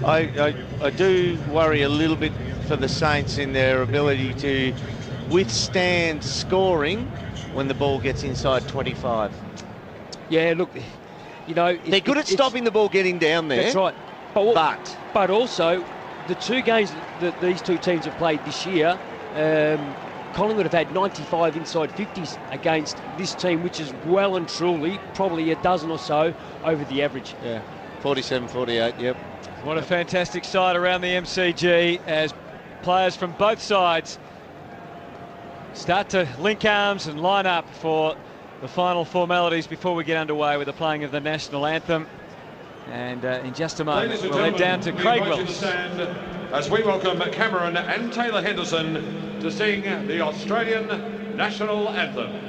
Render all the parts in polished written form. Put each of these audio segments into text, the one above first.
I do worry a little bit for the Saints in their ability to withstand scoring when the ball gets inside 25. Yeah, look, you know... They're good at stopping the ball getting down there. That's right. But also, the two games that these two teams have played this year, Collingwood have had 95 inside 50s against this team, which is well and truly probably a dozen or so over the average. Yeah, 47-48, yep. What a fantastic side around the MCG as players from both sides start to link arms and line up for the final formalities before we get underway with the playing of the national anthem. And in just a moment, we'll head down to Craig Willis as we welcome Cameron and Taylor Henderson to sing the Australian national anthem.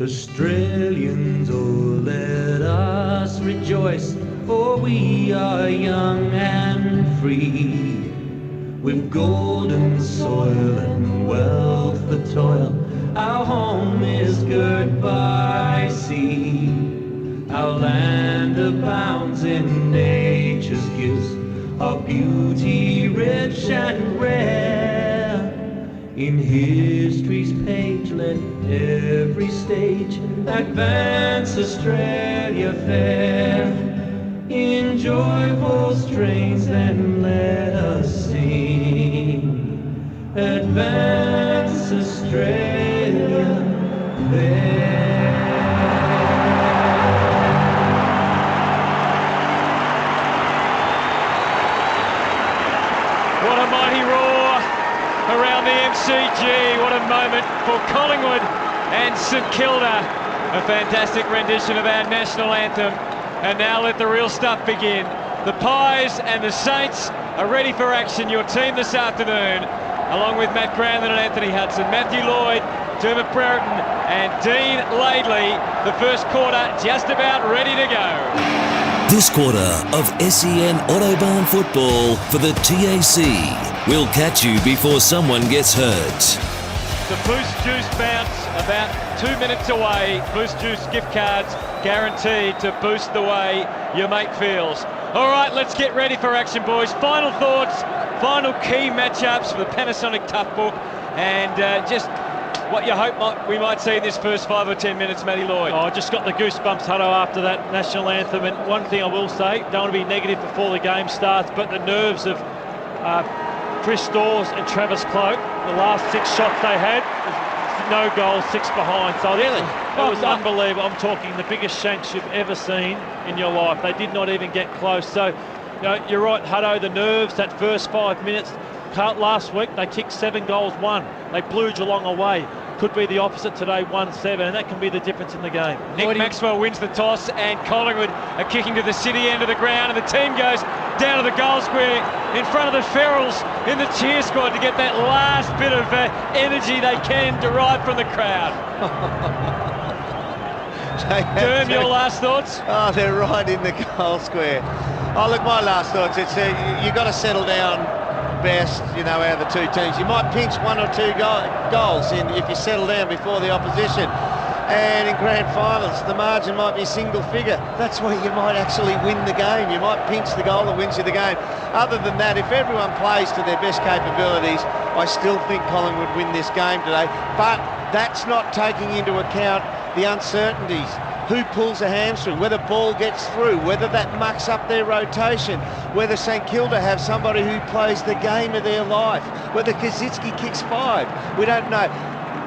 Australians, oh let us rejoice, for we are young and free, with golden soil and wealth for toil. Our home is girt by sea, our land abounds in nature's gifts, our beauty rich and rare. In history's page let every stage advance Australia fair. In joyful strains then let us sing, advance Australia fair. What a mighty roar around the MCG. What a moment for Collingwood and St Kilda. A fantastic rendition of our national anthem. And now let the real stuff begin. The Pies and the Saints are ready for action. Your team this afternoon, along with Matt Granlund and Anthony Hudson, Matthew Lloyd, Dermot Brereton and Dean Laidley. The first quarter just about ready to go. This quarter of SEN Autobahn football for the TAC. We'll catch you before someone gets hurt. The Boost Juice bounce about 2 minutes away. Boost Juice gift cards guaranteed to boost the way your mate feels. All right, let's get ready for action, boys. Final thoughts, final key matchups for the Panasonic Tough Book, and just what you hope we might see in this first 5 or 10 minutes, Matty Lloyd. Oh, I just got the goosebumps, Hutto, after that national anthem. And one thing I will say, don't want to be negative before the game starts, but the nerves of Chris Stores and Travis Cloak, the last 6 shots they had, no goals, 6 behind. So really, it was unbelievable. I'm talking the biggest shanks you've ever seen in your life. They did not even get close. So, you know, you're right, Hutto, the nerves, that first 5 minutes. Last week, they kicked 7 goals, 1. They blew Geelong away. Could be the opposite today, 1-7, and that can be the difference in the game. Nick Maxwell wins the toss, and Collingwood are kicking to the city end of the ground, and the team goes down to the goal square in front of the Ferals in the cheer squad to get that last bit of energy they can derive from the crowd. Derm, your last thoughts? Oh, they're right in the goal square. Oh, look, my last thoughts, it's you've got to settle down best, you know, out of the two teams. You might pinch 1 or 2 goals if you settle down before the opposition. And in grand finals, the margin might be single figure. That's where you might actually win the game. You might pinch the goal that wins you the game. Other than that, if everyone plays to their best capabilities, I still think Collingwood win this game today. But that's not taking into account the uncertainties. Who pulls a hamstring, whether ball gets through, whether that mucks up their rotation, whether St Kilda have somebody who plays the game of their life, whether Kazitsky kicks 5. We don't know.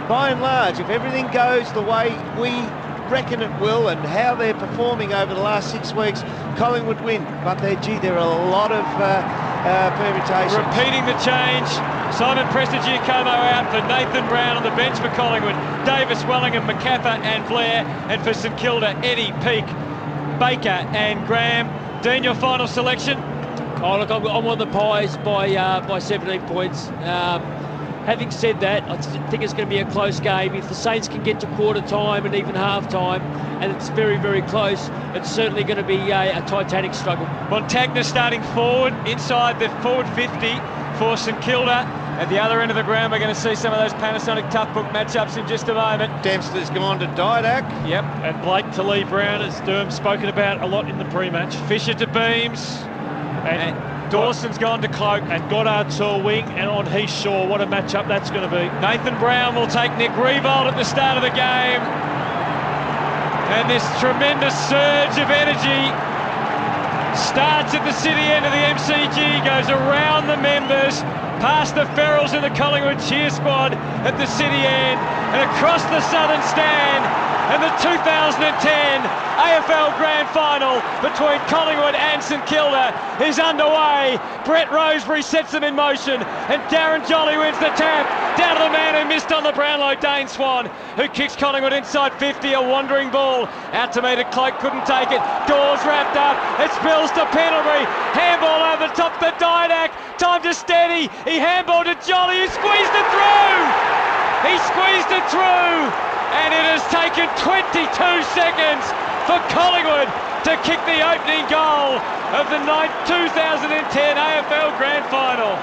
By and large, if everything goes the way we reckon it will and how they're performing over the last 6 weeks, Collingwood win. But there are a lot of permutations. Repeating the change, Simon Prestigiacomo out for Nathan Brown on the bench for Collingwood. Davis, Wellingham, McCaffer and Blair. And for St Kilda, Eddie, Peake, Baker and Graham. Dean, your final selection? Oh, look, I'm on the Pies by 17 points. Having said that, I think it's going to be a close game. If the Saints can get to quarter time and even half time, and it's very, very close, it's certainly going to be a titanic struggle. Montagna starting forward, inside the forward 50 for St Kilda. At the other end of the ground, we're going to see some of those Panasonic Tough Book matchups in just a moment. Dempster's gone to Didak. Yep. And Blake to Lee Brown, as Derm's spoken about a lot in the pre-match. Fisher to Beams. And Dawson's gone to Cloak. And Goddard to a wing, and on Heath Shaw, what a matchup that's going to be. Nathan Brown will take Nick Revolt at the start of the game. And this tremendous surge of energy starts at the city end of the MCG, goes around the members, past the Ferrells and the Collingwood cheer squad at the city end, and across the southern stand. And the 2010 AFL Grand Final between Collingwood and St Kilda is underway. Brett Rosebery sets them in motion, and Darren Jolly wins the tap down to the man who missed on the Brownlow, Dane Swan, who kicks Collingwood inside 50, a wandering ball out to meet it. Cloak couldn't take it. Dawes wrapped up. It spills to Pendlebury. Handball over the top to Didak. Time to steady. He handballed to Jolly, who squeezed it through. He squeezed it through. And it has taken 22 seconds for Collingwood to kick the opening goal of the 2010 AFL Grand Final.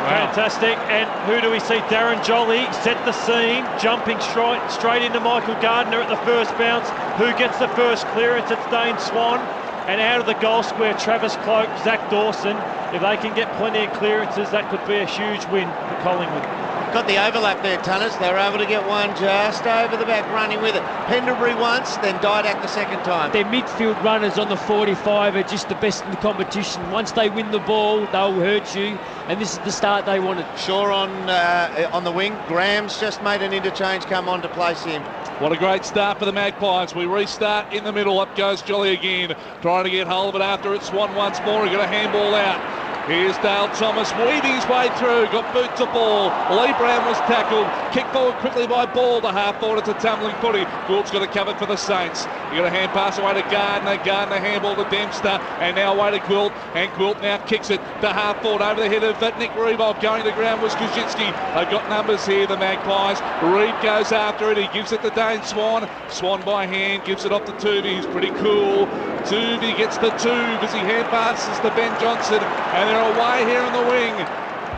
Wow. Fantastic. And who do we see? Darren Jolly set the scene, jumping straight into Michael Gardner at the first bounce. Who gets the first clearance? It's Dane Swan. And out of the goal square, Travis Cloak, Zach Dawson. If they can get plenty of clearances, that could be a huge win for Collingwood. Got the overlap there, Tunners. They were able to get one just over the back, running with it. Pendlebury once, then Didak the second time. Their midfield runners on the 45 are just the best in the competition. Once they win the ball, they'll hurt you, and this is the start they wanted. Shaw on the wing. Graham's just made an interchange come on to place him. What a great start for the Magpies. We restart in the middle. Up goes Jolly again, trying to get hold of it after it. Swan once more. He got a handball out. Here's Dale Thomas, weaving his way through, got boot to ball. Lee Brown was tackled, kicked forward quickly by Ball, the half forward, it's a tumbling footy. Gould's got it covered for the Saints. You got a hand pass away to Gardner, Gardner handball to Dempster, and now away to Gwilt, and Gwilt now kicks it to half forward over the head of Nick Revolt. Going to ground was Kuzinski. They've got numbers here, the Magpies. Reid goes after it, he gives it to Dane Swan. Swan by hand, gives it off to Tuvey, he's pretty cool. Tuvey gets the tube as he hand passes to Ben Johnson, and they're away here in the wing.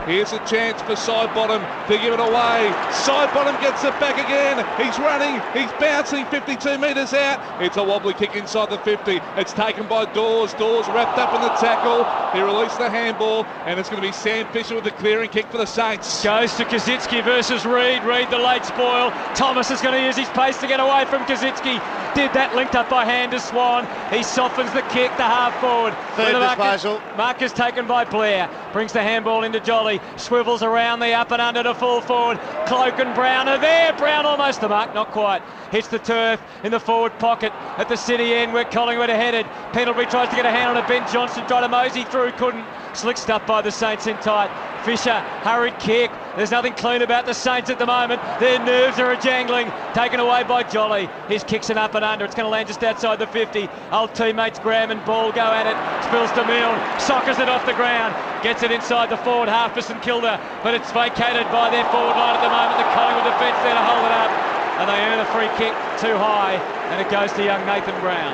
Here's a chance for Sidebottom to give it away. Sidebottom gets it back again. He's running, he's bouncing 52 metres out. It's a wobbly kick inside the 50. It's taken by Dawes. Dawes wrapped up in the tackle. He released the handball, and it's going to be Sam Fisher with the clearing kick for the Saints. Goes to Kaczynski versus Reid. Reid the late spoil. Thomas is going to use his pace to get away from Kaczynski. Did that, linked up by hand to Swan. He softens the kick to half forward. Third disposal. Marcus taken by Blair. Brings the handball into Jolly. Swivels around the up and under to full forward. Cloak and Brown are there. Brown almost the mark, not quite. Hits the turf in the forward pocket at the city end where Collingwood are headed. Pendlebury tries to get a hand on it. Ben Johnson tried to mosey through, couldn't. Slick stuff by the Saints in tight. Fisher, hurried kick. There's nothing clean about the Saints at the moment. Their nerves are a-jangling. Taken away by Jolly. His kicks an up and under. It's going to land just outside the 50. Old teammates Graham and Ball go at it. Spills to Milne. Sockers it off the ground. Gets it inside the forward half for St Kilda. But it's vacated by their forward line at the moment. The Collingwood defence there to hold it up. And they earn a free kick too high. And it goes to young Nathan Brown.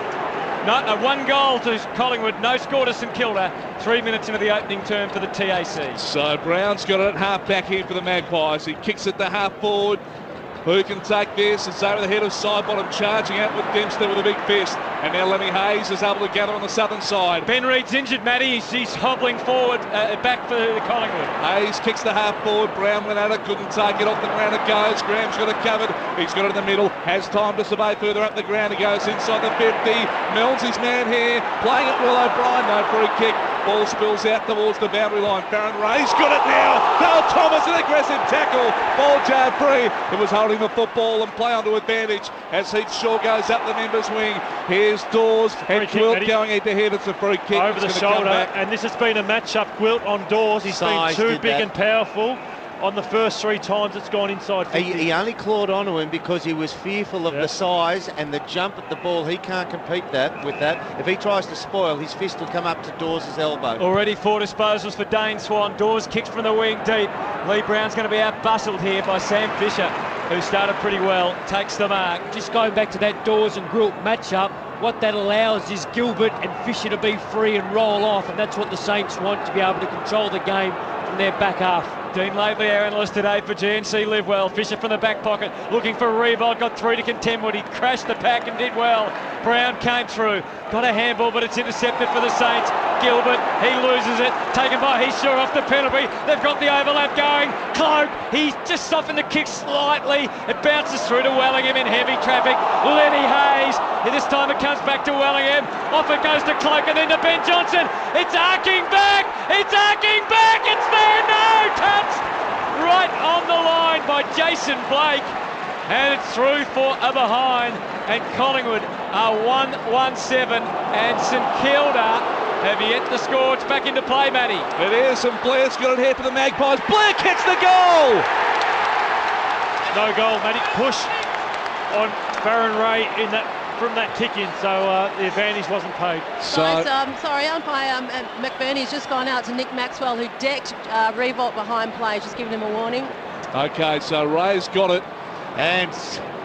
One goal to Collingwood, no score to St Kilda. 3 minutes into the opening term for the TAC. So Brown's got it at half back here for the Magpies. He kicks it to half forward. Who can take this? It's over the head of Sidebottom, charging out with Dempster with a big fist. And now Lemmy Hayes is able to gather on the southern side. Ben Reid's injured, Matty. He's hobbling forward, back for the Collingwood. Hayes kicks the half forward. Brown went at it, couldn't take it. Off the ground it goes. Graham's got it covered. He's got it in the middle. Has time to survey further up the ground. He goes inside the 50. Milne's his man here. Playing it Will O'Brien. No free kick. Ball spills out towards the boundary line. Farron Ray's got it now. Dale Thomas, an aggressive tackle. Ball jar free. It was holding the football and play onto advantage as Heath Shaw goes up the members' wing. Here's Dawes and Gwilt going head to head. It's a free kick. Over the shoulder. And this has been a match-up. Gwilt on Dawes. He's been too big and powerful. on the first 3 times it's gone inside 50. He only clawed onto him because he was fearful of the size and the jump at the ball. He can't compete with that. If he tries to spoil, his fist will come up to Dawes' elbow. Already 4 disposals for Dane Swan. Dawes kicks from the wing deep. Lee Brown's going to be out-bustled here by Sam Fisher, who started pretty well, takes the mark. Just going back to that Dawes and Gwilt matchup, what that allows is Gilbert and Fisher to be free and roll off, and that's what the Saints want, to be able to control the game from their back half. Dean Laidley, our analyst today for GNC Live Well. Fisher from the back pocket, looking for Revolt, got through to contend with. He crashed the pack and did well. Brown came through, got a handball, but it's intercepted for the Saints. Gilbert, he loses it, taken by Heath off the penalty. They've got the overlap going. Cloak, he's just softened the kick slightly. It bounces through to Wellingham in heavy traffic. Lenny Hayes, this time it comes back to Wellingham. Off it goes to Cloak and then to Ben Johnson. It's arcing back, it's there, no, touched right on the line by Jason Blake. And it's through for a behind. And Collingwood are 1-1-7 and St Kilda have yet to score. It's back into play, Matty. It is, and Blair's got it here for the Magpies. Blair kicks the goal! No goal, Matty. Push on Baron Ray from that kick-in, so the advantage wasn't paid. Sorry, umpire McBurney's just gone out to Nick Maxwell, who decked Revolt behind play, just giving him a warning. Okay, so Ray's got it. And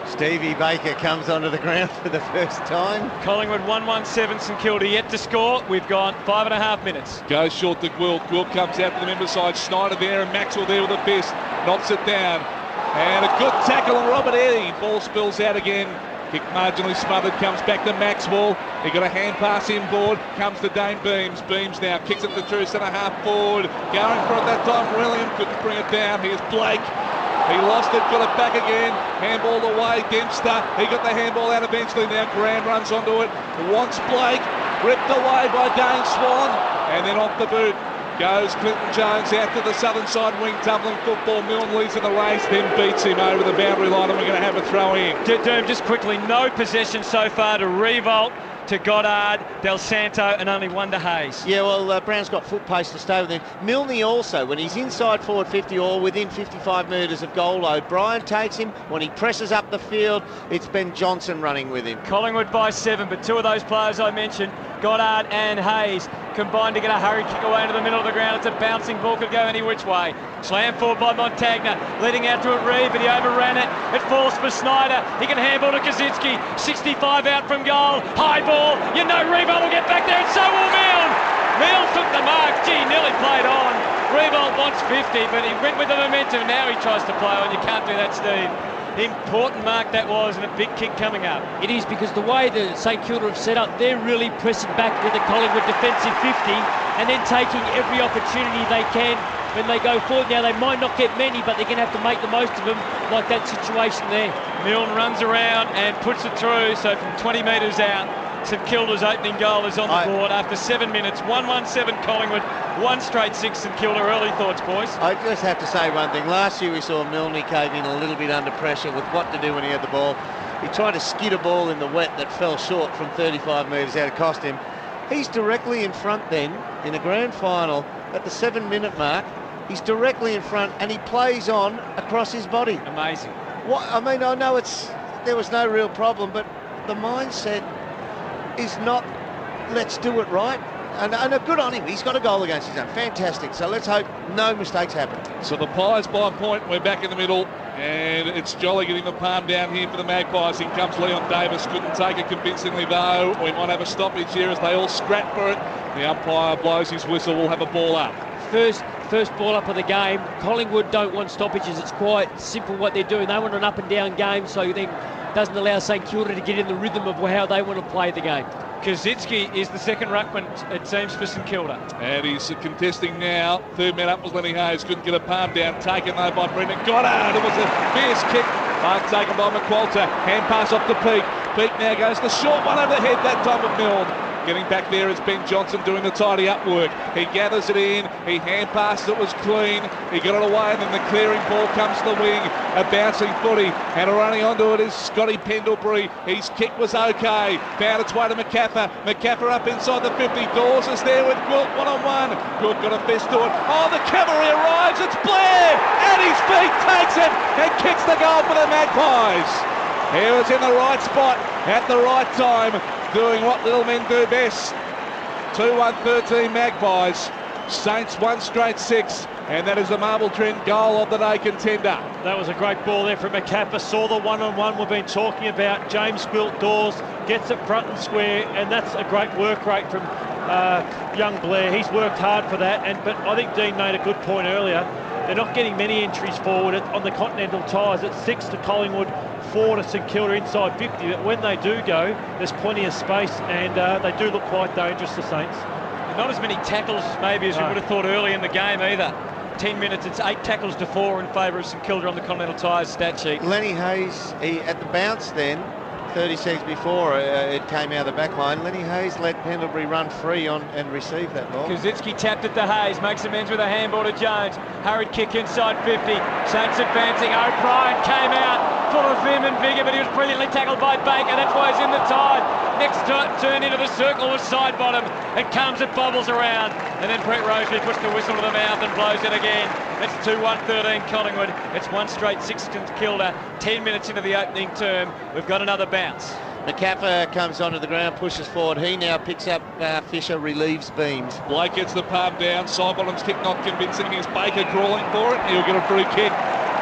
Stevie Baker comes onto the ground for the first time. Collingwood 1-1-7, St Kilda yet to score. We've gone 5.5 minutes. Goes short to Gwilt. Gwilt comes out to the member side. Schneider there and Maxwell there with a fist. Knocks it down. And a good tackle on Robert Eddy. Ball spills out again. Kick marginally smothered, comes back to Maxwell. He got a hand pass inboard, comes to Dane Beams. Beams now kicks it to true centre half forward. Going for it that time, William couldn't bring it down. Here's Blake. He lost it, got it back again. Handball away, Dempster. He got the handball out eventually. Now Graham runs onto it. Wants Blake. Ripped away by Dane Swan. And then off the boot goes Clinton Jones out to the southern side wing, tumbling football. Milne leads in the race, then beats him over the boundary line, and we're going to have a throw in. Doom, just quickly, no possession so far to Revolt, to Goddard, Del Santo, and only one to Hayes. Yeah, well, Brown's got foot pace to stay with him. Milne also, when he's inside forward 50 or within 55 metres of goal load, Brian takes him. When he presses up the field, it's Ben Johnson running with him. Collingwood by 7, but 2 of those players I mentioned, Goddard and Hayes, combined to get a hurry kick away into the middle of the ground. It's a bouncing ball, could go any which way. Slam forward by Montagna, leading out to it Reed, but he overran it. It falls for Snyder. He can handball to Kaczynski. 65 out from goal. High ball. You know Revolt will get back there, and so will Milne. Milne took the mark. Gee, nearly played on. Revolt wants 50, but he went with the momentum. Now he tries to play on. You can't do that, Steve. Important mark that was, and a big kick coming up. It is, because the way the St Kilda have set up, they're really pressing back with the Collingwood defensive 50 and then taking every opportunity they can when they go forward. Now, they might not get many, but they're going to have to make the most of them, like that situation there. Milne runs around and puts it through, so from 20 metres out, St Kilda's opening goal is on the board after 7 minutes. 1-1-7 Collingwood, 1 straight 6 St Kilda. Early thoughts, boys? I just have to say one thing. Last year we saw Milne cave in a little bit under pressure with what to do when he had the ball. He tried to skid a ball in the wet that fell short from 35 metres out. It cost him. He's directly in front then in a grand final at the 7-minute mark. He's directly in front and he plays on across his body. Amazing. What I mean, I know there was no real problem, but the mindset is not, let's do it right. And good on him. He's got a goal against his own. Fantastic. So let's hope no mistakes happen. So the Pies by a point. We're back in the middle. And it's Jolly getting the palm down here for the Magpies. In comes Leon Davis. Couldn't take it convincingly, though. We might have a stoppage here as they all scrap for it. The umpire blows his whistle. We'll have a ball up. First ball up of the game. Collingwood don't want stoppages. It's quite simple what they're doing. They want an up and down game, so then doesn't allow St Kilda to get in the rhythm of how they want to play the game. Kaczynski is the second ruckman, it seems, for St Kilda. And he's contesting now. Third man up was Lenny Hayes. Couldn't get a palm down. Taken though by Brendan Goddard. It was a fierce kick. Mark taken by McQualter. Hand pass off to Peake. Peake now goes the short one over the head, that time of Milne. Getting back there is Ben Johnson doing the tidy up work. He gathers it in, he hand passes it, was clean, he got it away, and then the clearing ball comes to the wing, a bouncing footy, and running onto it is Scotty Pendlebury. His kick was okay, found its way to McCaffer. McCaffer up inside the 50, Dawes is there with Gwilt one-on-one. Gwilt got a fist to it. Oh, the cavalry arrives, it's Blair! At his feet, takes it, and kicks the goal for the Magpies. He was in the right spot at the right time, doing what little men do best. 2-1-13 Magpies. Saints 1 straight 6, and that is the Marble Trent goal of the day contender. That was a great ball there from McCaffer. Saw the one-on-one we've been talking about. James Gwilt Dawes gets it front and square, and that's a great work rate from young Blair. He's worked hard for that, but I think Dean made a good point earlier. They're not getting many entries forward on the continental ties. It's 6 to Collingwood, 4 to St Kilda inside 50. But when they do go, there's plenty of space, and they do look quite dangerous, the Saints. Not as many tackles maybe as we would have thought early in the game either. 10 minutes, it's 8 tackles to 4 in favour of St Kilda on the continental ties stat sheet. Lenny Hayes, at the bounce then, 30 seconds before it came out of the back line, Lenny Hayes let Pendlebury run free on and receive that ball. Kazitsky tapped it to Hayes, makes amends with a handball to Jones. Hurried kick inside 50. Saints advancing. O'Brien came out full of vim and vigour, but he was brilliantly tackled by Baker. That's why he's in the tide. Next turn into the circle was side bottom. It comes, it bobbles around. And then Brett Roseley puts the whistle to the mouth and blows it again. It's 2-1-13 Collingwood. It's 1 straight 6 to Kilda. 10 minutes into the opening term. We've got another bounce. McCaffer comes onto the ground, pushes forward. He now picks up Fisher, relieves Beams. Blake gets the palm down. Sidebottom's kick not convincing. Here's Baker crawling for it. He'll get a free kick.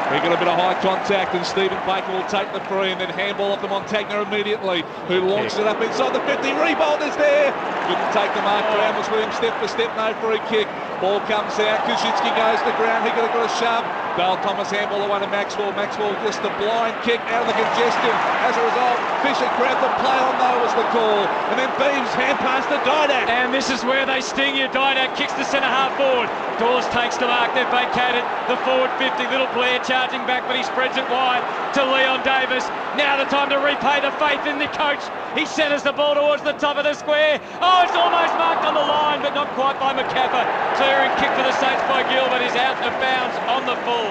He got a bit of high contact, and Stephen Baker will take the free and then handball off to Montagna immediately, who launches it up inside the 50. Rebound is there. Couldn't take the mark. Brown was with him step for step. No free kick. Ball comes out. Kuzinski goes to ground. He could have got a shove. Dale Thomas handball away to Maxwell. Maxwell just a blind kick out of the congestion. As a result, Fisher grabbed the play on though was the call. And then Beams hand pass to Didak. And this is where they sting you. Didak kicks the centre half forward. Dawes takes the mark. They've vacated the forward 50. Little Blair charging back, but he spreads it wide to Leon Davis. Now the time to repay the faith in the coach. He centres the ball towards the top of the square. Oh, it's almost marked on the line, but not quite by McCaffer. Clearing kick for the Saints by Gilbert is out of bounds on the full.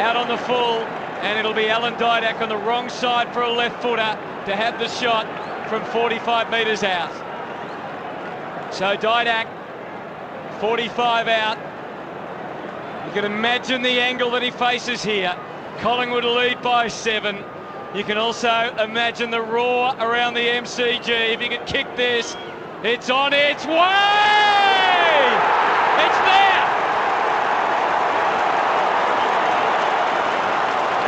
Out on the full, and it'll be Alan Didak on the wrong side for a left footer to have the shot from 45 metres out. So Didak, 45 out. You can imagine the angle that he faces here. Collingwood lead by 7. You can also imagine the roar around the MCG. If you could kick this, it's on its way! It's there!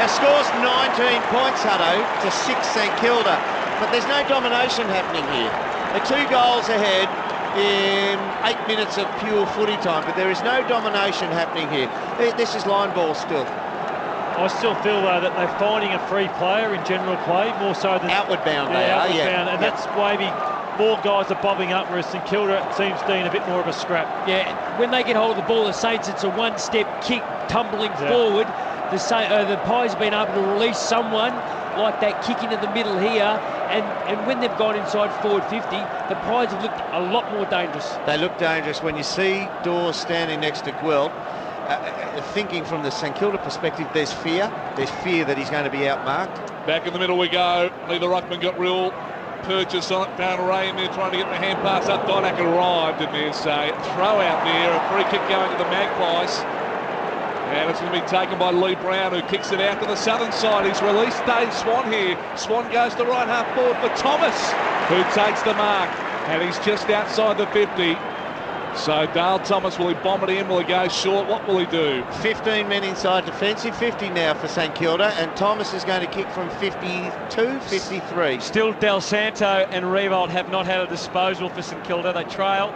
Our score's 19 points, Hutto, to 6 St Kilda. But there's no domination happening here. They're 2 goals ahead in 8 minutes of pure footy time, but there is no domination happening here. This is line ball still. I still feel, though, that they're finding a free player in general play, more so than... Outward bound they are, yeah. And that's maybe more guys are bobbing up, whereas St Kilda seems being a bit more of a scrap. Yeah, when they get hold of the ball, the Saints, it's a one-step kick tumbling forward. The Pies have been able to release someone like that kick into the middle here, and when they've gone inside forward 50, the Pies have looked a lot more dangerous. They look dangerous. When you see Dawes standing next to Gwilt, thinking from the St Kilda perspective, there's fear. There's fear that he's going to be outmarked. Back in the middle we go. Neither ruckman got real purchase on it. Found Ray in there trying to get the hand pass up. Didak arrived in there, so throw out there. A free kick going to the Magpies. And it's going to be taken by Lee Brown, who kicks it out to the southern side. He's released Dave Swan here. Swan goes to right half forward for Thomas, who takes the mark. And he's just outside the 50. So Dale Thomas, will he bomb it in? Will he go short? What will he do? 15 men inside defensive, 50 now for St Kilda, and Thomas is going to kick from 52, 53. Still Del Santo and Revolt have not had a disposal for St Kilda. They trail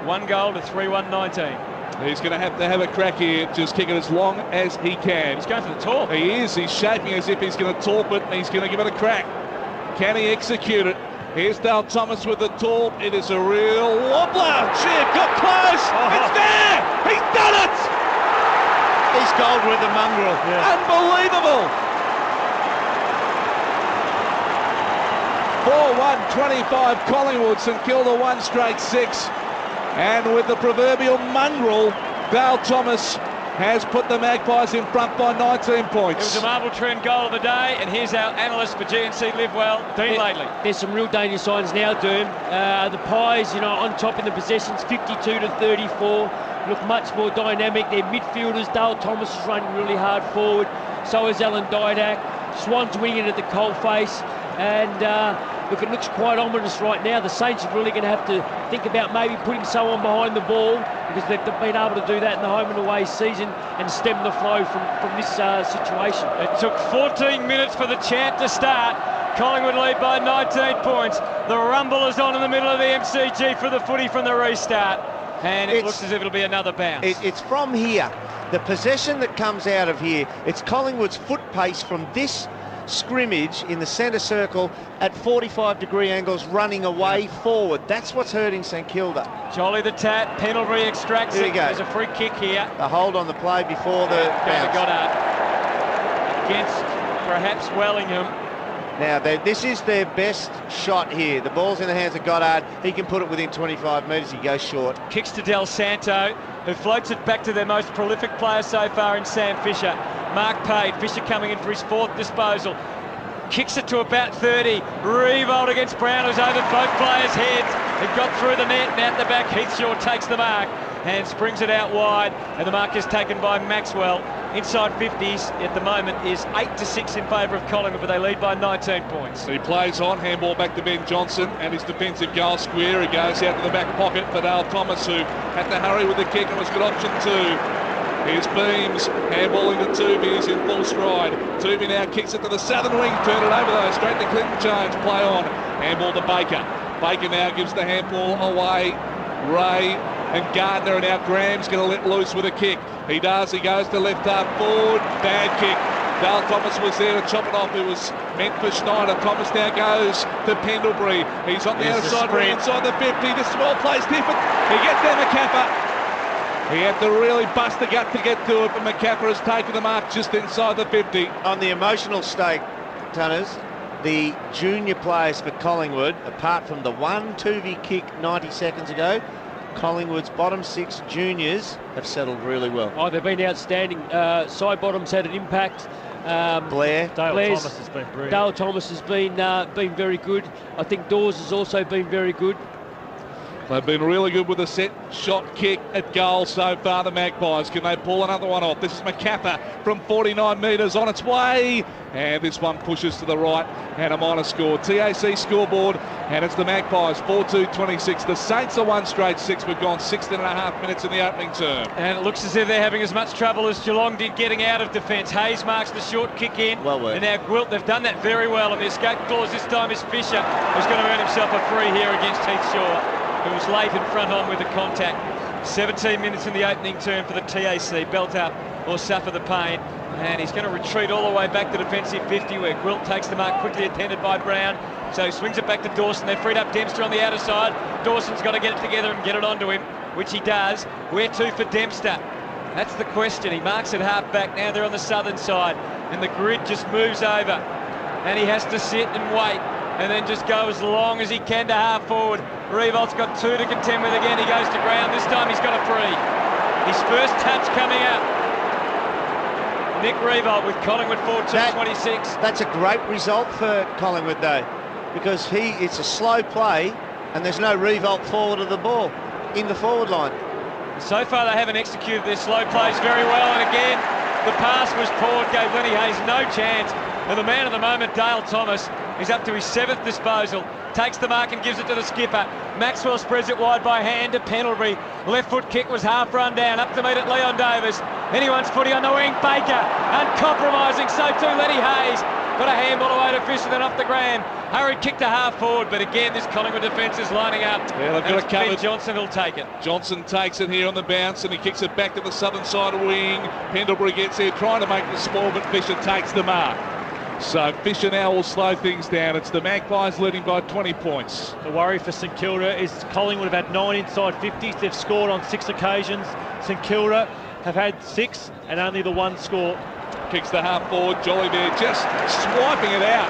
1 goal to 3-1-19. He's going to have a crack here, just kick it as long as he can. He's going for the torp. He is. He's shaping as if he's going to torp it, and he's going to give it a crack. Can he execute it? Here's Dale Thomas with the torp. It is a real wobbler. Gee, got close. It's there. He's done it. He's gold with the mongrel. Yeah. Unbelievable. 4-1, 25 Collingwood, St Kilda 1 straight 6. And with the proverbial mongrel, Dale Thomas has put the Magpies in front by 19 points. It was a marble trend goal of the day, and here's our analyst for GNC Live Well, Dean Laidley. There's some real danger signs now, Doom. The Pies, on top in the possessions, 52-34, look much more dynamic. Their midfielders, Dale Thomas is running really hard forward, so is Alan Didak. Swans winning it at the coalface, and look, it looks quite ominous right now. The Saints are really going to have to think about maybe putting someone behind the ball, because they've been able to do that in the home and away season and stem the flow from this situation. It took 14 minutes for the chant to start. Collingwood lead by 19 points. The rumble is on in the middle of the MCG for the footy from the restart, and it looks as if it'll be another bounce. It's from here. The possession that comes out of here, it's Collingwood's foot pace from this scrimmage in the centre circle at 45-degree angles running away forward. That's what's hurting St Kilda. Jolly the Tat, Pendlebury extracts it. There's a free kick here. The hold on the play before the bounce. Goddard against perhaps Wellingham. Now, this is their best shot here. The ball's in the hands of Goddard. He can put it within 25 metres. He goes short. Kicks to Del Santo, who floats it back to their most prolific player so far in Sam Fisher. Mark Pade. Fisher coming in for his 4th disposal. Kicks it to about 30. Revolt against Brown, who's over both players' heads. It got through the net and out the back. Heathshaw takes the mark and springs it out wide, and the mark is taken by Maxwell. Inside 50s at the moment is 8-6 in favour of Collingwood, but they lead by 19 points. He plays on, handball back to Ben Johnson, and his defensive goal square. He goes out to the back pocket for Dale Thomas, who had to hurry with the kick and was good option 2. Here's Beams, handballing to Toovey, he's in full stride. Toovey now kicks it to the southern wing, turn it over though, straight to Clinton Jones, play on. Handball to Baker. Baker now gives the handball away. Ray and Gardner, and now Graham's going to let loose with a kick. He does, he goes to left half forward, bad kick. Dale Thomas was there to chop it off. It was meant for Schneider. Thomas now goes to Pendlebury. He's on the outside, inside the 50. The small plays different. He gets there, McCapper. He had to really bust the gut to get to it, but McCapper has taken the mark just inside the 50. On the emotional stake, Tunners, the junior players for Collingwood, apart from the one Toovey kick 90 seconds ago, Collingwood's bottom 6 juniors have settled really well. Oh, they've been outstanding. Sidebottom's had an impact. Blair. Dale Thomas has been brilliant. Dale Thomas has been very good. I think Dawes has also been very good. They've been really good with a set shot kick at goal so far, the Magpies. Can they pull another one off? This is McCapper from 49 metres on its way. And this one pushes to the right and a minor score. TAC scoreboard, and it's the Magpies 4-2-26. The Saints are 1 straight 6. We've gone 16.5 minutes in the opening term. And it looks as if they're having as much trouble as Geelong did getting out of defence. Hayes marks the short kick in. Well worked. And now Gwilt, they've done that very well. And the escape clause this time is Fisher, who's going to earn himself a free here against Heathshaw, who was late in front on with the contact. 17 minutes in the opening term for the TAC. Belt up or suffer the pain. And he's going to retreat all the way back to defensive 50, where Gwilt takes the mark, quickly attended by Brown. So he swings it back to Dawson. They've freed up Dempster on the outer side. Dawson's got to get it together and get it onto him, which he does. Where to for Dempster? That's the question. He marks it half back. Now they're on the southern side, and the grid just moves over. And he has to sit and wait, and then just go as long as he can to half forward. Revolt's got 2 to contend with again. He goes to ground. This time he's got a free. His first touch coming up. Nick Revolt with Collingwood 4-2-26. That's a great result for Collingwood though, because it's a slow play and there's no Revolt forward of the ball in the forward line. So far they haven't executed their slow plays very well, and again the pass was poor, gave Lenny Hayes no chance. And the man of the moment, Dale Thomas, is up to his 7th disposal. Takes the mark and gives it to the skipper. Maxwell spreads it wide by hand to Pendlebury. Left foot kick was half run down. Up to meet it, Leon Davis. Anyone's footy on the wing. Baker uncompromising. So too Lenny Hayes. Got a handball away to Fisher, then off the ground. Hurried kick to half forward, but again this Collingwood defence is lining up. Yeah, they've got it covered. Johnson will take it. Johnson takes it here on the bounce, and he kicks it back to the southern side wing. Pendlebury gets there trying to make the small, but Fisher takes the mark. So Fisher now will slow things down. It's the Magpies leading by 20 points. The worry for St Kilda is Collingwood have had 9 inside 50s. They've scored on 6 occasions. St Kilda have had 6 and only the 1 score. Kicks the half forward. Jolly there just swiping it out.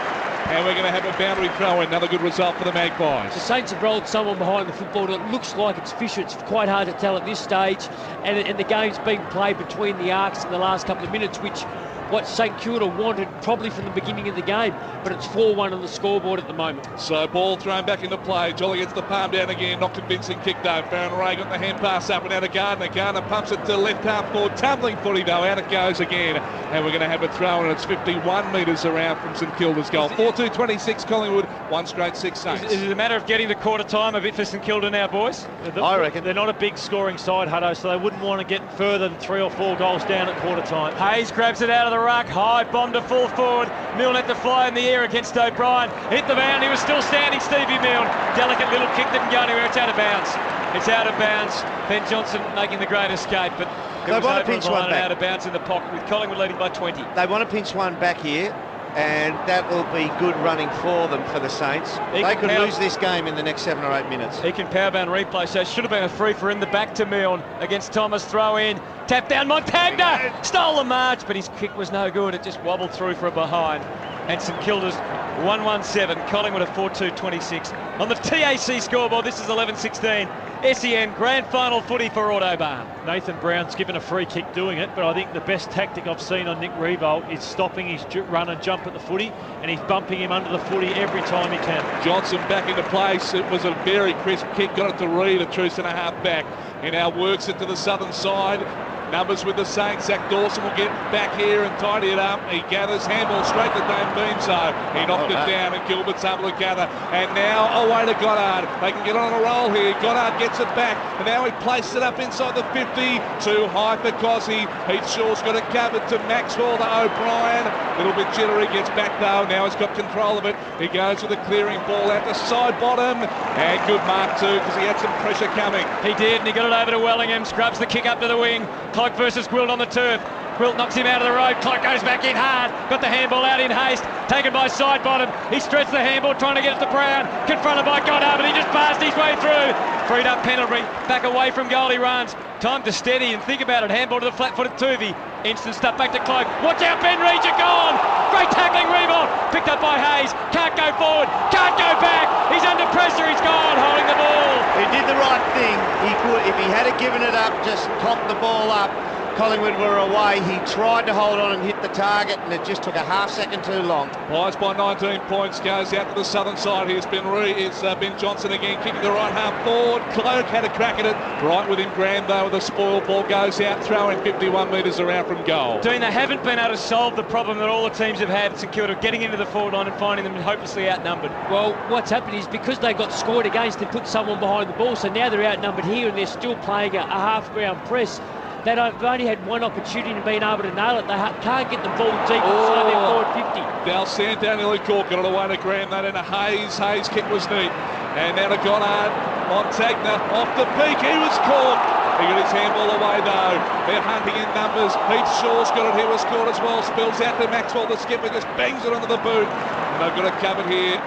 and we're going to have a boundary throw-in. Another good result for the Magpies. The Saints have rolled someone behind the football. It looks like it's Fisher. It's quite hard to tell at this stage. And the game's been played between the arcs in the last couple of minutes, which what St Kilda wanted probably from the beginning of the game. But it's 4-1 on the scoreboard at the moment. So ball thrown back into play. Jolly gets the palm down again. Not convincing kick though. Farron Ray got the hand pass up and out of Gardner. Gardner pumps it to left half forward. Tumbling footy though. Out it goes again. And we're going to have a throw, and it's 51 metres around from St Kilda's goal. 4-2-26 Collingwood. 1 straight 6 Saints. Is it a matter of getting the quarter time a bit for St Kilda now, boys? I reckon. They're not a big scoring side, Hutto, so they wouldn't want to get further than 3 or 4 goals down at quarter time. Hayes grabs it out of the ruck. High bomb to full forward. Milne had to fly in the air against O'Brien. Hit the bound. He was still standing, Stevie Milne. Delicate little kick, didn't go anywhere. It's out of bounds. It's out of bounds. Ben Johnson making the great escape, but they want to pinch one back. Out of bounds in the pocket with Collingwood leading by 20. They want to pinch one back here, and that will be good running for them for the Saints. They could lose this game in the next 7 or 8 minutes. He can powerbound replay, so it should have been a free for him. The back to Milne against Thomas. Throw in. Tap down. Montagna stole the march, but his kick was no good. It just wobbled through for a behind. And St Kilda's 1-1-7. Collingwood at 4-2-26. On the TAC scoreboard, this is 11-16. SEN Grand Final footy for Autobarn. Nathan Brown's given a free kick doing it, but I think the best tactic I've seen on Nick Revolt is stopping his run and jump at the footy, and he's bumping him under the footy every time he can. Johnson back into place. It was a very crisp kick. Got it to Reid, a true centre-half back. He now works it to the southern side. Numbers with the Saints. Zach Dawson will get back here and tidy it up. He gathers, handball straight to Dane Beamso. He knocked it down, and Gilbert's able to gather. And now away to Goddard. They can get on a roll here. Goddard gets it back, and now he places it up inside the 50. Too high for Cossie. Heath Shaw's got it covered to Maxwell to O'Brien. A little bit jittery, gets back though. Now he's got control of it. He goes with a clearing ball out to side bottom. And good mark too, because he had some pressure coming. He did, and he got it over to Wellingham. Scrubs the kick up to the wing. Cloak versus Gwilt on the turf. Gwilt knocks him out of the road. Cloak goes back in hard. Got the handball out in haste. Taken by side bottom. He stretched the handball trying to get it to Brown. Confronted by Goddard, but he just passed his way through. Freed up Pendlebury. Back away from goal he runs. Time to steady and think about it. Handball to the flat-footed Tuvey. Instant stuff back to Cloak. Watch out, Ben Reed, you're gone. Great tackling rebound. Picked up by Hayes. Can't go forward. Can't go back. He's under pressure. He's gone, holding the ball. He did the right thing. He could, if he had given it up, just topped the ball up. Collingwood were away. He tried to hold on and hit the target, and it just took a half second too long. Pies by 19 points, goes out to the southern side. Here's Ben Johnson again, kicking the right half forward. Cloak had a crack at it, right with him. Graham though with a spoiled ball, goes out, throwing 51 metres around from goal. Dean, they haven't been able to solve the problem that all the teams have had at St Kilda, getting into the forward line and finding them hopelessly outnumbered. Well, what's happened is because they got scored against, they put someone behind the ball, so now they're outnumbered here and they're still playing a half-ground press. They've only had one opportunity to being able to nail it. They can't get the ball deep inside their forward 50. Dal Sandown nearly caught, got it away to Graham, that into Hayes. Hayes' kick was neat. And now to Goddard. Montagna off the peak, he was caught. He got his handball away though. They're hunting in numbers. Heath Shaw's got it, he was caught as well. Spills out to Maxwell, the skipper just bangs it onto the boot. And they've got it covered here.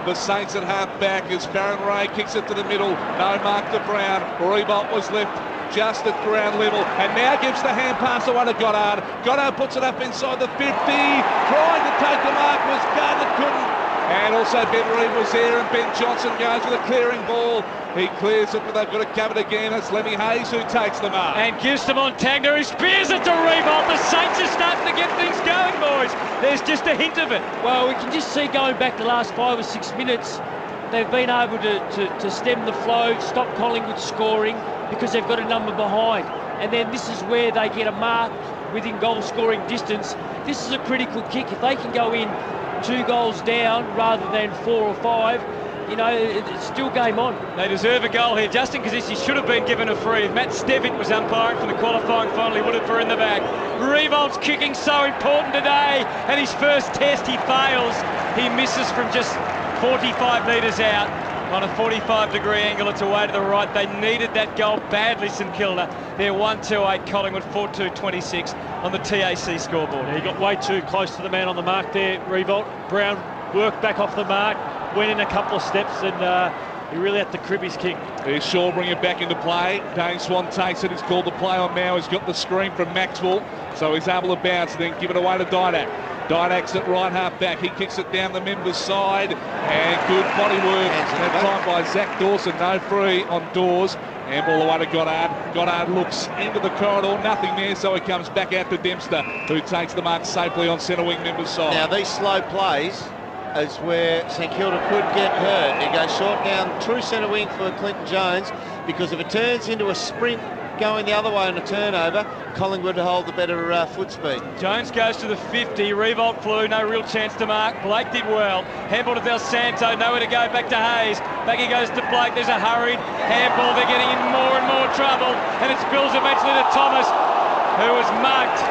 The Saints at half back as Farron Ray kicks it to the middle. No mark to Brown. Revolt was left just at ground level, and now gives the hand pass away to Goddard. Goddard puts it up inside the 50, trying to take the mark, was Gardner, couldn't. And also Ben Reid was there, and Ben Johnson goes with a clearing ball. He clears it, but they've got it covered again. It's Lemmy Hayes who takes the mark. And gives to Montagna, who spears it to Revolt. The Saints are starting to get things going, boys. There's just a hint of it. Well, we can just see going back the last 5 or 6 minutes, they've been able to stem the flow, stop Collingwood scoring, because they've got a number behind. And then this is where they get a mark within goal scoring distance. This is a critical kick. If they can go in 2 goals down rather than 4 or 5, you know, it's still game on. They deserve a goal here. Justin Kazisi should have been given a free. Matt Stevitt was umpiring for the qualifying final. He would have in the back. Revolt's kicking so important today, and his first test he fails. He misses from just 45 metres out. On a 45-degree angle, it's away to the right. They needed that goal badly, St Kilda. They're 1-2-8, Collingwood 4-2-26 on the TAC scoreboard. Yeah, he got way too close to the man on the mark there, Revolt. Brown worked back off the mark, went in a couple of steps, and he really had to crib his kick. Here's Shaw bringing it back into play. Dane Swan takes it. He's called the play on now. He's got the screen from Maxwell, so he's able to bounce and then give it away to Didak. Didak's at right half back. He kicks it down the members' side. And good body work. That time by Zach Dawson. No free on Dawes. And ball away to Goddard. Goddard looks into the corridor. Nothing there, so he comes back out to Dempster, who takes the mark safely on centre wing members' side. Now, these slow plays is where St Kilda could get hurt. It goes short down, true centre wing for Clinton Jones, because if it turns into a sprint going the other way on a turnover, Collingwood hold the better foot speed. Jones goes to the 50, Revolt flew, no real chance to mark. Blake did well. Handball to Del Santo, nowhere to go, back to Hayes. Back he goes to Blake, there's a hurried handball, they're getting in more and more trouble, and it spills eventually to Thomas, who was mugged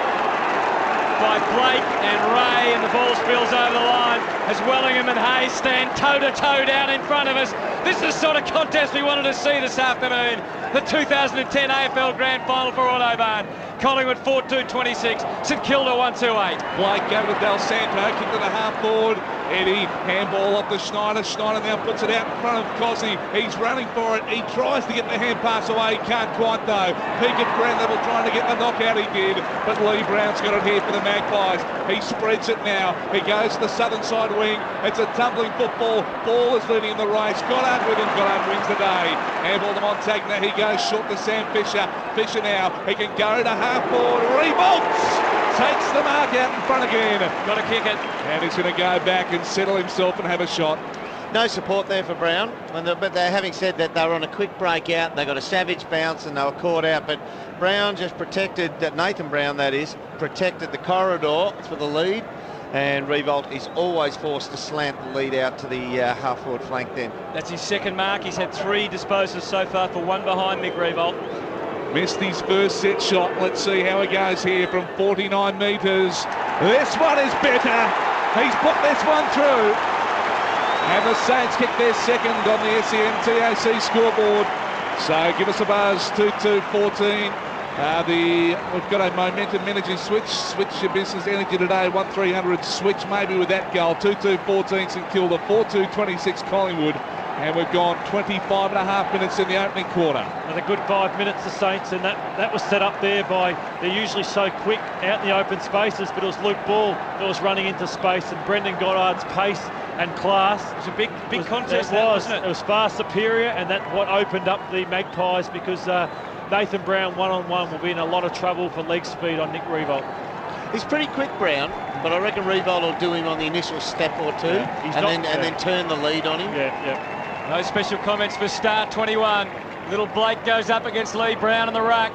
by Blake and Ray, and the ball spills over the line as Wellingham and Hayes stand toe-to-toe down in front of us. This is the sort of contest we wanted to see this afternoon. The 2010 AFL Grand Final for Autobahn. Collingwood 4-2-26, St Kilda 1-2-8. Blake go to Del Santo, kick to the half forward. Eddie, handball off to Schneider. Schneider now puts it out in front of Cossie. He's running for it. He tries to get the hand pass away. Can't quite though. Peak at ground level trying to get the knockout. He did, but Lee Brown's got it here for the Magpies. He spreads it now. He goes to the southern side wing. It's a tumbling football. Ball is leading in the race. Goddard with him. Goddard wins the day. Handball to Montagna. He goes short to Sam Fisher. Fisher now. He can go to half forward. Revolts. Takes the mark out in front again. Got to kick it. And he's going to go back and settle himself and have a shot. No support there for Brown, but having said that, they were on a quick break out. They got a savage bounce and they were caught out. But Brown just protected, Nathan Brown that is, protected the corridor for the lead. And Revolt is always forced to slant the lead out to the half-forward flank then. That's his second mark. He's had 3 disposals so far for 1 behind Mick Revolt. Missed his first set shot. Let's see how it goes here from 49 metres. This one is better. He's put this one through. And the Saints kick their second on the SEN TAC scoreboard. So give us a buzz, 2-2-14. We've got a momentum energy switch. Switch your business energy today, 1300 switch maybe with that goal. 2-2-14 St Kilda, 4-2-26 Collingwood. And we've gone 25 and a half minutes in the opening quarter. And a good 5 minutes, the Saints, and that was set up there by, they're usually so quick out in the open spaces, but it was Luke Ball that was running into space, and Brendan Goddard's pace and class. It was a big contest, wasn't it? It was far superior, and that's what opened up the Magpies, because Nathan Brown one-on-one will be in a lot of trouble for leg speed on Nick Revolt. He's pretty quick, Brown, but I reckon Revolt will do him on the initial step or two, and then turn the lead on him. Yeah. No special comments for start 21. Little Blake goes up against Lee Brown in the ruck.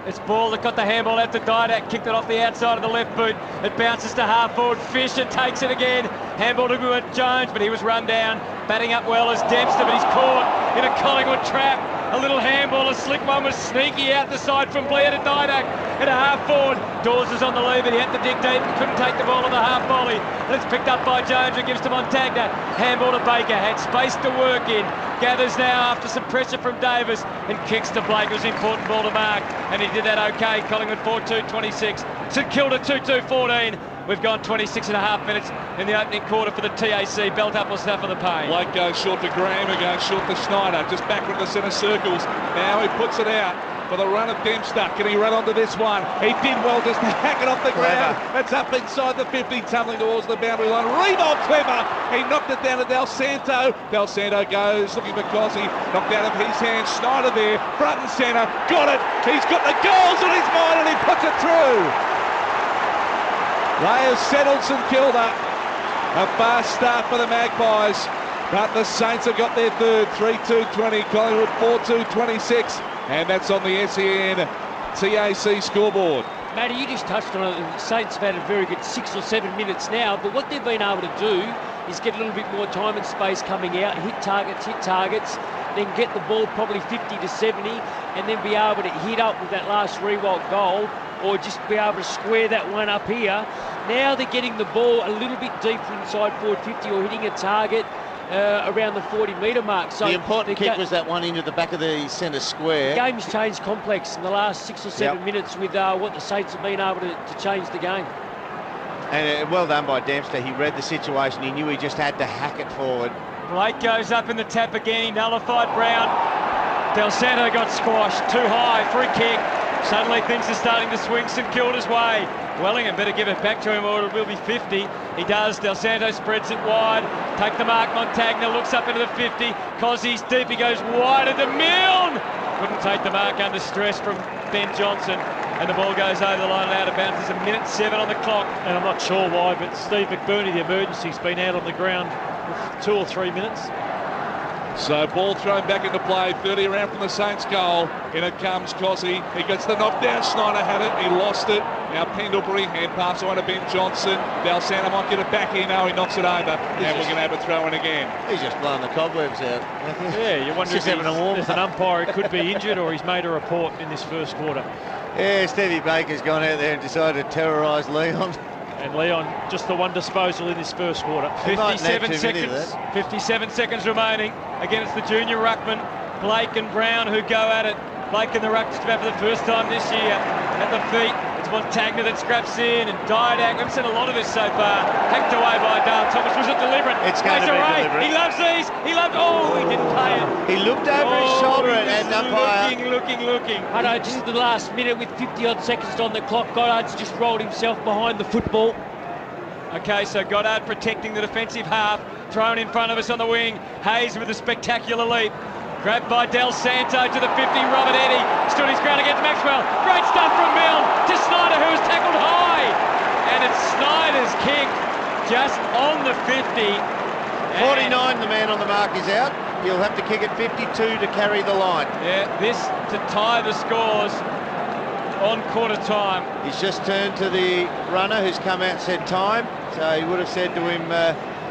It's Ball that got the handball out to Didak, kicked it off the outside of the left boot. It bounces to half forward. Fisher takes it again. Handball to Jones, but he was run down. Batting up well as Dempster, but he's caught in a Collingwood trap. A little handball, a slick one was sneaky out the side from Blair to Didak at a half forward. Dawes is on the lead, but he had to dig deep and couldn't take the ball on the half volley. And it's picked up by Jones, who gives to Montagna. Handball to Baker, had space to work in. Gathers now after some pressure from Davis and kicks to Blake. It was an important ball to mark, and he did that okay. Collingwood 4-2-26. St Kilda 2-2-14. We've gone 26 and a half minutes in the opening quarter for the TAC. Belt up will suffer the pain. Blake goes short to Graham, who goes short to Schneider, just back from the centre circles. Now he puts it out for the run of Dempster. Can he run onto this one? He did well just to hack it off the ground. It's up inside the 50, tumbling towards the boundary line. Revolt clever. He knocked it down to Del Santo. Del Santo goes looking for Cossie. Knocked out of his hands. Schneider there, front and centre. Got it. He's got the goals on his mind and he puts it through. They have settled St Kilda. A fast start for the Magpies, but the Saints have got their third. 3-2-20, Collingwood 4-2-26, and that's on the SEN TAC scoreboard. Matty, you just touched on it. The Saints have had a very good 6 or 7 minutes now, but what they've been able to do is get a little bit more time and space coming out, hit targets, then get the ball probably 50 to 70, and then be able to hit up with that last Revolt goal, or just be able to square that one up here. Now they're getting the ball a little bit deeper inside forward 50 or hitting a target around the 40-metre mark. So the important kick was that one into the back of the centre square. The game's changed complex in the last 6 or 7 minutes with what the Saints have been able to change the game. And well done by Dempster. He read the situation. He knew he just had to hack it forward. Blake goes up in the tap again. He nullified Brown. Del Santo got squashed. Too high. Free kick. Suddenly things are starting to swing St Kilda's way. Wellingham better give it back to him or it will be 50. He does. Del Santo spreads it wide. Take the mark. Montagna looks up into the 50. Cozzy's deep. He goes wide at the Milne. Couldn't take the mark under stress from Ben Johnson. And the ball goes over the line and out of bounds. There's a minute 7 on the clock. And I'm not sure why, but Steve McBurney, the emergency's been out on the ground for 2 or 3 minutes. So ball thrown back into play, 30 around from the Saints goal. In it comes Cozzy. He gets the knockdown. Snyder had it. He lost it. Now Pendlebury, hand pass on to Ben Johnson. Del Santo might get it back here. No, he knocks it over. Now we're going to have a throw in again. He's just blowing the cobwebs out. Yeah, you wonder if there's an umpire who could be injured or he's made a report in this first quarter. Yeah, Stevie Baker's gone out there and decided to terrorise Leon. And Leon, just the one disposal in this first quarter. 57 seconds. 57 seconds remaining against the junior ruckman, Blake and Brown, who go at it. Blake and the ruck just about for the first time this year at the feet. It's Montagna that scraps in and Didak. We've seen a lot of this so far. Hacked away by Dale Thomas. Was it deliberate? It's going to be deliberate. He loves these. He loved. Oh, he didn't pay it. He looked over his shoulder and umpire. Looking. I know, just the last minute with 50-odd seconds on the clock, Goddard's just rolled himself behind the football. Okay, so Goddard protecting the defensive half, thrown in front of us on the wing. Hayes with a spectacular leap. Grabbed by Del Santo to the 50. Robert Eddy stood his ground against Maxwell. Great stuff from Milne to Snyder, who was tackled high. And it's Snyder's kick just on the 50. 49, the man on the mark is out. He'll have to kick at 52 to carry the line. Yeah, this to tie the scores on quarter time. He's just turned to the runner who's come out and said time. So he would have said to him,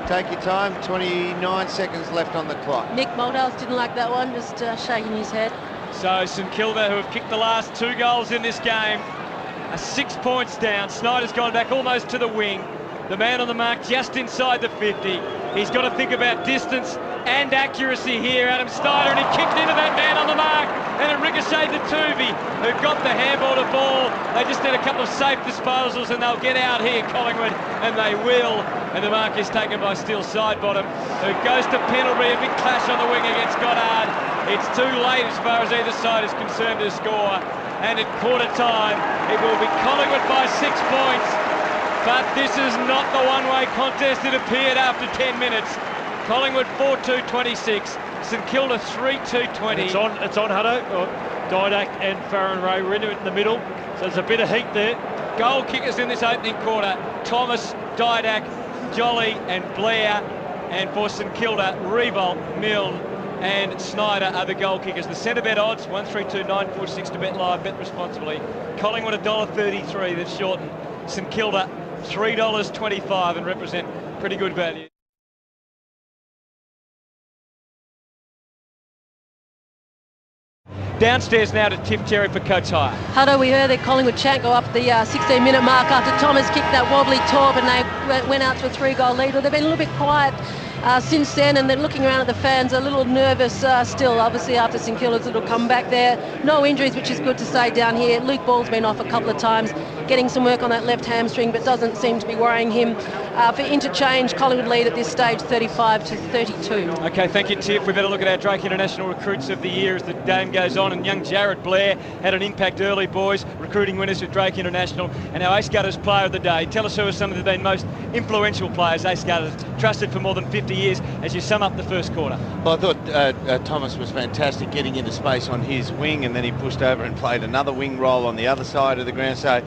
take your time. 29 seconds left on the clock. Nick Moldales didn't like that one, just shaking his head. So St Kilda, who have kicked the last 2 goals in this game, are 6 points down. Snyder's gone back almost to the wing. The man on the mark just inside the 50. He's got to think about distance and accuracy here, Adam Snyder, and he kicked into that man on the mark, and it ricocheted to Tuvey, who got the handball to ball. They just did a couple of safe disposals, and they'll get out here, Collingwood, and they will. And the mark is taken by Steele Sidebottom, who goes to Pendlebury. A big clash on the wing against Goddard. It's too late as far as either side is concerned to score, and at quarter time, it will be Collingwood by 6 points. But this is not the one-way contest it appeared after 10 minutes. Collingwood 4-2-26, St Kilda 3-2-20. It's on Hutto, Didak and Farron Ray. We're in it in the middle, so there's a bit of heat there. Goal kickers in this opening quarter: Thomas, Didak, Jolly and Blair. And for St Kilda, Revolt, Milne and Snyder are the goal kickers. The centre bet odds, 132946 to bet live, bet responsibly. Collingwood $1.33, they've shortened. St Kilda $3.25 and represent pretty good value. Downstairs now to Tiff Terry for Coates Hire. Hutto, we heard that Collingwood chant go up the 16-minute mark after Thomas kicked that wobbly torp and they went out to a 3-goal lead. Well, they've been a little bit quiet since then, and they're looking around at the fans a little nervous still. Obviously after St Kilda's little comeback there. No injuries, which is good to say down here. Luke Ball's been off a couple of times, getting some work on that left hamstring, but doesn't seem to be worrying him. For interchange, Collingwood lead at this stage 35-32. Okay, thank you, Tiff. We've had a look at our Drake International Recruits of the Year as the game goes on, and young Jared Blair had an impact early, boys, recruiting winners with Drake International, and our Ace Gutters player of the day. Tell us who are some of the most influential players Ace Gutters trusted for more than 50 years as you sum up the first quarter. Well, I thought Thomas was fantastic getting into space on his wing, and then he pushed over and played another wing role on the other side of the ground. So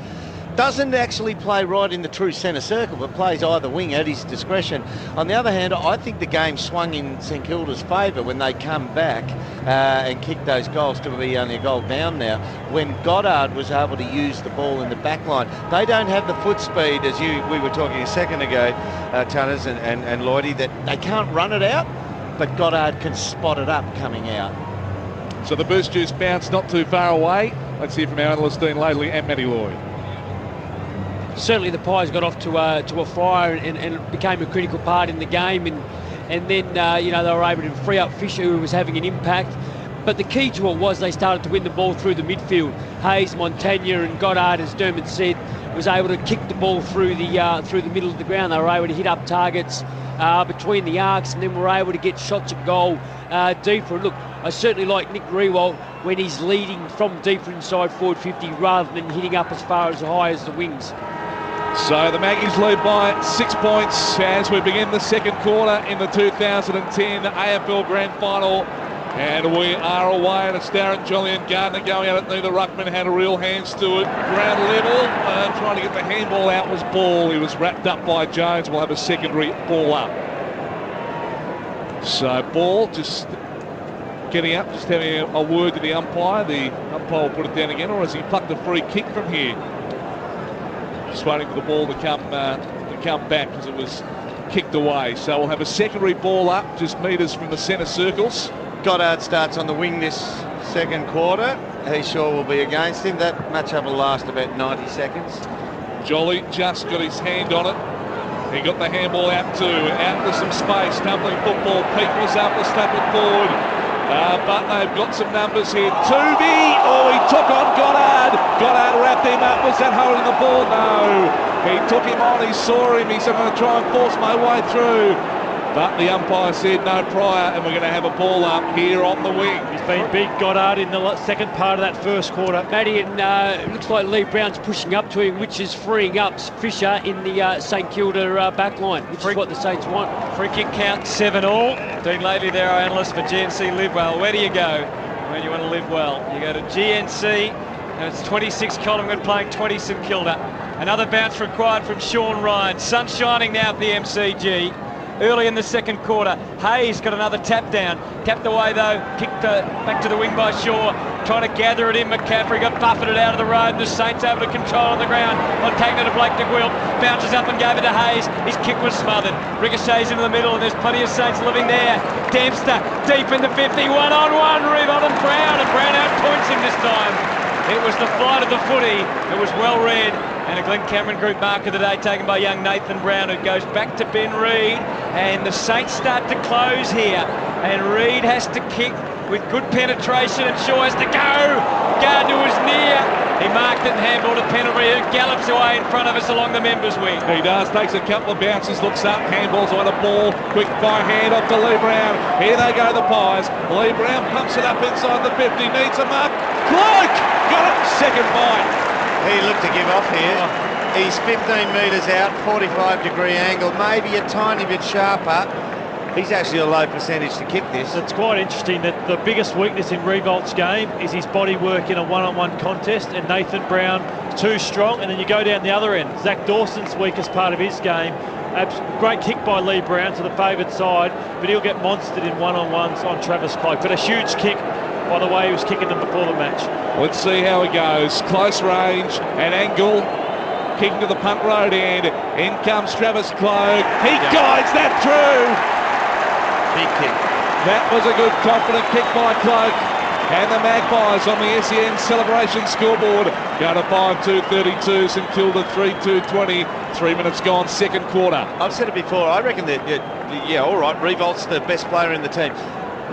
doesn't actually play right in the true centre circle, but plays either wing at his discretion. On the other hand, I think the game swung in St Kilda's favour when they come back and kick those goals to be only a goal down now, when Goddard was able to use the ball in the back line. They don't have the foot speed, as we were talking a second ago, Tunners and Lloydie, that they can't run it out, but Goddard can spot it up coming out. So the boost juice bounced not too far away. Let's hear from our analyst Dean Laidley and Matty Lloyd. Certainly the Pies got off to a fire and became a critical part in the game, and then they were able to free up Fisher, who was having an impact. But the key to it was they started to win the ball through the midfield. Hayes, Montagna and Goddard, as Dermot said, was able to kick the ball through the middle of the ground. They were able to hit up targets between the arcs, and then were able to get shots at goal deeper. Look, I certainly like Nick Riewoldt when he's leading from deeper inside forward 50 rather than hitting up as far as high as the wings. So the Maggies lead by 6 points as we begin the second quarter in the 2010 AFL Grand Final. And we are away, and it's Darren Jolly and Gardner going at it. Neither ruckman had a real hands to it. Ground level, trying to get the handball out was Ball. He was wrapped up by Jones. We'll have a secondary ball up. So Ball just getting up, just having a word to the umpire. The umpire will put it down again, or has he plucked a free kick from here? Just waiting for the ball to come back because it was kicked away. So we'll have a secondary ball up, just metres from the centre circles. Goddard starts on the wing this second quarter. Heyshaw will be against him. That matchup will last about 90 seconds. Jolly just got his hand on it. He got the handball out too. Out into some space. Tumbling football. Pete was able to step it forward. But they've got some numbers here. Tooby! Oh, he took on Goddard. Goddard wrapped him up. Was that holding the ball? No. He took him on. He saw him. He said, I'm going to try and force my way through. But the umpire said no prior, and we're going to have a ball up here on the wing. He's been big, Goddard, in the second part of that first quarter. Matty, and it looks like Lee Brown's pushing up to him, which is freeing up Fisher in the St Kilda back line, which is what the Saints want. Free kick count 7-all. Dean Lately, there, our analyst for GNC Live Well. Where do you go when you want to live well? You go to GNC, and it's 26 Collingwood playing 20 St Kilda. Another bounce required from Sean Ryan. Sun shining now at the MCG. Early in the second quarter, Hayes got another tap down. Tapped away though, kicked back to the wing by Shaw. Trying to gather it in, McCaffrey got buffeted out of the road. The Saints able to control on the ground. On taking it to Blake de Guild, bounces up and gave it to Hayes. His kick was smothered. Ricochets into the middle, and there's plenty of Saints living there. Dempster deep in the 50, one-on-one, Revolt and Brown outpoints him this time. It was the flight of the footy. It was well read. And a Glen Cameron Group mark of the day taken by young Nathan Brown, who goes back to Ben Reid. And the Saints start to close here. And Reid has to kick with good penetration, and Shaw has to go. Gardner was near. He marked it and handballed to Pendlebury, who gallops away in front of us along the members' wing. He does, takes a couple of bounces, looks up, handballs on a ball. Quick by hand off to Lee Brown. Here they go, the Pies. Lee Brown pumps it up inside the 50, needs a mark. Cloak! Got it, second bite. He looked to give off here. He's 15 metres out, 45-degree angle, maybe a tiny bit sharper. He's actually a low percentage to kick this. It's quite interesting that the biggest weakness in Revolt's game is his body work in a one-on-one contest, and Nathan Brown too strong. And then you go down the other end, Zach Dawson's weakest part of his game. Great kick by Lee Brown to the favoured side, but he'll get monstered in one-on-ones on Travis Cloak. But a huge kick by the way he was kicking them before the match. Let's see how it goes. Close range and angle. Kicking to the punt road end. In comes Travis Cloak. He guides that through. Big kick. That was a good confident kick by Cloak. And the Magpies on the SEN celebration scoreboard go to 5-2-32, St Kilda 3-2-20. 3 minutes gone, second quarter. I've said it before, I reckon that, yeah, all right, Revolt's the best player in the team.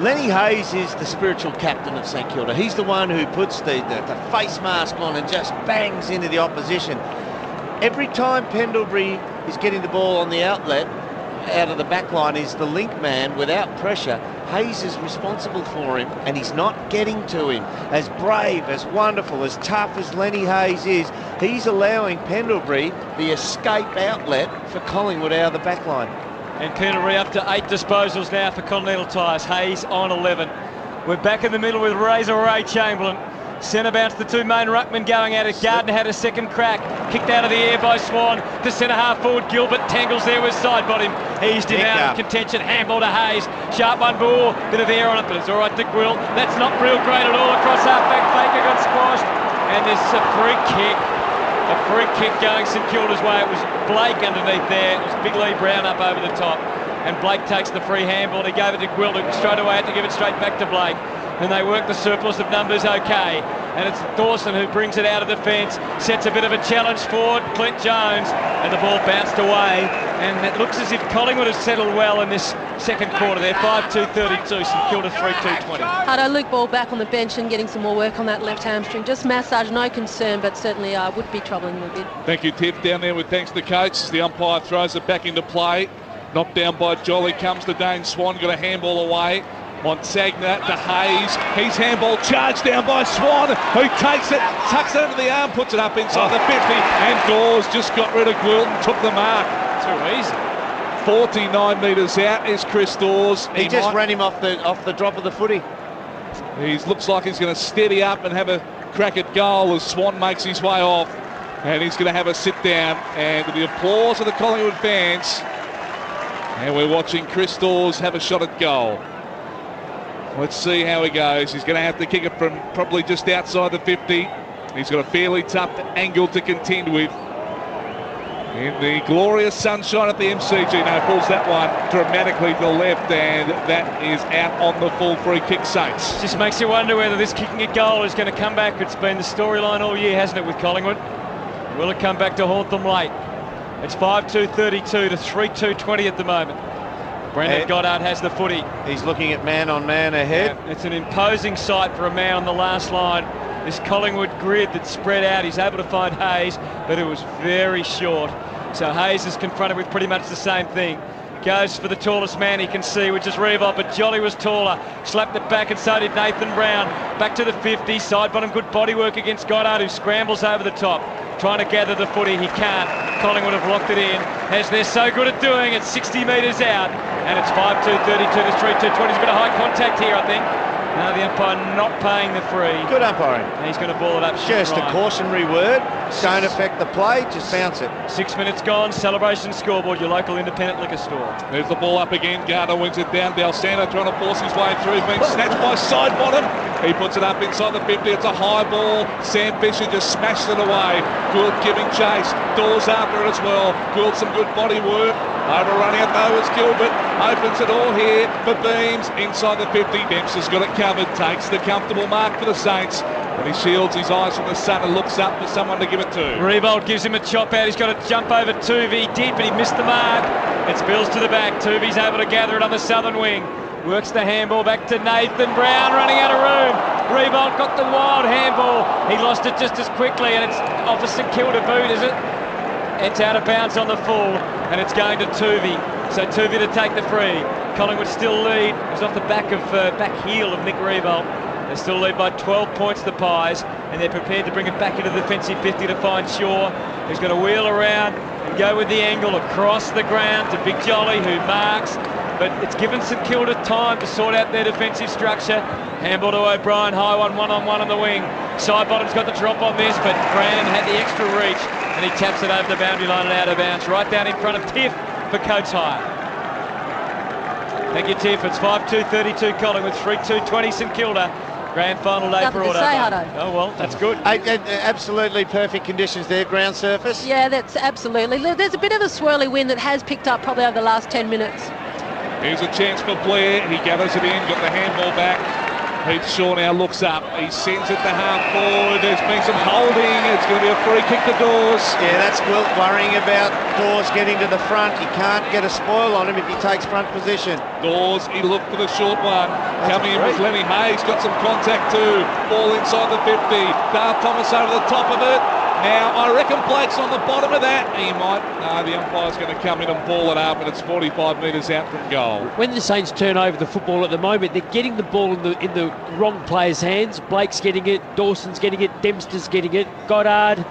Lenny Hayes is the spiritual captain of St Kilda. He's the one who puts the face mask on and just bangs into the opposition. Every time Pendlebury is getting the ball on the outlet, out of the back line, is the link man without pressure. Hayes is responsible for him, and he's not getting to him. As brave, as wonderful, as tough as Lenny Hayes is, he's allowing Pendlebury the escape outlet for Collingwood out of the back line. And Pendlebury up to 8 disposals now for Continental Tires. Hayes on 11. We're back in the middle with Razor Ray Chamberlain. Centre bounce, the two main ruckmen going at it. Gardner had a second crack. Kicked out of the air by Swan. To centre half forward, Gilbert tangles there with side bottom. Eased him out of contention. Handball to Hayes. Sharp one ball. Bit of air on it, but it's all right to Quill. That's not real great at all across half back. Baker got squashed. And there's a free kick. A free kick going St Kilda's way. It was Blake underneath there. It was Big Lee Brown up over the top. And Blake takes the free handball. He gave it to Quill, who straight away had to give it straight back to Blake. And they work the surplus of numbers okay. And it's Dawson who brings it out of defence, sets a bit of a challenge forward, Clint Jones, and the ball bounced away. And it looks as if Collingwood has settled well in this second quarter. They're 5-2-32, St Kilda 3-2-20. Hardo, Luke Ball back on the bench and getting some more work on that left hamstring. Just massage, no concern, but certainly would be troubling him a bit. Thank you, Tiff. Down there with thanks to the coach. The umpire throws it back into play. Knocked down by Jolly, comes to Dane Swan, got a handball away. Montagna to Hayes. He's handball charged down by Swan, who takes it, tucks it under the arm, puts it up inside the 50, and Dawes just got rid of Gwilton, took the mark. Too easy. 49 metres out is Chris Dawes. He just ran him off the drop of the footy. He looks like he's going to steady up and have a crack at goal as Swan makes his way off. And he's going to have a sit down, and with the applause of the Collingwood fans, and we're watching Chris Dawes have a shot at goal. Let's see how he goes. He's going to have to kick it from probably just outside the 50. He's got a fairly tough angle to contend with. In the glorious sunshine at the MCG, now pulls that one dramatically to the left, and that is out on the full free kick, Saints. Just makes you wonder whether this kicking a goal is going to come back. It's been the storyline all year, hasn't it, with Collingwood? Will it come back to haunt them late? It's 5-2-32 to 3-2-20 at the moment. Brendan Goddard has the footy. He's looking at man-on-man ahead. Yeah, it's an imposing sight for a man on the last line. This Collingwood grid that's spread out, he's able to find Hayes, but it was very short. So Hayes is confronted with pretty much the same thing. Goes for the tallest man he can see, which is Revolt, but Jolly was taller. Slapped it back, and so did Nathan Brown. Back to the 50, side bottom, good body work against Goddard, who scrambles over the top. Trying to gather the footy, he can't. Collingwood have locked it in, as they're so good at doing. It's 60 metres out, and it's 5-2-32 to 3-2-20. There's a bit of high contact here, I think. Now the umpire not paying the free. Good umpiring. And he's going to ball it up. Just a cautionary word. Don't affect the play, just bounce it. 6 minutes gone, celebration scoreboard, your local independent liquor store. There's the ball up again. Gardner wins it down. Balsano trying to force his way through. Being snatched by side bottom. He puts it up inside the 50. It's a high ball. Sam Fisher just smashed it away. Gould giving chase. Dawes after it as well. Gould some good body work. Overrunning it though is Gilbert. Opens it all here for Beams. Inside the 50. Dempster's got it covered. Takes the comfortable mark for the Saints. And he shields his eyes from the sun and looks up for someone to give it to. Revolt gives him a chop out. He's got to jump over Tuvey. He did, but he missed the mark. It spills to the back. Tuvey's able to gather it on the southern wing. Works the handball back to Nathan Brown, running out of room. Revolt got the wild handball. He lost it just as quickly, and it's off a St Kilda boot, is it? It's out of bounds on the full, and it's going to Tuvey. So Tuvey to take the free. Collingwood still lead. It's off the back heel of Nick Revolt. They still lead by 12 points, the Pies, and they're prepared to bring it back into the defensive 50 to find Shaw, who's going to wheel around and go with the angle across the ground to Big Jolly, who marks. But it's given St Kilda time to sort out their defensive structure. Handball to O'Brien, high one-on-one on the wing. Side bottom's got the drop on this, but Fran had the extra reach, and he taps it over the boundary line and out of bounds, right down in front of Tiff for Coates Hire. Thank you, Tiff. It's 5-2-32 Collingwood, 3-2-20 St Kilda. Grand final day for Autobahn. Oh, well, that's good. Absolutely perfect conditions there, ground surface. Yeah, that's absolutely. There's a bit of a swirly wind that has picked up probably over the last 10 minutes. Here's a chance for Blair. He gathers it in, got the handball back. Heath Shaw now looks up. He sends it to half forward. There's been some holding. It's going to be a free kick to Dawes. Yeah, that's Wilt worrying about Dawes getting to the front. He can't get a spoil on him if he takes front position. Dawes, he looked for the short one. Coming in with Lenny Hayes, got some contact too. Ball inside the 50. Dave Thomas over the top of it. Now, I reckon Blake's on the bottom of that. He might. No, the umpire's going to come in and ball it up, and it's 45 metres out from goal. When the Saints turn over the football at the moment, they're getting the ball in the wrong player's hands. Blake's getting it, Dawson's getting it, Dempster's getting it, Goddard,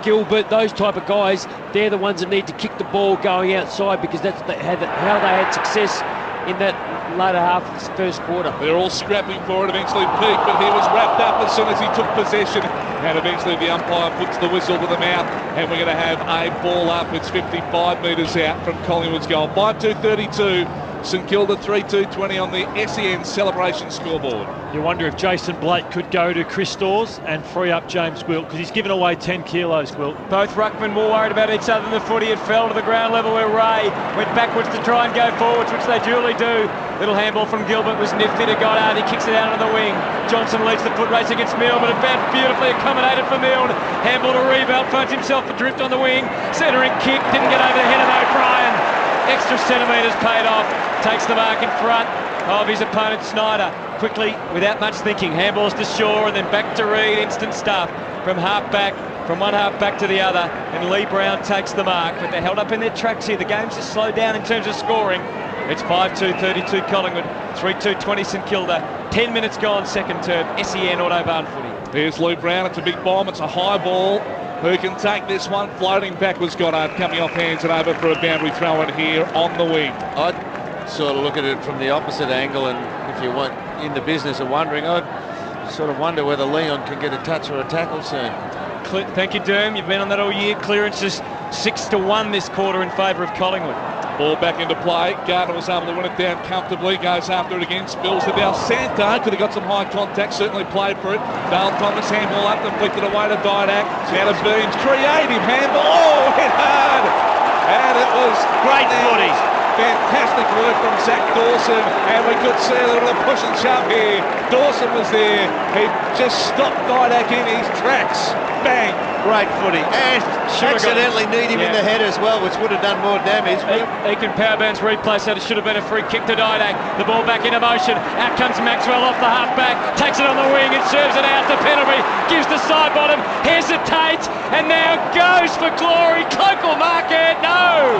Gilbert, those type of guys, they're the ones that need to kick the ball going outside, because that's how they had success in that later half of the first quarter. They're all scrapping for it. Eventually Pete, but he was wrapped up as soon as he took possession, and eventually the umpire puts the whistle to the mouth, and we're going to have a ball up. It's 55 metres out from Collingwood's goal. 5-2-32, St Kilda 3-2-20 on the SEN celebration scoreboard. You wonder if Jason Blake could go to Chris Dawes and free up James Gwilt, because he's given away 10 kilos, Gwilt. Both ruckmen more worried about each other than the footy. It fell to the ground level where Ray went backwards to try and go forwards, which they duly do. Little handball from Gilbert was nifty to Goddard. He kicks it out on the wing. Johnson leads the foot race against Milne, but it bounced beautifully accommodated for Milne. Handball to Revolt, finds himself adrift on the wing. Centering kick, didn't get over the head of O'Brien. Extra centimetres paid off. Takes the mark in front of his opponent Snyder. Quickly, without much thinking, handballs to Shaw and then back to Reid. Instant stuff from one half back to the other, and Lee Brown takes the mark. But they're held up in their tracks here. The game's just slowed down in terms of scoring. It's 5-2, 32 Collingwood, 3-2, 20 St Kilda. 10 minutes gone, second term. SEN Autobarn footy. Here's Lou Brown. It's a big bomb. It's a high ball. Who can take this one? Floating backwards, Goddard coming off hands and over for a boundary throw in here on the wing. I'd sort of look at it from the opposite angle, and if you want in the business of wondering, I'd sort of wonder whether Leon can get a touch or a tackle soon. Thank you, Derm. You've been on that all year. Clearances 6-1 this quarter in favour of Collingwood. Ball back into play. Gardner was able to win it down comfortably. Goes after it again. Spills to Dale Santo. Could have got some high contact. Certainly played for it. Dale Thomas handball up. Deflected away to Didak. Now to Burns. Creative handball. Oh, hit hard. And it was Great footy. Fantastic work from Zach Dawson. And we could see a little push and shove here. Dawson was there. He just stopped Didak in his tracks. Bang. Great footy, and accidentally kneed him in the head as well, which would have done more damage. Eakin Powerbounds replay, so it should have been a free kick to Didak. The ball back into motion. Out comes Maxwell off the half-back, takes it on the wing and serves it out to Penalty. Gives the side bottom, hesitates, and now goes for glory. Cloak will mark it. No!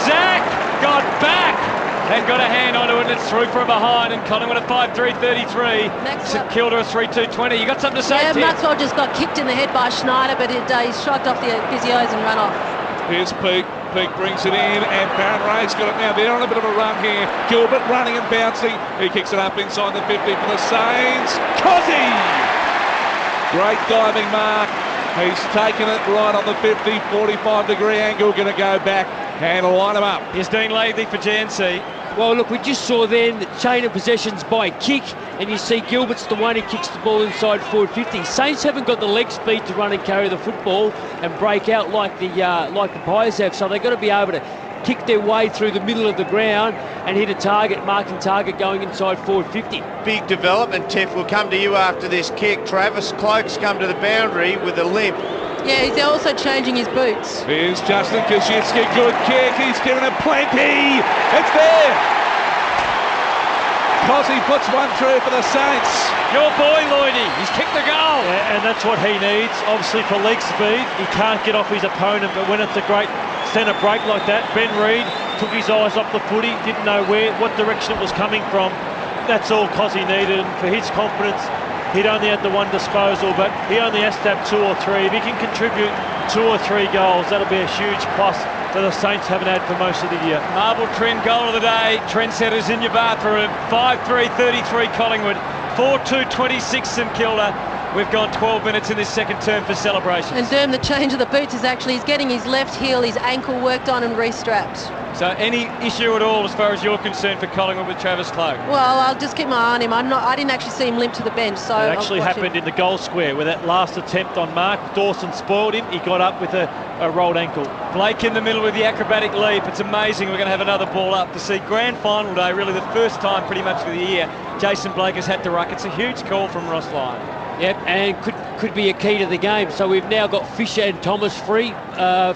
Zach got back and got a hand onto it, and it's through from behind, and Collingwood at 5-3-33. St Kilda at 3-2-20. You got something to say? Yeah, Maxwell just got kicked in the head by Schneider, but he shrugged off the physios and ran off. Here's Peake. Peake brings it in, and Baron Ray's got it now. They're on a bit of a run here. Gilbert running and bouncing. He kicks it up inside the 50 for the Saints. Cozzy! Great diving mark. He's taken it right on the 50, 45-degree angle. Going to go back and line him up. Here's Dean Lathey for GNC. Well, look, we just saw then the chain of possessions by kick, and you see Gilbert's the one who kicks the ball inside forward 50. Saints haven't got the leg speed to run and carry the football and break out like the Pies have, so they've got to be able to kick their way through the middle of the ground and hit a target, marking target going inside forward 50. Big development, Tiff. We'll come to you after this kick. Travis Cloak's come to the boundary with a limp. Yeah, he's also changing his boots. Here's Justin Koschitzki, good kick, he's given it plenty, it's there! Cozzy puts one through for the Saints. Your boy Lloydie, he's kicked the goal. Yeah, and that's what he needs, obviously for leg speed. He can't get off his opponent, but when it's a great centre break like that, Ben Reid took his eyes off the footy, didn't know what direction it was coming from. That's all Cozzy needed, and for his confidence, he'd only had the one disposal, but he only has to have 2 or 3. If he can contribute 2 or 3 goals, that'll be a huge plus that the Saints haven't had for most of the year. Marble trend goal of the day. Trendsetters in your bathroom. 5-3-33 Collingwood. 4-2-26 St Kilda. We've gone 12 minutes in this second term for celebrations. And Derm, the change of the boots is actually, he's getting his left heel, his ankle worked on and restrapped. So any issue at all as far as you're concerned for Collingwood with Travis Cloak? Well, I'll just keep my eye on him. I didn't actually see him limp to the bench, so it actually happened in the goal square where that last attempt on Mark Dawson spoiled him. He got up with a rolled ankle. Blake in the middle with the acrobatic leap. It's amazing. We're going to have another ball up to see grand final day, really the first time pretty much of the year Jason Blake has had to ruck. It's a huge call from Ross Lyon. Yep, and could be a key to the game. So we've now got Fisher and Thomas free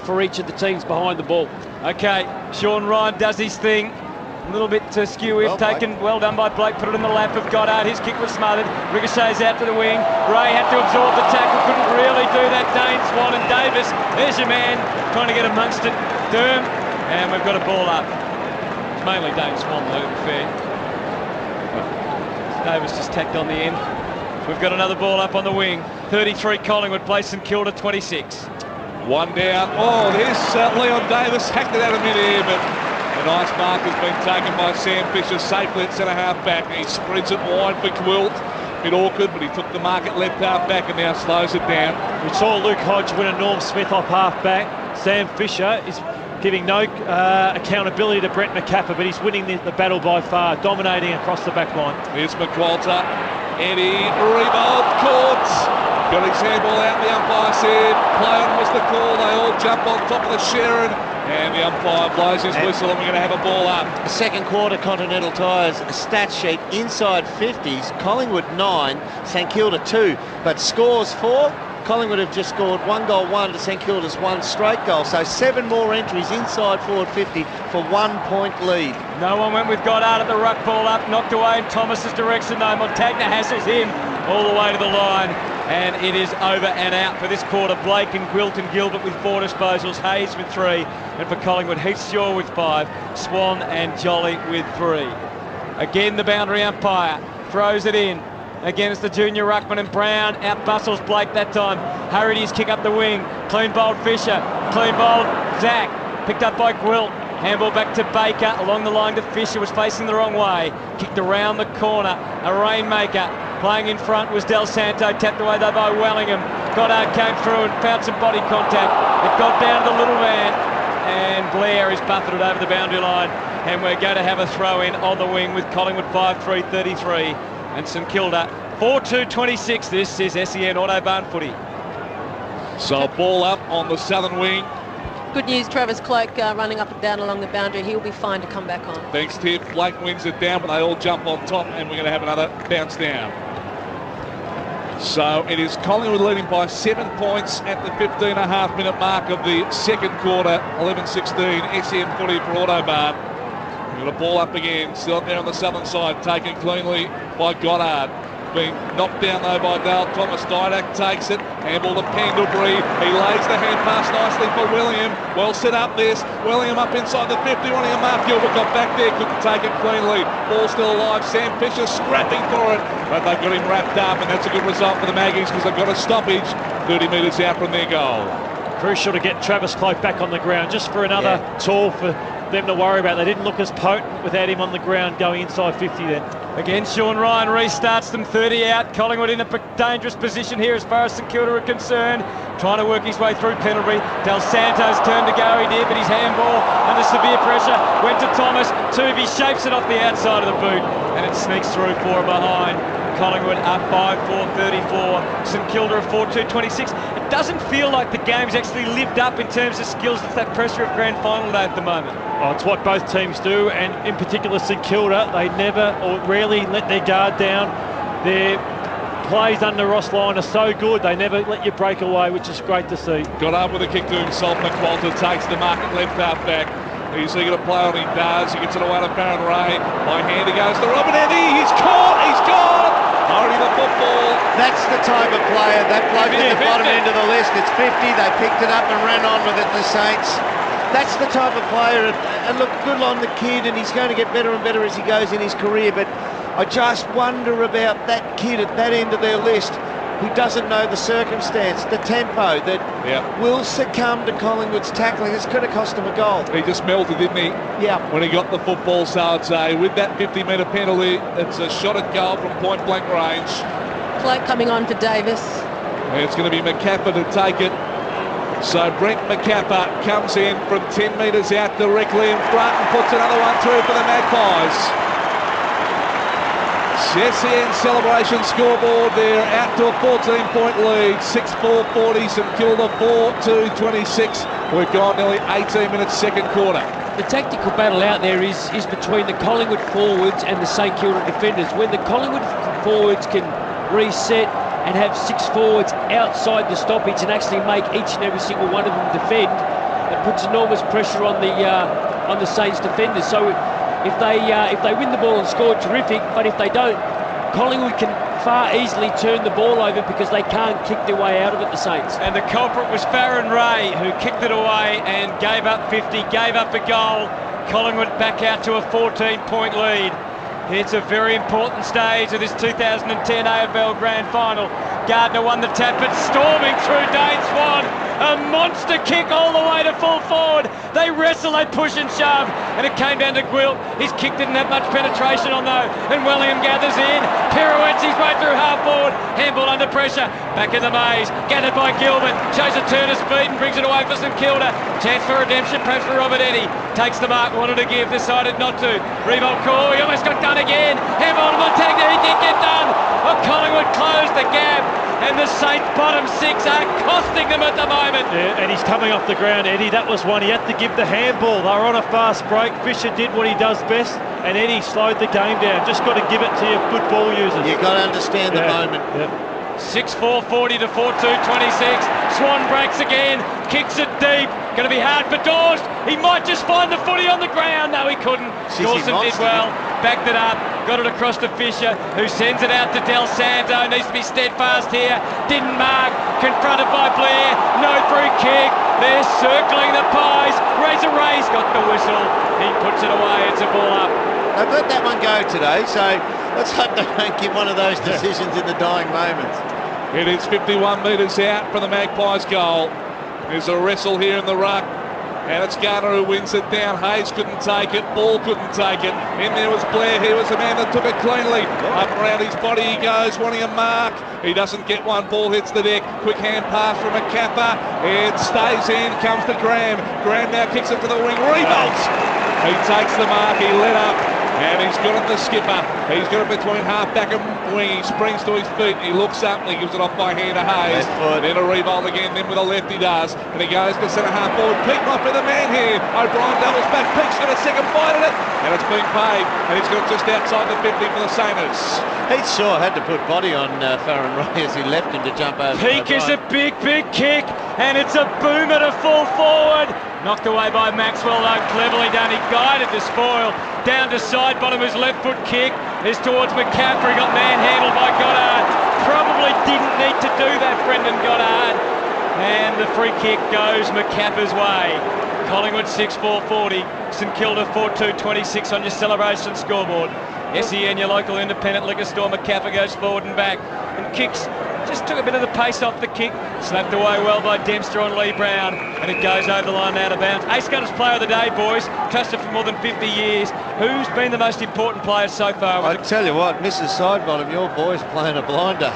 for each of the teams behind the ball. Okay, Sean Ryan does his thing. A little bit skew if taken. Well done by Blake. Put it in the lap of Goddard. His kick was smothered. Ricochets out to the wing. Ray had to absorb the tackle. Couldn't really do that. Dane, Swan and Davis. There's your man trying to get amongst it. Derm. And we've got a ball up. It's mainly Dane Swan though, to be fair. Davis just tacked on the end. We've got another ball up on the wing. 33 Collingwood, place St Kilda 26. One down. Oh, there's Leon Davis. Hacked it out of mid-air, but a nice mark has been taken by Sam Fisher safely at centre-half back. He spreads it wide for Quilt. A bit awkward, but he took the mark at left half back and now slows it down. We saw Luke Hodge win a Norm Smith off half back. Sam Fisher is giving no accountability to Brent McCaffrey, but he's winning the battle by far, dominating across the back line. Here's McQualter. Eddie Revolt caught. Got his handball out, the umpire said play on was the call. They all jump on top of the Sharon, and the umpire blows his whistle, and we're going to have a ball up. Second quarter, Continental Tires stat sheet inside 50s. Collingwood 9, St Kilda 2, but scores 4. Collingwood have just scored 1 goal 1 to St Kilda's 1 straight goal, so 7 more entries inside forward 50 for 1 point lead. No one went with Goddard at the ruck, ball up, knocked away in Thomas's direction though. Montagna hassles him all the way to the line. and it is over and out for this quarter. Blake and Gwilt and Gilbert with 4 disposals, Hayes with 3, and for Collingwood, Heath-Shaw with 5, Swan and Jolly with 3. Again, the boundary umpire throws it in. Again, it's the junior ruckman, and Brown out-bustles Blake that time. Hurried his kick up the wing. Clean bowled Fisher. Clean bowled Zach. Picked up by Gwilt. Handball back to Baker. Along the line to Fisher. Was facing the wrong way. Kicked around the corner. A rainmaker. Playing in front was Del Santo. Tapped away though by Wellingham. Goddard came through and found some body contact. It got down to the little man. And Blair is buffeted over the boundary line. And we're going to have a throw in on the wing with Collingwood 5-3-33. And St Kilda 4-2-26. This is SEN Autobarn footy. So ball up on the southern wing. Good news, Travis Cloak running up and down along the boundary. He'll be fine to come back on. Thanks, Tiff. Blake wins it down, but they all jump on top, and we're going to have another bounce down. So it is Collingwood leading by 7 points at the 15.5-minute mark of the second quarter. 11-16 SEN footy for Autobarn. We've got a ball up again, still up there on the southern side, taken cleanly by Goddard. Being knocked down though by Dale Thomas. Didak takes it, handball to Pendlebury. He lays the hand pass nicely for William. Well set up this. William up inside the 50, wanting a mark. Gilbert got back there, couldn't take it cleanly. Ball still alive. Sam Fisher scrapping for it, but they've got him wrapped up, and that's a good result for the Maggies because they've got a stoppage 30 metres out from their goal. Crucial to get Travis Cloak back on the ground, just for another tool for them to worry about. They didn't look as potent without him on the ground going inside 50 then. Again, Sean Ryan restarts them 30 out. Collingwood in a dangerous position here as far as St Kilda are concerned. Trying to work his way through Pendlebury. Del Santo's turn to go, he did, but his handball under severe pressure went to Thomas. Tooby shapes it off the outside of the boot, and it sneaks through 4 behind. Collingwood up 5-4-34. St Kilda are 4-2-26. It doesn't feel like the game's actually lived up in terms of skills. It's that pressure of grand final day at the moment. Oh, it's what both teams do, and in particular St Kilda, they never or rarely let their guard down. Their plays under Ross Lyon are so good, they never let you break away, which is great to see. Got up with a kick to himself. McWalter takes the mark at left half back. He's eager to play on, he does. He gets it away to Farron Ray. By hand he goes to Robin Eddy. He's caught, he's gone. Already the football. That's the type of player, that bloke at the bottom end of the list. It's 50, they picked it up and ran on with it, the Saints. That's the type of player, and look, good on the kid, and he's going to get better and better as he goes in his career, but I just wonder about that kid at that end of their list who doesn't know the circumstance, the tempo, that will succumb to Collingwood's tackling. It's going to cost him a goal. He just melted, didn't he? Yeah. When he got the football, so I'd say, with that 50-metre penalty, it's a shot at goal from point-blank range. Cloak coming on for Davis. And it's going to be McCappa to take it. So Brent McCappa comes in from 10 metres out directly in front and puts another one through for the Magpies. SEN celebration scoreboard there, out to a 14-point lead, 6-4-40, St Kilda 4-2-26. We've gone nearly 18 minutes second quarter. The tactical battle out there is between the Collingwood forwards and the St Kilda defenders. When the Collingwood forwards can reset and have 6 forwards outside the stoppage and actually make each and every single one of them defend, it puts enormous pressure on the Saints defenders. So if they win the ball and score, terrific, but if they don't, Collingwood can far easily turn the ball over because they can't kick their way out of it, the Saints. And the culprit was Farron Ray, who kicked it away and gave up 50, gave up a goal. Collingwood back out to a 14-point lead. It's a very important stage of this 2010 AFL Grand Final. Gardner won the tap, but storming through Dane Swan. A monster kick all the way to full forward. They wrestle, they push and shove, and it came down to Gwilt. His kick didn't have much penetration on though, and William gathers in, pirouettes his way through half forward, handball under pressure, back in the maze, gathered by Gilbert, shows a turn of speed and brings it away for St Kilda. Chance for redemption, perhaps for Robert Eddy. Takes the mark, wanted to give, decided not to. Revolt call, he almost got done again. Handball to Montagna, he did get done. Oh, Collingwood closed the gap, and the Saints bottom 6 are costing them at the moment. Yeah, and he's coming off the ground, Eddie. That was one he had to give the handball. They were on a fast break. Fisher did what he does best, and Eddie slowed the game down. Just got to give it to your good ball users. You've got to understand the moment. Yeah. 6-4-40 to 4-2-26. Swan breaks again, kicks it deep. Going to be hard for Dawes. He might just find the footy on the ground. No, he couldn't. Dawson did well, backed it up, got it across to Fisher, who sends it out to Del Santo. Needs to be steadfast here. Didn't mark. Confronted by Blair. No free kick. They're circling the pies. Razor Ray's got the whistle. He puts it away. It's a ball up. They've let that one go today, so let's hope they don't give one of those decisions in the dying moments. It is 51 metres out from the Magpies' goal. There's a wrestle here in the ruck. And it's Garner who wins it down. Hayes couldn't take it. Ball couldn't take it. In there was Blair. He was the man that took it cleanly. Up around his body he goes, wanting a mark. He doesn't get one. Ball hits the deck. Quick hand pass from McCapper. It stays in. Comes to Graham. Graham now kicks it to the wing. Revolts. He takes the mark. He let up. And he's got it the skipper. He's got it between half-back and wing. He springs to his feet. He looks up and he gives it off by hand to Hayes. Then a revolt again. Then with a left he does. And he goes to centre-half forward. Peake might be the man here. O'Brien doubles back. Peake's got a second bite at it. And it's been paid. And he's got it just outside the 50 for the Saints. He sure had to put body on Farron Ray as he left him to jump over. Peake is a big kick. And it's a boomer to full forward. Knocked away by Maxwell, though, cleverly done. He guided the spoil down to side bottom. His left foot kick is towards McCaffrey. Got manhandled by Goddard. Probably didn't need to do that, Brendan Goddard. And the free kick goes McCapper's way. Collingwood 6-4-40. St Kilda 4-2-26 on your celebration scoreboard. SEN, your local independent liquor store. McCapper goes forward and back and kicks. Just took a bit of the pace off the kick. Slapped away well by Dempster on Lee Brown. And it goes over the line out of bounds. Ace Gunners player of the day, boys. Trusted for more than 50 years. Who's been the most important player so far? I tell you what, Mrs. Sidebottom, your boy's playing a blinder.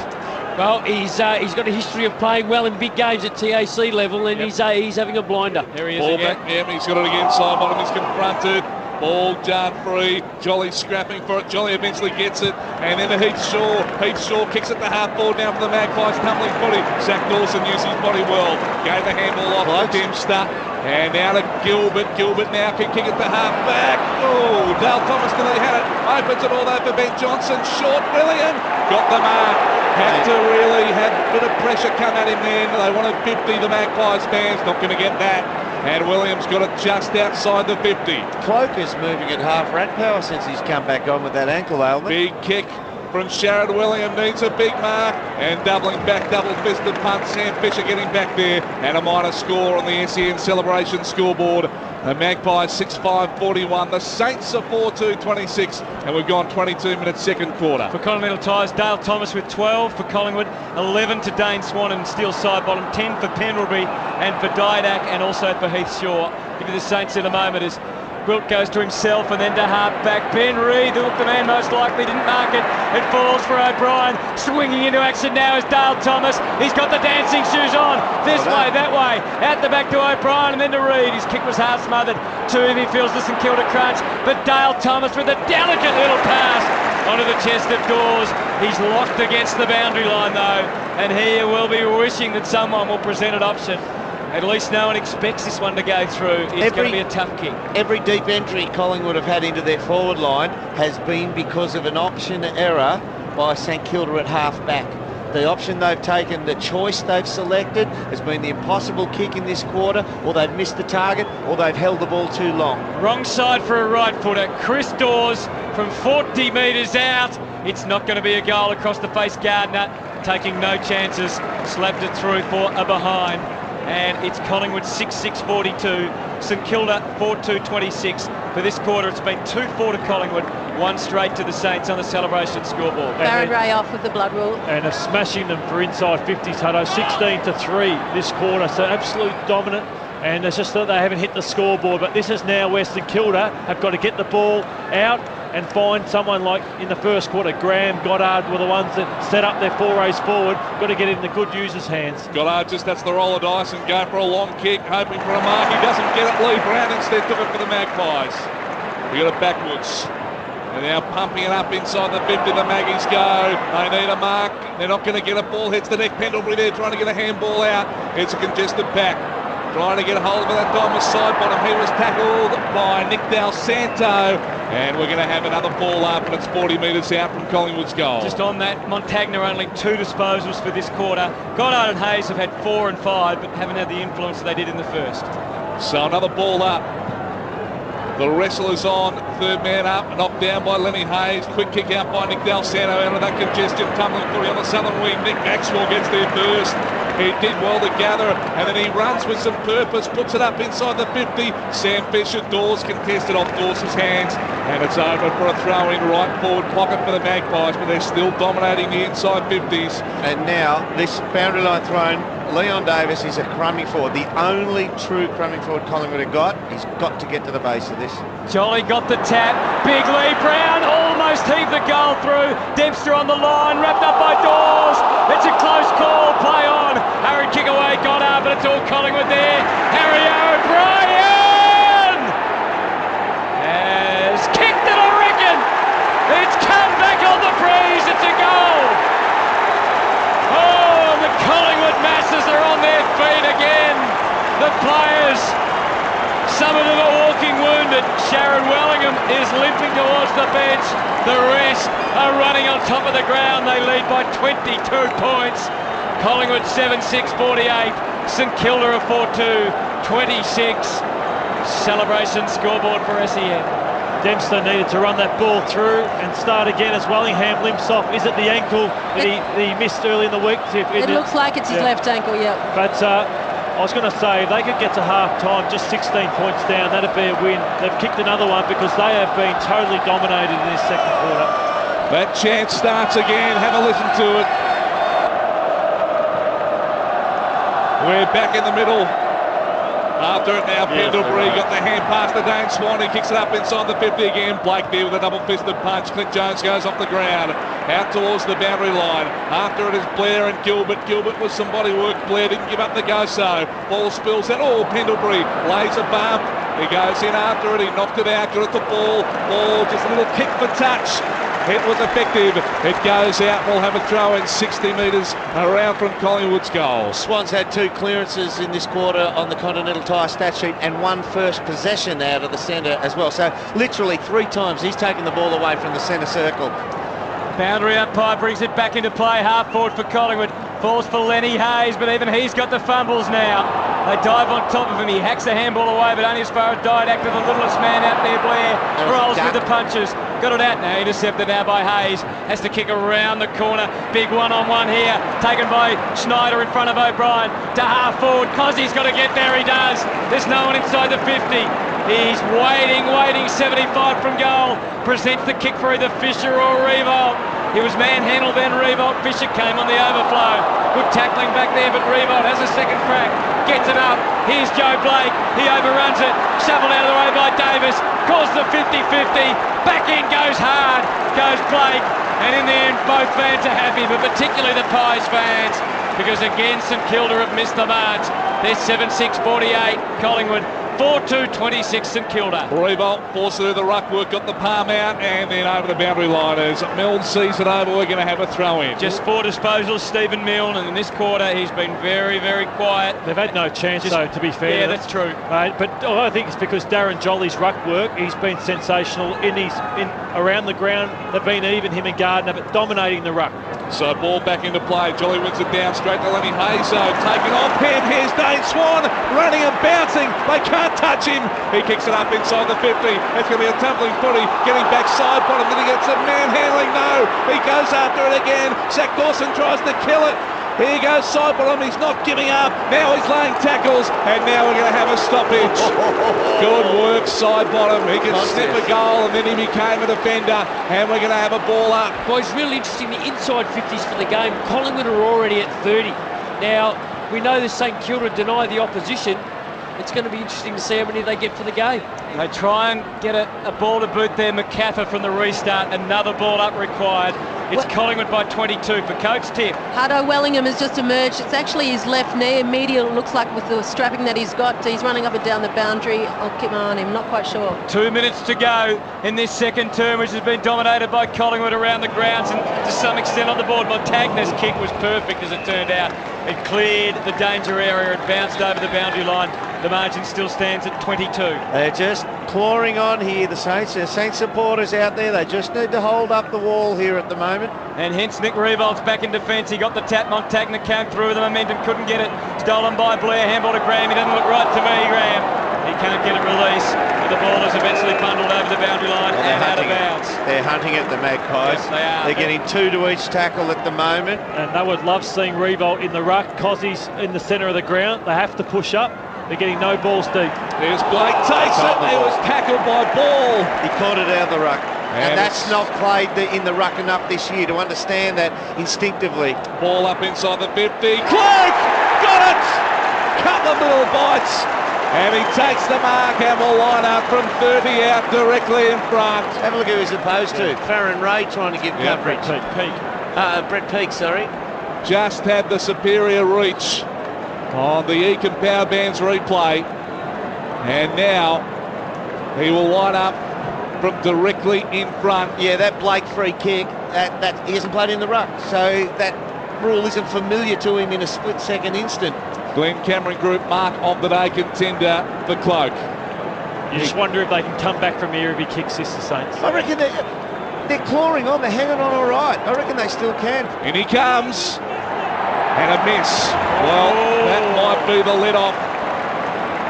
Well, he's got a history of playing well in big games at TAC level, and he's having a blinder. There he is Ball again. back, he's got it again. Sidebottom is confronted. Ball jarred free. Jolly scrapping for it. Jolly eventually gets it. And then to Heath Shaw. Heath Shaw kicks it to half forward down for the Magpies. Tumbling footy. Zach Dawson used his body well. Gave the handball off to Dempster. And now to Gilbert. Gilbert now can kick it to half back. Oh, Dale Thomas nearly had it. Opens it all over Ben Johnson. Short William. Got the mark. Had to really have a bit of pressure come at him then. They wanted 50, the Magpies fans. Not going to get that. And Williams got it just outside the 50. Cloak is moving at half rat power since he's come back on with that ankle ailment. Big kick from Sharrod Williams, needs a big mark, and doubling back, double-fisted punt. Sam Fisher getting back there, and a minor score on the SEN celebration scoreboard. The Magpies 6-5-41. The Saints are 4-2-26, and we've gone 22 minutes second quarter. For Continental Tires, Dale Thomas with 12 for Collingwood, 11 to Dane Swan and Steel side bottom, 10 for Penrelby and for Didak, and also for Heath Shaw. Give you the Saints in a moment as Wilt goes to himself and then to half-back. Ben Reid, the man most likely, didn't mark it. It falls for O'Brien. Swinging into action now is Dale Thomas. He's got the dancing shoes on. This way, that way. Out the back to O'Brien and then to Reid. His kick was hard smothered. He feels the St Kilda crunch. But Dale Thomas with a delicate little pass onto the chest of Dawes. He's locked against the boundary line though. And he will be wishing that someone will present an option. At least no one expects this one to go through. It's going to be a tough kick. Every deep entry Collingwood have had into their forward line has been because of an option error by St Kilda at half-back. The option they've taken, the choice they've selected, has been the impossible kick in this quarter, or they've missed the target, or they've held the ball too long. Wrong side for a right footer. Chris Dawes from 40 metres out. It's not going to be a goal across the face. Gardner taking no chances. Slapped it through for a behind. And it's Collingwood 6-6-42, St Kilda 4-2-26. For this quarter, it's been 2-4 to Collingwood, 1 straight to the Saints on the celebration scoreboard. Farron Ray off with the blood rule. And are smashing them for inside 50s, Hutto. 16-3 this quarter, so absolute dominant. And it's just that they haven't hit the scoreboard. But this is now where St Kilda have got to get the ball out and find someone like in the first quarter. Graham, Goddard were the ones that set up their forays forward. Got to get it in the good users' hands. Goddard just has to roll the dice and go for a long kick, hoping for a mark. He doesn't get it. Lee Brown instead took it for the Magpies. He got it backwards. And now pumping it up inside the 50, the Maggies go. They need a mark. They're not going to get a ball. Hits the neck. Pendlebury there trying to get a handball out. It's a congested pack. Trying to get a hold of that Thomas side bottom. He was tackled by Nick Del Santo. And we're going to have another ball up, and it's 40 metres out from Collingwood's goal. Just on that, Montagna only 2 disposals for this quarter. Goddard and Hayes have had 4 and 5, but haven't had the influence they did in the first. So another ball up. The wrestler's on, third man up, knocked down by Lenny Hayes. Quick kick out by Nick Del Santo out of that congestion. Tumbling footy on the southern wing. Nick Maxwell gets there first. He did well to gather, and then he runs with some purpose, puts it up inside the 50. Sam Fisher, Dawes contested off Dawes' hands, and it's over for a throw in right forward pocket for the Magpies, but they're still dominating the inside 50s. And now this boundary line thrown, Leon Davis is a crummy forward, the only true crummy forward Collingwood have got. He's got to get to the base of this. Jolly got the tap. Big Lee Brown almost heaved the goal through. Dempster on the line, wrapped up by Dawes. It's a close call. Play on. Harry kick away, got up, but it's all Collingwood there. Harry O'Brien has kicked it, I reckon. It's come back on the breeze. It's a goal. Oh, the Collingwood masses are on their feet again. The players. Some of them are walking wounded. Sharon Wellingham is limping towards the bench. The rest are running on top of the ground. They lead by 22 points. Collingwood 7-6-48. St Kilda a 4-2, 26. Celebration scoreboard for SEN. Dempster needed to run that ball through and start again as Wellingham limps off. Is it the ankle that he missed early in the week? It looks like it's his left ankle, yeah. But I was going to say, if they could get to half-time, just 16 points down, that'd be a win. They've kicked another one because they have been totally dominated in this second quarter. That chance starts again. Have a listen to it. We're back in the middle. After it now, Pendlebury got the hand pass to Dane Swan. He kicks it up inside the 50 again. Blake there with a double-fisted punch. Clint Jones goes off the ground, out towards the boundary line. After it is Blair and Gilbert. Gilbert with some body work. Blair didn't give up the go-so. Ball spills out. Oh, Pendlebury lays a bump. He goes in after it. He knocked it out. Got it to ball. Ball, just a little kick for touch. It was effective. It goes out. We'll have a throw in 60 metres around from Collingwood's goal. Swans had 2 clearances in this quarter on the Continental Tire stat sheet and 1 first possession out of the centre as well. So literally 3 times he's taken the ball away from the centre circle. Boundary umpire brings it back into play. Half forward for Collingwood. Falls for Lenny Hayes, but even he's got the fumbles now. They dive on top of him. He hacks the handball away, but only as far as Didak with the littlest man out there, Blair. Rolls with the punches. Got it out now. Intercepted now by Hayes. Has to kick around the corner. Big one-on-one here. Taken by Schneider in front of O'Brien. To half forward. Cozzy's got to get there. He does. There's no one inside the 50. He's waiting. 75 from goal. Presents the kick for either Fisher or Revolt. He was manhandled, then Revolt. Fisher came on the overflow. Good tackling back there, but Revolt has a second crack. Gets it up. Here's Joe Blake. He overruns it. Shuffled out of the way by Davis. Calls the 50-50. Back in goes hard. Goes Blake. And in the end, both fans are happy, but particularly the Pies fans, because again, St Kilda have missed the march. They're 7-6-48. Collingwood 4-2-26 St Kilda. Revolt forced through the ruck work, got the palm out, and then over the boundary line. As Milne sees it over, we're going to have a throw in. Just 4 disposals, Stephen Milne, and in this quarter he's been very, very quiet. They've had no chance, though, to be fair. Yeah, that's true. But I think it's because Darren Jolly's ruck work, he's been sensational in around the ground. They've been even, him and Gardner, but dominating the ruck. So ball back into play. Jolly wins it down straight to Lenny Hayes. Taken off him. Here's Dane Swan running and bouncing. They can't touch him. He kicks it up inside the 50. It's going to be a tumbling footy. Getting back side bottom. Did he get some manhandling? No. He goes after it again. Zach Dawson tries to kill it. Here goes side bottom. He's not giving up. Now he's laying tackles. And now we're going to have a stoppage. Good work, side bottom. He can snip a goal, and then he became a defender. And we're going to have a ball up. Well, it's really interesting, the inside 50s for the game. Collingwood are already at 30. Now, we know that St Kilda deny the opposition. It's going to be interesting to see how many they get for the game. They try and get a ball to boot there. McCaffer from the restart. Another ball up required. It's Collingwood by 22 for Coach Tip. Hardo Wellingham has just emerged. It's actually his left knee. Immediate, looks like with the strapping that he's got. He's running up and down the boundary. I'll keep my eye on him. Not quite sure. 2 minutes to go in this second term, which has been dominated by Collingwood around the grounds and to some extent on the board. Montagna's kick was perfect as it turned out. It cleared the danger area and bounced over the boundary line. The margin still stands at 22. They're just clawing on here, the Saints. There's Saints supporters out there. They just need to hold up the wall here at the moment. And hence Nick Revolt's back in defence. He got the tap. Montagna came through with the momentum, couldn't get it. Stolen by Blair. Handball to Graham. He doesn't look right to me, Graham. He He can't get it released, but the ball is eventually bundled over the boundary line and out of bounds. They're hunting at the Magpies. Yes, they are. They're getting 2 to each tackle at the moment. And they would love seeing Revolt in the ruck. Cossey's in the centre of the ground. They have to push up. They're getting no balls deep. There's Blake takes it. It was tackled by Ball. He caught it out of the ruck. And that's not played in the ruck enough this year to understand that instinctively. Ball up inside the 50. Clegg got it. Couple of little bites. And he takes the mark and will line up from 30 out directly in front. Have a look who he's opposed to. Farron Ray trying to give coverage. Brett Peake, sorry. Just had the superior reach on the Eakin Power Bands replay. And now he will line up from directly in front. Yeah, that Blake free kick, that he hasn't played in the ruck, so that rule isn't familiar to him in a split-second instant. Glenn Cameron Group mark of the day contender for Cloak. You just wonder if they can come back from here if he kicks this, the Saints. I reckon they're clawing on, they're hanging on all right. I reckon they still can. In he comes. And a miss. Well, that might be the let-off.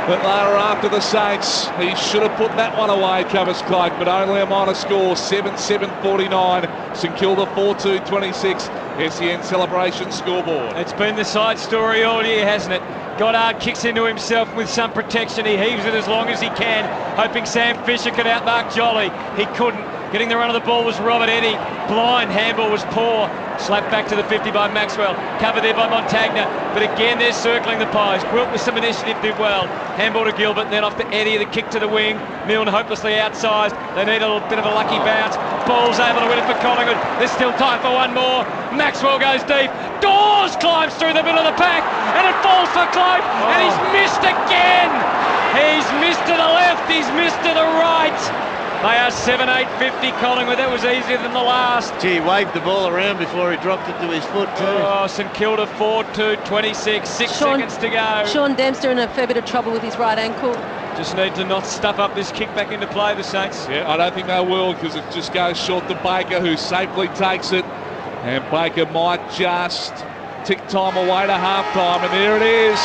But they were after the Saints. He should have put that one away, covers Cloak, but only a minor score, 7-7-49. St Kilda 4-2-26. SEN celebration scoreboard. It's been the side story all year, hasn't it? Goddard kicks into himself with some protection. He heaves it as long as he can, hoping Sam Fisher could outmark Jolly. He couldn't. Getting the run of the ball was Robert Eddy. Blind handball was poor. Slapped back to the 50 by Maxwell. Covered there by Montagna. But again, they're circling the pies. Wilt with some initiative did well. Handball to Gilbert, and then off to Eddy. The kick to the wing. Milne hopelessly outsized. They need a little bit of a lucky bounce. Ball's able to win it for Collingwood. There's still time for one more. Maxwell goes deep. Dawes climbs through the middle of the pack. And it falls for Cloak. And he's missed again. He's missed to the left. He's missed to the right. They are 7-8-50 Collingwood. That was easier than the last. Gee, he waved the ball around before he dropped it to his foot too. Oh, St Kilda 4-2-26. 6 seconds to go. Sean Dempster in a fair bit of trouble with his right ankle. Just need to not stuff up this kick back into play, the Saints. Yeah, I don't think they will, because it just goes short to Baker, who safely takes it. And Baker might just tick time away to half-time. And there it is.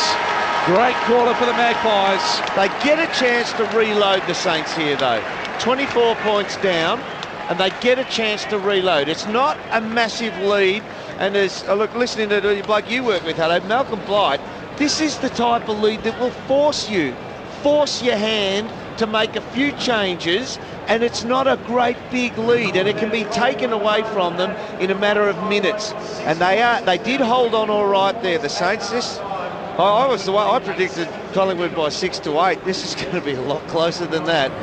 Great quarter for the Magpies. They get a chance to reload, the Saints here though. 24 points down, and they get a chance to reload. It's not a massive lead, and as look, listening to the bloke you work with, hello, Malcolm Blight, this is the type of lead that will force your hand to make a few changes, and it's not a great big lead, and it can be taken away from them in a matter of minutes. And they did hold on all right there, the Saints. I predicted Collingwood by 6 to 8. This is going to be a lot closer than that.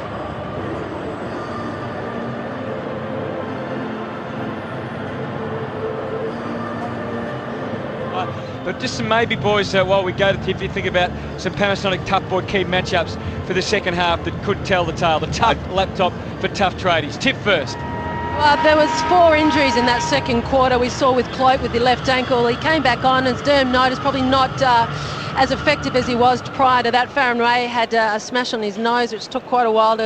But just some maybe, boys, while we go to tip, you think about some Panasonic Tough Board key matchups for the second half that could tell the tale. The tough laptop for tough tradies. Tip first. Well, there was 4 injuries in that second quarter. We saw with Cloak with the left ankle. He came back on, as Derm noticed, probably not as effective as he was prior to that. Farron Ray had a smash on his nose, which took quite a while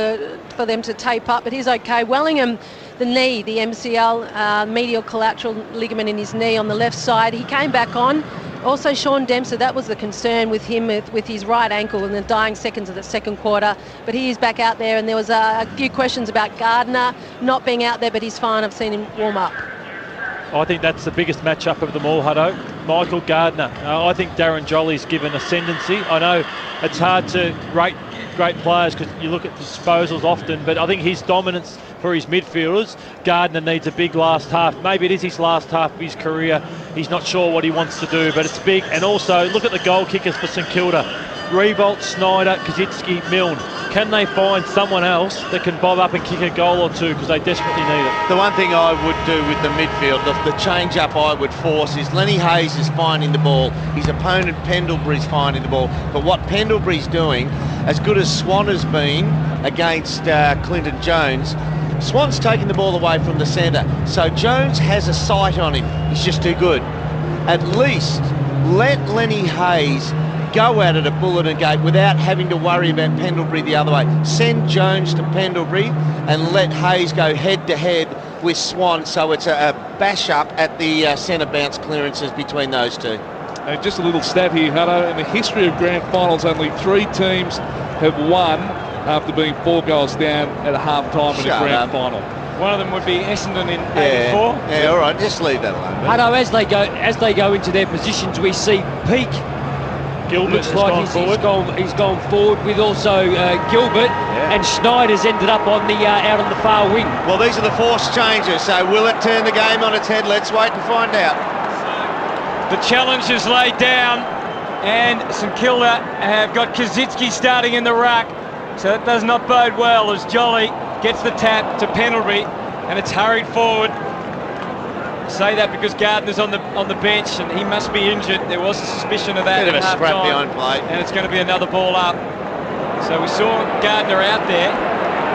for them to tape up, but he's okay. Wellingham, the knee, the MCL, medial collateral ligament in his knee on the left side. He came back on. Also, Sean Dempster, that was the concern with him with his right ankle in the dying seconds of the second quarter. But he is back out there, and there was a few questions about Gardner not being out there, but he's fine. I've seen him warm up. I think that's the biggest matchup of them all, Hutto. Michael Gardner. I think Darren Jolly's given ascendancy. I know it's hard to rate great players because you look at disposals often, but I think his dominance for his midfielders, Gardner needs a big last half. Maybe it is his last half of his career. He's not sure what he wants to do, but it's big. And also, look at the goal kickers for St Kilda. Revolt, Snyder, Kazitsky, Milne. Can they find someone else that can bob up and kick a goal or two, because they desperately need it? The one thing I would do with the midfield, the change-up I would force is Lenny Hayes is finding the ball. His opponent Pendlebury's finding the ball. But what Pendlebury's doing, as good as Swan has been against Clinton Jones, Swan's taking the ball away from the centre. So Jones has a sight on him. He's just too good. At least let Lenny Hayes go at it at Bullet and Gate without having to worry about Pendlebury the other way. Send Jones to Pendlebury and let Hayes go head-to-head with Swan, so it's a bash-up at the centre bounce clearances between those two. Just a little stat here, Hutto. In the history of grand finals, only 3 teams have won after being 4 goals down at half-time in the grand final. One of them would be Essendon in 84. Yeah, all right, just leave that alone. Hutto, as they go into their positions, we see Peak. Gilbert Looks like he's gone forward with also Gilbert, and Schneider's ended up on the out on the far wing. Well, these are the forced changes, so will it turn the game on its head? Let's wait and find out. The challenge is laid down, and St Kilda have got Kazitsky starting in the ruck, so that does not bode well as Jolly gets the tap to Pendlebury, and it's hurried forward. Say that because Gardner's on the bench and he must be injured. There was a suspicion of that. Bit of a scrap behind play, and it's going to be another ball up. So we saw Gardner out there.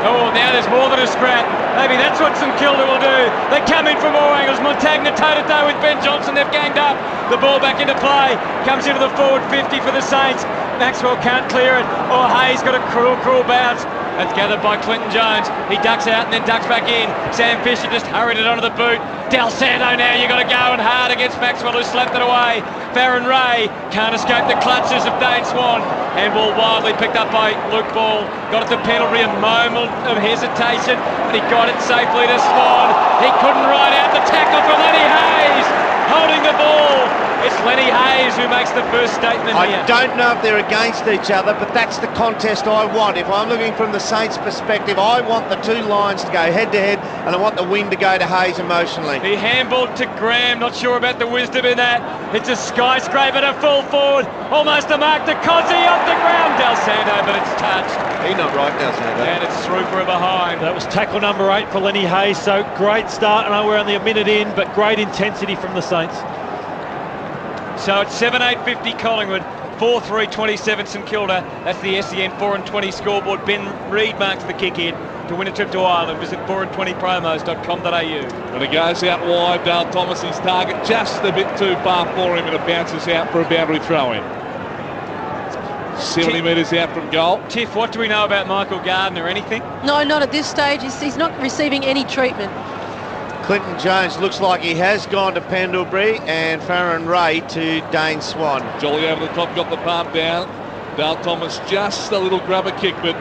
Oh, now there's more than a scrap. Maybe that's what St Kilda will do. They come in from all angles. Montagna toe-to-toe with Ben Johnson. They've ganged up. The ball back into play. Comes into the forward 50 for the Saints. Maxwell can't clear it. Oh, Hayes got a cruel bounce. That's gathered by Clinton Jones. He ducks out and then ducks back in. Sam Fisher just hurried it onto the boot. Del Santo now, you've got to go and hard against Maxwell, who slapped it away. Farron Ray can't escape the clutches of Dane Swan. Handball wildly picked up by Luke Ball. Got it to Pendlebury, a moment of hesitation, but he got it safely to Swan. He couldn't ride out the tackle from Lenny Hayes. Holding the ball. It's Lenny Hayes who makes the first statement here. I don't know if they're against each other, but that's the contest I want. If I'm looking from the Saints' perspective, I want the two lines to go head-to-head, and I want the win to go to Hayes emotionally. He handballed to Graham, not sure about the wisdom in that. It's a skyscraper to full forward. Almost a mark to Cozzy off the ground. Del Santo, but it's touched. He's not right, Del Santo. And it's through for a behind. That was tackle number 8 for Lenny Hayes, so great start. I know we're only a minute in, but great intensity from the Saints. So it's 7-8-50 Collingwood, 4-3-27 St Kilda. That's the SEN 4-20 scoreboard. Ben Reid marks the kick in to win a trip to Ireland. Visit 420promos.com.au. And it goes out wide. Dale Thomas, his target, just a bit too far for him, and it bounces out for a boundary throw-in. 70 metres out from goal. Tiff, what do we know about Michael Gardner? Anything? No, not at this stage. He's not receiving any treatment. Clinton Jones looks like he has gone to Pendlebury, and Farron Ray to Dane Swan. Jolly over the top, got the palm down. Dale Thomas just a little grubber kick, but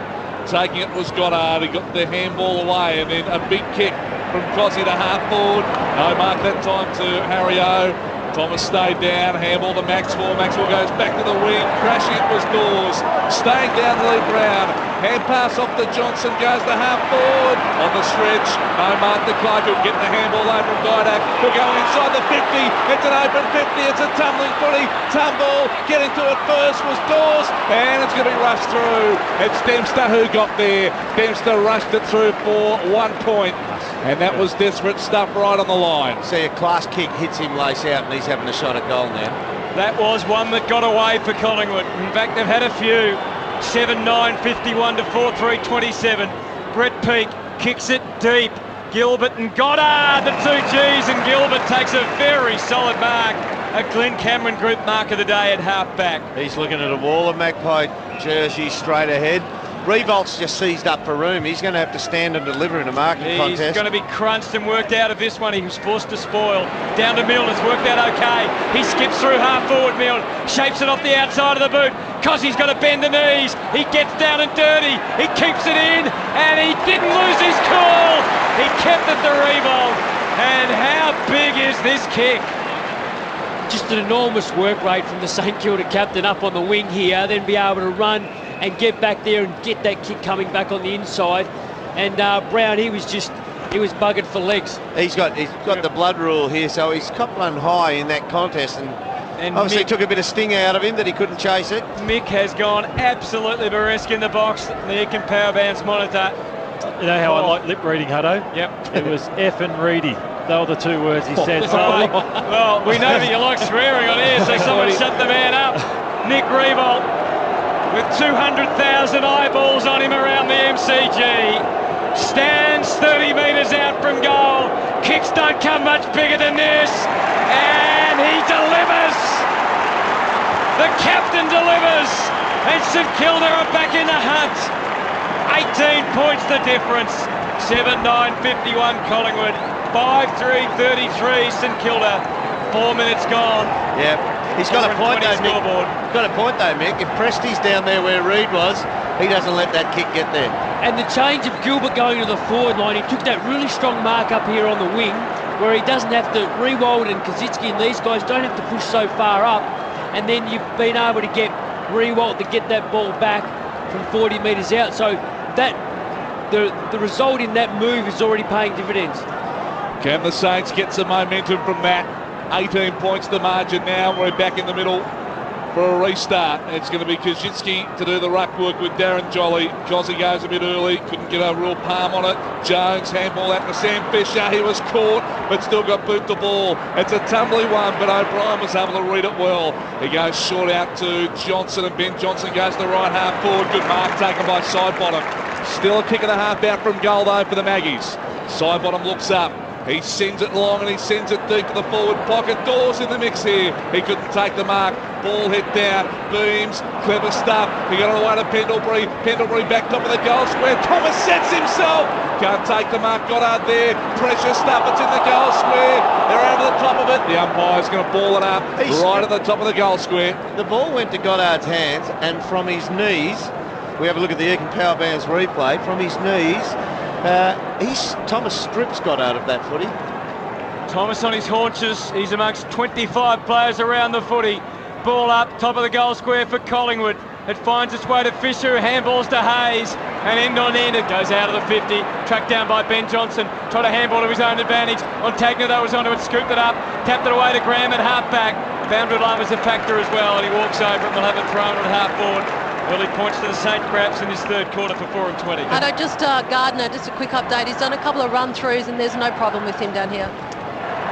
taking it was Goddard. He got the handball away, and then a big kick from Cozzy to half forward. No mark that time to Harry O. Thomas stayed down, handball to Maxwell. Maxwell goes back to the wing, crashing it was Dawes. Staying down the lead round. Hand pass off to Johnson, goes to half forward. On the stretch, no mark to Clark, who'll get the handball over from Didak. We're going inside the 50, it's an open 50, it's a tumbling footy. Tumble, getting to it first was Dawes, and it's going to be rushed through. It's Dempster who got there. Dempster rushed it through for 1 point. And that was desperate stuff right on the line. See, a class kick hits him lace out, and he's having a shot at goal now. That was one that got away for Collingwood. In fact, they've had a few. 7-9-51 to 4-3-27. Brett Peake kicks it deep. Gilbert and Goddard, the two Gs, and Gilbert takes a very solid mark. A Glenn Cameron Group mark of the day at half-back. He's looking at a wall of Magpie jersey straight ahead. Revolt's just seized up for room. He's going to have to stand and deliver in a marking contest. He's going to be crunched and worked out of this one. He was forced to spoil. Down to Milne, it's worked out okay. He skips through half forward, Milne. Shapes it off the outside of the boot. Cozzy's got to bend the knees. He gets down and dirty. He keeps it in, and he didn't lose his cool. He kept it to Revolt. And how big is this kick? Just an enormous work rate from the St Kilda captain up on the wing here, then be able to run and get back there and get that kick coming back on the inside. And Brown, he was buggered for legs. He's got the blood rule here, so he's copped one high in that contest, and obviously Mick took a bit of sting out of him that he couldn't chase it. Mick has gone absolutely burlesque in the box. The Ekin Power Band's monitor. You know how I like lip reading, Hutto? Yep. It was F and Reedy. They were the two words he said. So well, we know that you like swearing on here, so someone shut the man up. Nick Revolt, with 200,000 eyeballs on him around the MCG, stands 30 metres out from goal. Kicks don't come much bigger than this, and he delivers. The captain delivers, and St Kilda are back in the hunt. 18 points the difference. 7-9-51 Collingwood, 5-3-33 St Kilda. 4 minutes gone. Yep. He's got a point though, Mick. Scoreboard. Got a point though, Mick. If Presti's down there where Reid was, he doesn't let that kick get there. And the change of Gilbert going to the forward line, he took that really strong mark up here on the wing, where he doesn't have to, Rewald and Kosicki and these guys don't have to push so far up, and then you've been able to get Rewald to get that ball back from 40 metres out. So that the result in that move is already paying dividends. Can the Saints get some momentum from that? 18 points the margin now. We're back in the middle for a restart. It's going to be Kosicki to do the ruck work with Darren Jolly. Jozzy goes a bit early, couldn't get a real palm on it. Jones, handball out to Sam Fisher. He was caught, but still got boot the ball. It's a tumbly one, but O'Brien was able to read it well. He goes short out to Johnson, and Ben Johnson goes to the right half forward. Good mark taken by Sidebottom. Still a kick and a half out from goal though for the Maggies. Sidebottom looks up. He sends it long and he sends it deep to the forward pocket. Dawes in the mix here. He couldn't take the mark. Ball hit down. Beams. Clever stuff. He got it away to Pendlebury. Pendlebury back top of the goal square. Thomas sets himself. Can't take the mark. Goddard there. Pressure stuff. It's in the goal square. They're over the top of it. The umpire's going to ball it up right at the top of the goal square. The ball went to Goddard's hands, and from his knees, we have a look at the Egan Power Bands replay, from his knees, Thomas strips Goddard of that footy. Thomas on his haunches. He's amongst 25 players around the footy. Ball up, top of the goal square for Collingwood. It finds its way to Fisher, handballs to Hayes, and end on end it goes out of the 50. Tracked down by Ben Johnson. Tried to handball to his own advantage. Montagna though was onto it, scooped it up, tapped it away to Graham at half back. Boundary line was a factor as well, and he walks over and will have it thrown at half forward. Early points to the Saint Craps in this third quarter for 4 and 20. I know, just Gardner, just a quick update. He's done a couple of run-throughs and there's no problem with him down here.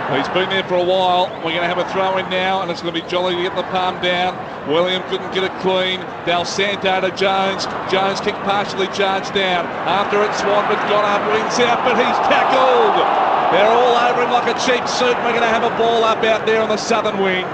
Well, he's been there for a while. We're going to have a throw in now, and it's going to be Jolly to get the palm down. William couldn't get it clean. Del Santo to Jones. Jones kicked partially charged down. After it, Swan, but Goddard wins out, but he's tackled. They're all over him like a cheap suit. We're going to have a ball up out there on the southern wing.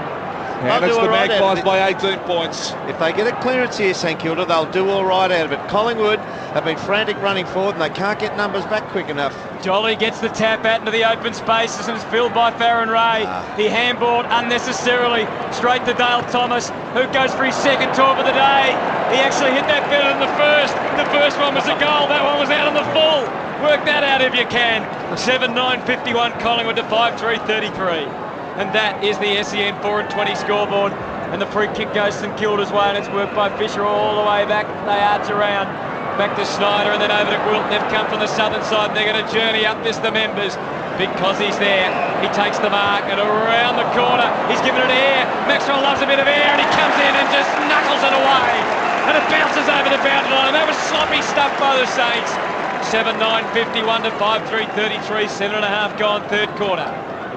And it's the Magpies by 18 points. If they get a clearance here, St Kilda, they'll do all right out of it. Collingwood have been frantic running forward and they can't get numbers back quick enough. Jolly gets the tap out into the open spaces and it's filled by Farron Ray. He handballed unnecessarily straight to Dale Thomas, who goes for his second talk of the day. He actually hit that better than the first. The first one was a goal, that one was out on the full. Work that out if you can. 7-9-51 Collingwood to 5-3-33. And that is the SEN 4 and 20 scoreboard. And the free kick goes St Kilda's way, and it's worked by Fisher all the way back. They arch around. Back to Snyder and then over to Quilton. They've come from the southern side and they're going to journey up this, the members. Because he's there. He takes the mark and around the corner. He's given it air. Maxwell loves a bit of air and he comes in and just knuckles it away. And it bounces over the boundary line. And that was sloppy stuff by the Saints. 7-9-51 to 5-3-33. 7.5 gone, third quarter.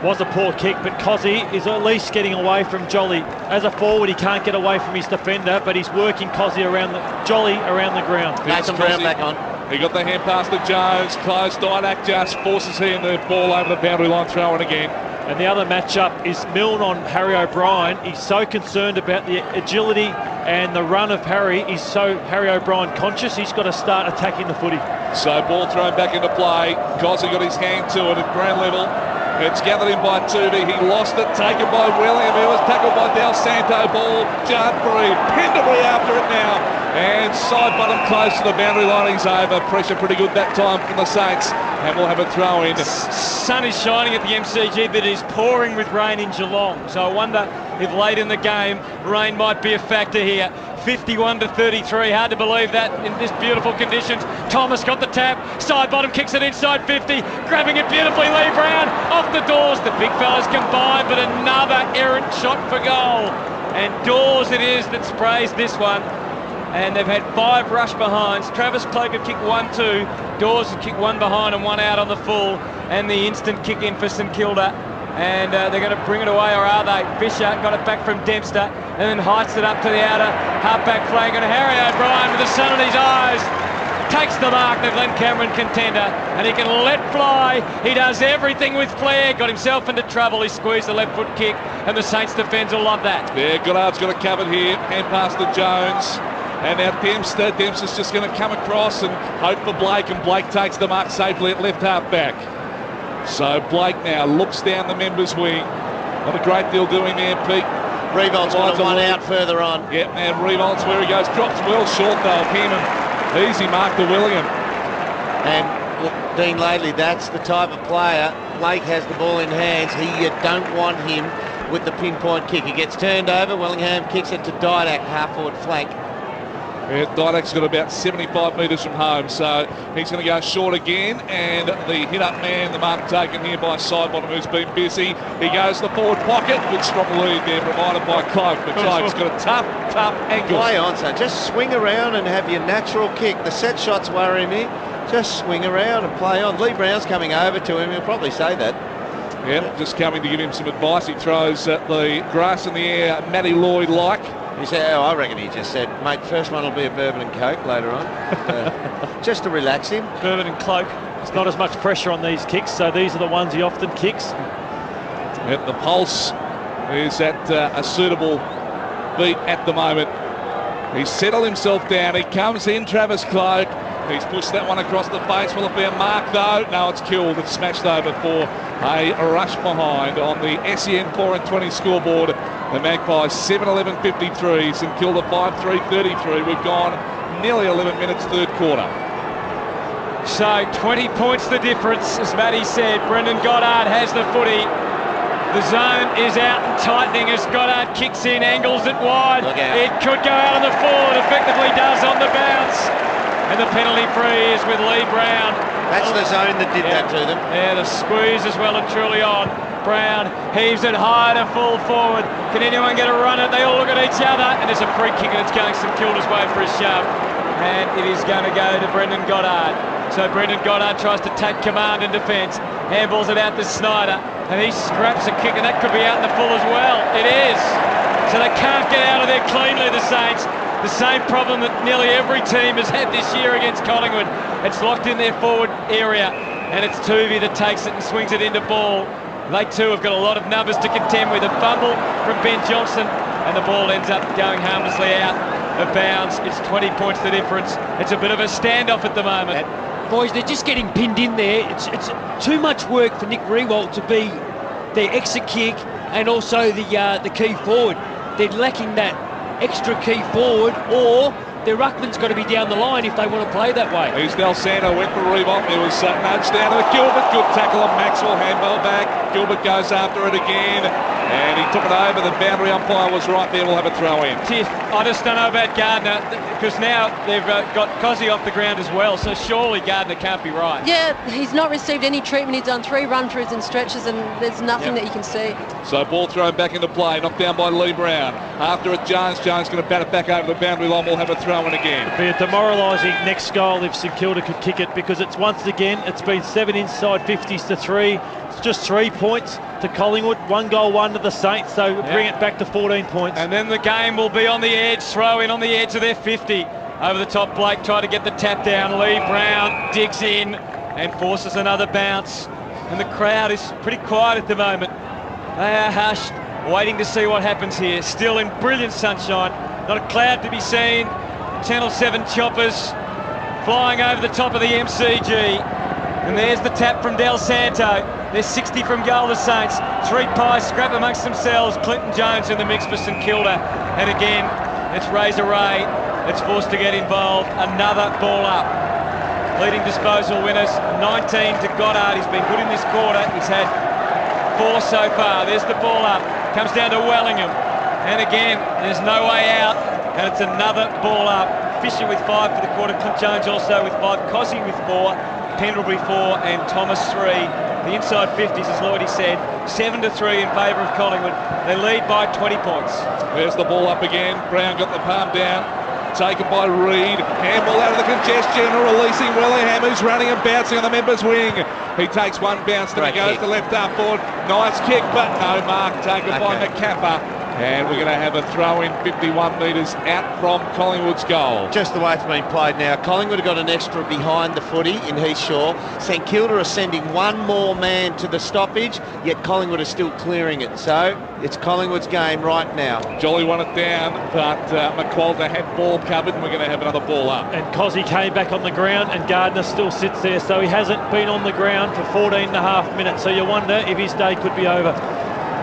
Was a poor kick, but Cozzy is at least getting away from Jolly. As a forward, he can't get away from his defender, but he's working Cozzy around Jolly around the ground. Nathan Brown back on. He got the hand pass to Jones. Close, Didak just forces him the ball over the boundary line, throwing again. And the other matchup is Milne on Harry O'Brien. He's so concerned about the agility and the run of Harry. He's so Harry O'Brien conscious. He's got to start attacking the footy. So ball thrown back into play. Cozzy got his hand to it at ground level. It's gathered in by Tootie. He lost it, taken by William. He was tackled by Del Santo. Ball jarred free. Pendlebury after it now. And side bottom close to the boundary line. He's over. Pressure pretty good that time from the Saints. And we'll have a throw in. Sun is shining at the MCG, but it is pouring with rain in Geelong. So I wonder if late in the game, rain might be a factor here. 51 to 33, hard to believe that in this beautiful conditions. Thomas got the tap, side bottom kicks it inside 50, grabbing it beautifully, Lee Brown off the doors. The big fellas combined, but another errant shot for goal. And Dawes it is that sprays this one. And they've had 5 rush behinds. Travis Cloak had kicked 1-2, Dawes had kicked 1 behind and 1 out on the full, and the instant kick in for St Kilda. And they're going to bring it away, or are they? Fisher got it back from Dempster and then heights it up to the outer half-back flank, and Harry O'Brien with the sun in his eyes takes the mark, the Glen Cameron contender, and he can let fly. He does everything with flair, got himself into trouble. He squeezed the left foot kick, and the Saints defence will love that. Yeah, Goddard's got it covered here, hand pass to Jones. And now Dempster's just going to come across and hope for Blake, and Blake takes the mark safely at left half-back. So Blake now looks down the members' wing. Not a great deal doing there, Pete. Revolt's got one out further on. Yeah, and Revolt's where he goes. Drops well short though of him, and Easy mark to William. And look, Dean Laidley, that's the type of player. Blake has the ball in hands. You don't want him with the pinpoint kick. He gets turned over. Willingham kicks it to Didak, half-forward flank. Yeah, Didak's got about 75 metres from home, so he's going to go short again. And the hit-up man, the mark taken here by Sidebottom, who's been busy. He goes to the forward pocket. Good strong lead there, provided by Cloak. But Cloak's got a tough ankle. Play on, son. Just swing around and have your natural kick. The set shots worry me. Just swing around and play on. Lee Brown's coming over to him. He'll probably say that. Yeah, just coming to give him some advice. He throws the grass in the air, Matty Lloyd-like. He said, I reckon he just said, mate, first one will be a bourbon and coke later on. Just to relax him. Bourbon and cloak. There's not as much pressure on these kicks, so these are the ones he often kicks. Yep, the pulse is at a suitable beat at the moment. He's settled himself down. He comes in, Travis Cloak. He's pushed that one across the face. Will it be a mark though? No, it's killed. It's smashed over for a rush behind on the SEN 4 and 20 scoreboard. The Magpies 7:11:53, St Kilda 5:3:33. We've gone nearly 11 minutes, third quarter. So 20 points the difference, as Matty said. Brendan Goddard has the footy. The zone is out and tightening as Goddard kicks in, angles it wide. It could go out on the full. It effectively does on the bounce. And the penalty free is with Lee Brown. That's the zone that did that to them. Yeah, the squeeze is well and truly on. Brown heaves it high to full forward. Can anyone get a run at it? They all look at each other. And there's a free kick and it's going St Kilda's way for a shove. And it is going to go to Brendan Goddard. So Brendan Goddard tries to take command in defence. Handballs it out to Snyder. And he scraps a kick and that could be out in the full as well. It is. So they can't get out of there cleanly, the Saints. The same problem that nearly every team has had this year against Collingwood. It's locked in their forward area, and it's Tuvey that takes it and swings it into ball. They too have got a lot of numbers to contend with. A fumble from Ben Johnson, and the ball ends up going harmlessly out of bounds. It's 20 points the difference. It's a bit of a standoff at the moment. Boys, they're just getting pinned in there. It's too much work for Nick Riewoldt to be their exit kick and also the key forward. They're lacking that extra key forward, or their ruckman's got to be down the line if they want to play that way. Here's Del Santo, went for Reebok. There was nudged down to Gilbert. Good tackle on Maxwell, handball back. Gilbert goes after it again, and he took it over. The boundary umpire was right there. We'll have a throw in. Tiff, I just don't know about Gardner, because now they've got Cozzy off the ground as well, so surely Gardner can't be right. Yeah, he's not received any treatment. He's done 3 run-throughs and stretches, and there's nothing that you can see. So ball thrown back into play, knocked down by Lee Brown. After it, Jones going to bat it back over the boundary line. We'll have a throw in again. It'd be a demoralising next goal if St Kilda could kick it, because it's once again, it's been 7 inside 50s to 3. It's just 3 points to Collingwood, 1 goal, 1 to the Saints, so bring it back to 14 points. And then the game will be on the edge, throw in on the edge of their 50. Over the top, Blake tried to get the tap down. Lee Brown digs in and forces another bounce. And the crowd is pretty quiet at the moment. They are hushed, waiting to see what happens here. Still in brilliant sunshine, not a cloud to be seen. Channel 7 choppers flying over the top of the MCG. And there's the tap from Del Santo. There's 60 from goal, the Saints. 3 pies scrap amongst themselves. Clinton Jones in the mix for St Kilda. And again, it's Razor Ray that's forced to get involved. Another ball up. Leading disposal winners, 19 to Goddard. He's been good in this quarter. He's had 4 so far. There's the ball up. Comes down to Wellingham. And again, there's no way out. And it's another ball up. Fisher with 5 for the quarter. Clint Jones also with 5. Cozzy with 4. Pendlebury 4 and Thomas 3. The inside 50s, as Lloydie said, 7-3 in favour of Collingwood. They lead by 20 points. There's the ball up again. Brown got the palm down. Taken by Reid. Handball out of the congestion, releasing Willingham, who's running and bouncing on the members' wing. He takes 1 bounce, then he goes to left half forward. Nice kick, but no mark taken by McCapper. And we're going to have a throw in 51 metres out from Collingwood's goal. Just the way it's been played now. Collingwood have got an extra behind the footy in Heathshaw. St Kilda are sending 1 more man to the stoppage, yet Collingwood are still clearing it. So it's Collingwood's game right now. Jolly won it down, but McQualter had ball covered, and we're going to have another ball up. And Cozzy came back on the ground, and Gardner still sits there, so he hasn't been on the ground for 14 and a half minutes. So you wonder if his day could be over.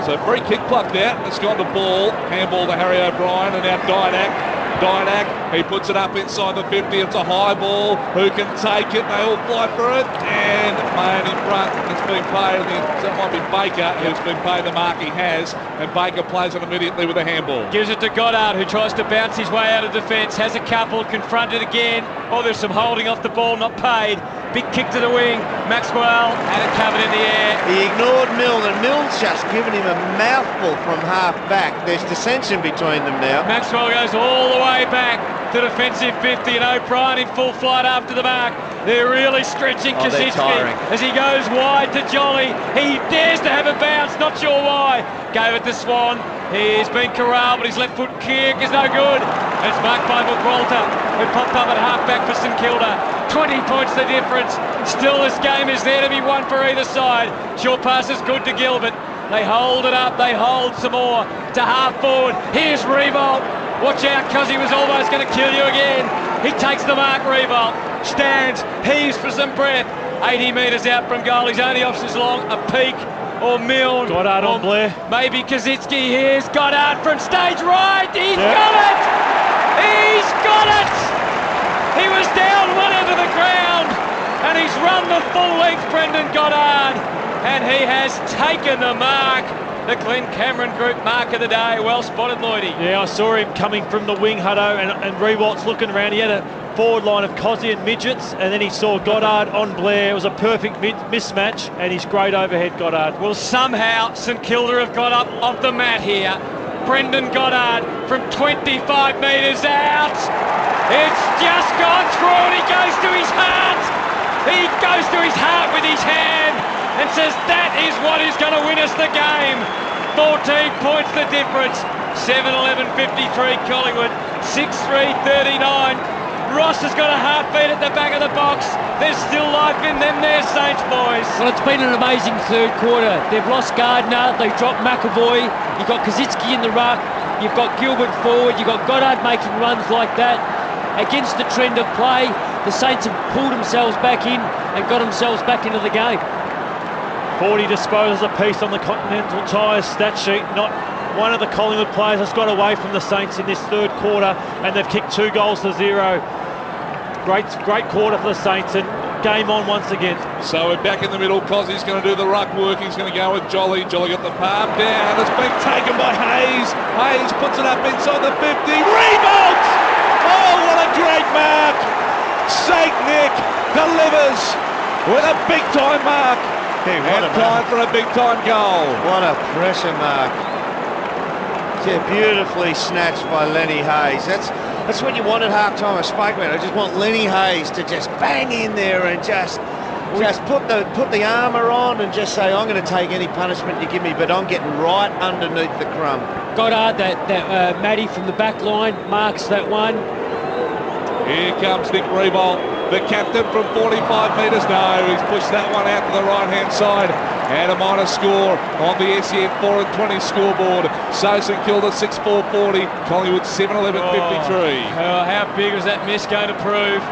So free kick plucked out, it's gone to ball. Handball to Harry O'Brien, and now Didak Didak, he puts it up inside the 50. It's a high ball. Who can take it? They all fly for it. And man in front, it's been paid. That might be Baker who's been paid the mark he has. And Baker plays it immediately with a handball. Gives it to Goddard, who tries to bounce his way out of defence. Has a couple, confronted again. Oh, there's some holding off the ball, not paid. Big kick to the wing. Maxwell had it covered in the air. He ignored Milne, and Milne's just given him a mouthful from half back. There's dissension between them now. Maxwell goes all the way back to defensive 50, and O'Brien in full flight after the mark. They're really stretching Kaczynski as he goes wide to Jolly. He dares to have a bounce, not sure why. Gave it to Swan. He's been corralled, but his left foot kick is no good. And it's marked by Gibraltar, who popped up at half back for St Kilda. 20 points the difference. Still, this game is there to be won for either side. Short pass is good to Gilbert. They hold it up, they hold some more to half forward. Here's Revolt. Watch out, cause he was almost going to kill you again. He takes the mark, Revolt. Stands, heaves for some breath. 80 metres out from goal. His only options along a peak or Milne. Goddard on Blair. Maybe Kaczynski. Here's Goddard from stage right. He's got it! He's got it! He was down one end of the ground and he's run the full length, Brendan Goddard, and he has taken the mark. The Glenn Cameron Group mark of the day. Well spotted, Lloydie. Yeah, I saw him coming from the wing, Hutto, and Rewalt's looking around. He had a forward line of Cozzy and midgets, and then he saw Goddard on Blair. It was a perfect mismatch, and he's great overhead, Goddard. Well, somehow St Kilda have got up off the mat here. Brendan Goddard from 25 metres out. It's just gone through and he goes to his heart. He goes to his heart with his hand and says that is what is going to win us the game. 14 points the difference. 7-11-53 Collingwood, 6-3-39. Ross has got a heartbeat at the back of the box. There's still life in them there, Saints boys. Well, it's been an amazing third quarter. They've lost Gardner, they've dropped McAvoy, you've got Kaczynski in the ruck, you've got Gilbert forward, you've got Goddard making runs like that. Against the trend of play, the Saints have pulled themselves back in and got themselves back into the game. 40 disposals apiece on the Continental Tires stat sheet. Not one of the Collingwood players has got away from the Saints in this third quarter, and they've kicked 2 goals to 0. Great quarter for the Saints, and game on once again. So we're back in the middle. Cozzy's going to do the ruck work. He's going to go with Jolly. Jolly got the palm down. It's been taken by Hayes. Hayes puts it up inside the 50. Revolt! Oh, what a great mark! St Nick delivers with a big-time mark. Hey, what and time for a big-time goal. What a pressure mark. Yeah, beautifully snatched by Lenny Hayes. That's what you want at half-time. I spoke about it. I just want Lenny Hayes to just bang in there and just put the armour on and just say, I'm going to take any punishment you give me, but I'm getting right underneath the crumb. Goddard, that Matty from the back line marks that one. Here comes Nick Revolt, the captain from 45 metres. No, he's pushed that one out to the right-hand side. And a minor score on the SEN 4-20 scoreboard. So St Kilda 6-4-40, Collingwood 7-11-53. How big was that miss going to prove?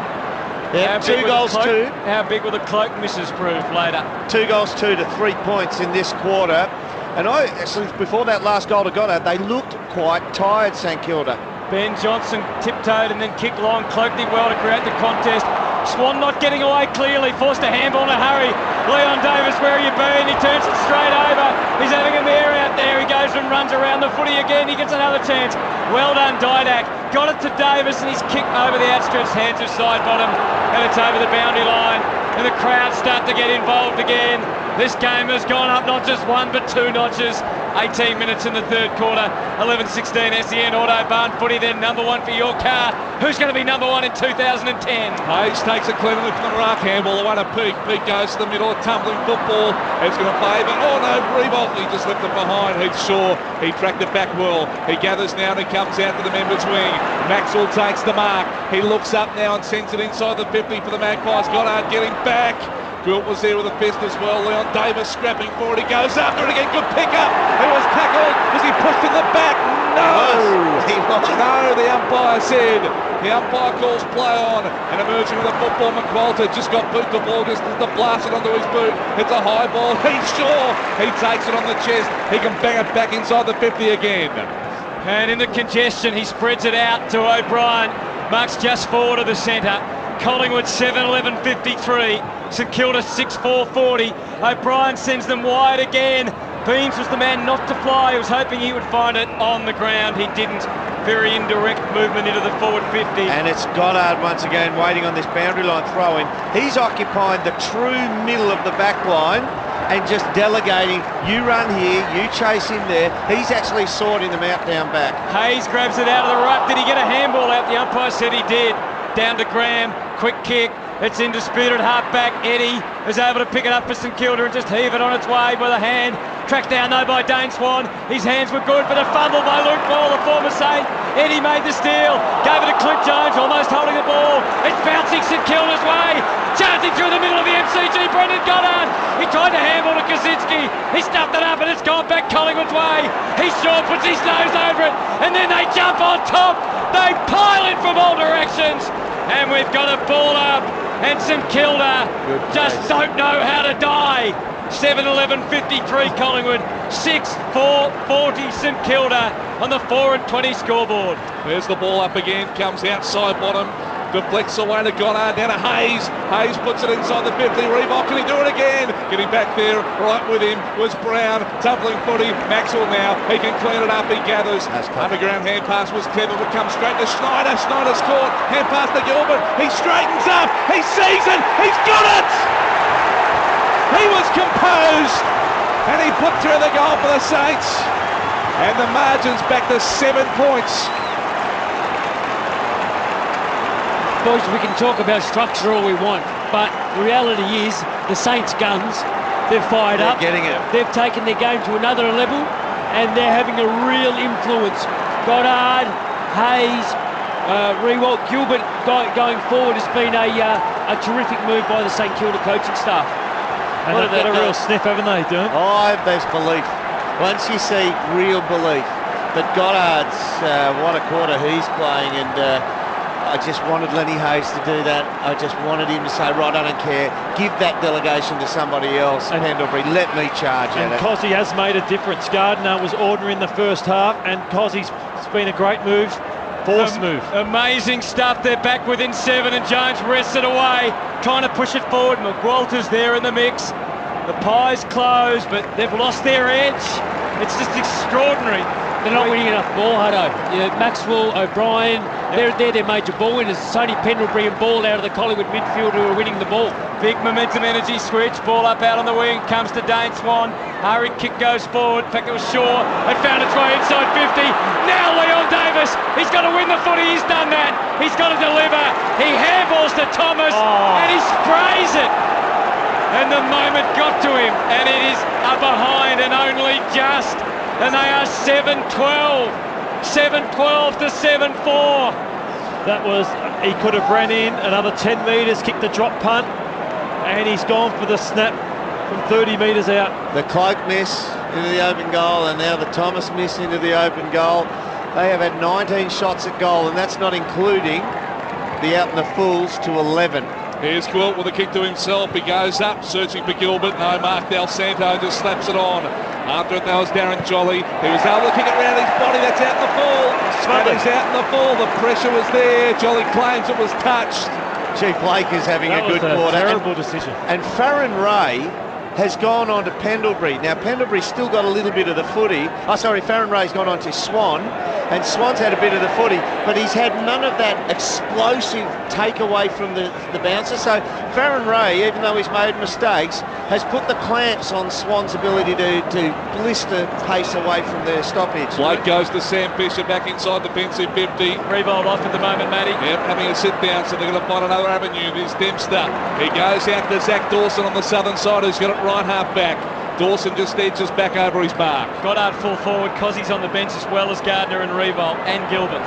Yeah, 2 goals, 2. How big will the cloak misses prove later? 2 goals, 2 to 3 points in this quarter. And I actually, before that last goal to Goddard, they looked quite tired, St Kilda. Ben Johnson tiptoed and then kicked long. Cloak did well to create the contest. Swan not getting away clearly, forced a handball in a hurry. Leon Davis, where are you been? He turns it straight over. He's having a mare out there. He goes and runs around the footy again. He gets another chance. Well done, Didak. Got it to Davis and he's kicked over the outstretched hands of side bottom. And it's over the boundary line. And the crowd start to get involved again. This game has gone up not just 1 but 2 notches. 18 minutes in the third quarter. 11-16 SEN Autobahn footy, then number 1 for your car. Who's going to be number 1 in 2010? Hayes takes it cleanly from the ruck. Handball away to Peake. Peake goes to the middle. A tumbling football. It's going to favour. Oh no, Revolt. He just left it behind. He's sure. He tracked it back well. He gathers now and he comes out to the members' wing. Maxwell takes the mark. He looks up now and sends it inside the 50 for the Magpies. Goddard getting back. Wilt was there with a fist as well. Leon Davis scrapping forward. He goes after it again. Good pick up. He was tackled. Was he pushed in the back? No. He was. No, the umpire said. The umpire calls play on. And emerging with a football, McQualter just got boot the ball. Just to blast it onto his boot. It's a high ball. He's sure. He takes it on the chest. He can bang it back inside the 50 again. And in the congestion, he spreads it out to O'Brien. Marks just forward of the centre. Collingwood 7:11:53. St Kilda 6:4:40. O'Brien sends them wide again. Beams was the man not to fly. He was hoping he would find it on the ground. He didn't. Very indirect movement into the forward 50. And it's Goddard once again waiting on this boundary line throw-in. He's occupying the true middle of the back line and just delegating, you run here, you chase him there. He's actually sorting them out down back. Hayes grabs it out of the ruck. Did he get a handball out? The umpire said he did. Down to Graham, quick kick. It's in disputed half-back. Eddie is able to pick it up for St Kilda and just heave it on its way with a hand. Tracked down though by Dane Swan. His hands were good, but a fumble by Luke Ball, the former Saint. Eddie made the steal, gave it to Clint Jones, almost holding the ball. It's bouncing St Kilda's way. Charging through the middle of the MCG, Brendan Goddard. He tried to handball to Kaczynski. He stuffed it up and it's gone back Collingwood's way. He sure puts his nose over it, and then they jump on top. They pile in from all directions, and we've got a ball up. And St Kilda just don't know how to die. 7:11:53 Collingwood, 6:4:40 St Kilda on the 4:20 scoreboard. There's the ball up again, comes outside bottom, deflects away to Goddard, down to Hayes. Hayes puts it inside the 50, Reebok, can he do it again? Getting back there, right with him was Brown, tumbling footy, Maxwell now, he can clean it up, he gathers. Underground hand pass was clever, but comes straight to Schneider, Schneider's caught, hand pass to Gilbert, he straightens up, he sees it, he's got it! He was composed, and he put through the goal for the Saints, and the margin's back to 7 points. Boys, we can talk about structure all we want, but the reality is the Saints' guns, they've fired up. Getting it. They've taken their game to another level, and they're having a real influence. Goddard, Hayes, Rewalt, Gilbert going forward has been a terrific move by the St Kilda coaching staff. And they've got a real sniff, haven't they, Dylan? Oh, there's belief. Once you see real belief. But Goddard's, what a quarter he's playing, and I just wanted Lenny Hayes to do that. I just wanted him to say, right, I don't care. Give that delegation to somebody else. And Pendlebury, let me charge at it. Cozzy has made a difference. Gardner was ordinary in the first half, and Cozzy's been a great move. Force move. Amazing stuff. They're back within 7, and Jones wrests it away, trying to push it forward. McWalter's there in the mix. The pie's closed, but they've lost their edge. It's just extraordinary. They're not winning enough ball, Hutto. Maxwell, O'Brien, they're their major ball winners. It's only Pendlebury and Ball out of the Collingwood midfield who are winning the ball. Big momentum energy switch, ball up out on the wing, comes to Dane Swan. Hurried kick goes forward. In fact, it was Shaw. It found its way inside 50. Now Leon Davis. He's got to win the footy. He's done that. He's got to deliver. He handballs to Thomas and he sprays it. And the moment got to him, and it is a behind and only just. And they are 7-12. 7-12 to 7-4. That was, he could have ran in another 10 metres, kicked the drop punt, and he's gone for the snap from 30 metres out. The Cloak miss into the open goal, and now the Thomas miss into the open goal. They have had 19 shots at goal, and that's not including the out in the fulls to 11. Here's Quilt with a kick to himself. He goes up, searching for Gilbert. No, Mark Del Santo just slaps it on. After it, that was Darren Jolly. He was able to kick it around his body. That's out in the full. And he's out in the full. The pressure was there. Jolly claims it was touched. Chief Blake is having a good quarter. Terrible decision. And Farron Ray has gone on to Pendlebury. Now, Pendlebury's still got a little bit of the footy. Farron Ray's gone on to Swan, and Swan's had a bit of the footy, but he's had none of that explosive takeaway from the bouncer. So Farron Ray, even though he's made mistakes, has put the clamps on Swan's ability to blister pace away from their stoppage. Blake goes to Sam Fisher back inside defensive 50. Revolt off at the moment, Matty. Yep, having a sit down, so they're going to find another avenue. There's Dempster. He goes out to Zach Dawson on the southern side, who's got it right half back. Dawson just edges back over his mark. Goddard full forward, Cozzy's on the bench as well as Gardner and Revolt and Gilbert.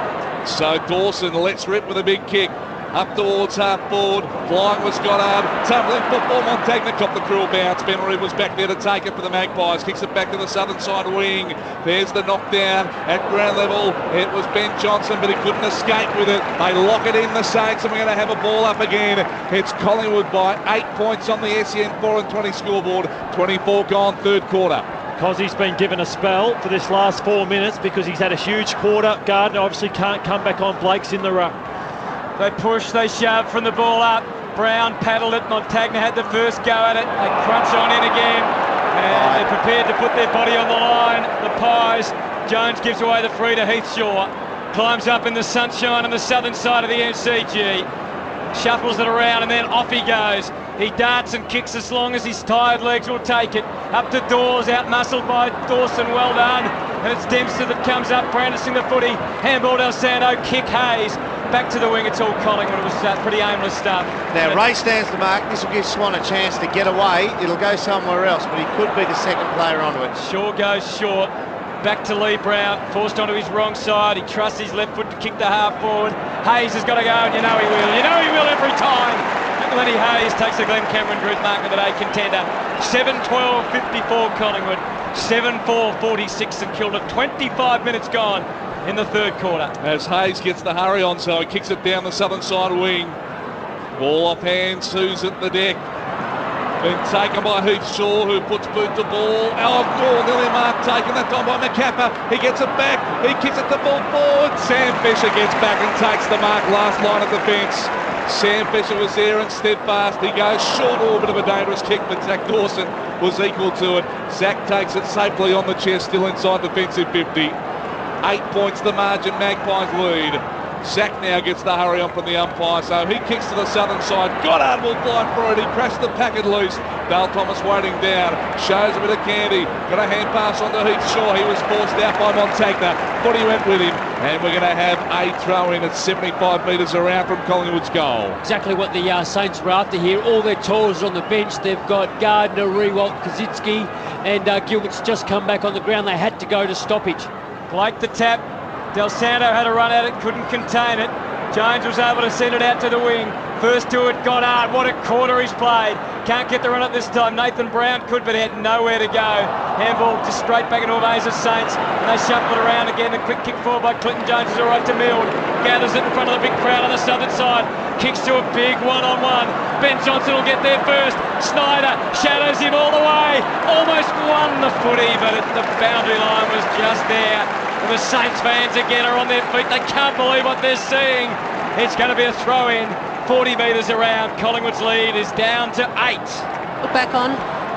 So Dawson lets rip with a big kick. Up towards half forward, flying was Goddard, tumbling football, Montagna copped the cruel bounce. Ben Reed was back there to take it for the Magpies, kicks it back to the southern side wing. There's the knockdown at ground level. It was Ben Johnson, but he couldn't escape with it. They lock it in, the Saints, and we're going to have a ball up again. It's Collingwood by 8 points on the SEN 4-20 scoreboard. 24 gone, third quarter. Because he's been given a spell for this last 4 minutes because he's had a huge quarter. Gardner obviously can't come back on. Blake's in the ruck. They push, they shove from the ball up. Brown paddled it. Montagna had the first go at it. They crunch on in again. And they're prepared to put their body on the line. The Pies. Jones gives away the free to Heathshaw. Climbs up in the sunshine on the southern side of the MCG. Shuffles it around and then off he goes. He darts and kicks as long as his tired legs will take it. Up to Dawes, out-muscled by Dawson, well done. And it's Dempster that comes up, brandishing the footy. Handball Del Santo, kick Hayes. Back to the wing, it's all Collingwood. It was pretty aimless stuff. Now, Ray stands to mark. This will give Swan a chance to get away. It'll go somewhere else, but he could be the second player onto it. Shaw goes short. Back to Lee Brown, forced onto his wrong side. He trusts his left foot to kick the half forward. Hayes has got to go, and you know he will. You know he will every time. Lenny Hayes takes the Glen Cameron Group Mark of the Day contender. 7-12-54 Collingwood, 7-4-46 St Kilda. 25 minutes gone in the third quarter. As Hayes gets the hurry on, so he kicks it down the southern side wing. Ball off hands, who's at the deck. Been taken by Heathshaw, who puts boot to ball. Oh, goal, nearly mark taken that time by McCapper. He gets it back, he kicks it the ball forward. Sam Fisher gets back and takes the mark, last line of defence. Sam Fisher was there and steadfast. He goes short, a bit of a dangerous kick, but Zach Dawson was equal to it. Zach takes it safely on the chest, still inside defensive 50. 8 points the margin, Magpies lead. Zach now gets the hurry on from the umpire, so he kicks to the southern side. Goddard will fly for it. He crashed the packet loose. Dale Thomas waiting down. Shows a bit of candy. Got a hand pass on to Heathshaw. He was forced out by Montagna. Footy went with him. And we're going to have a throw in at 75 metres around from Collingwood's goal. Exactly what the Saints were after here. All their tallers on the bench. They've got Gardner, Rewalt, Kaczynski, and Gilbert's just come back on the ground. They had to go to stoppage. Blake the tap. Del Santo had a run at it, couldn't contain it. Jones was able to send it out to the wing. First to it, Goddard. What a quarter he's played. Can't get the run up this time. Nathan Brown could, but he had nowhere to go. Handball just straight back into a maze of Saints. And they shuffle it around again. A quick kick forward by Clinton Jones is all right to Milne. Gathers it in front of the big crowd on the southern side. Kicks to a big one-on-one. Ben Johnson will get there first. Snyder shadows him all the way. Almost won the footy, but the boundary line was just there. And the Saints fans again are on their feet. They can't believe what they're seeing. It's going to be a throw-in. 40 metres around. Collingwood's lead is down to 8. Look back on.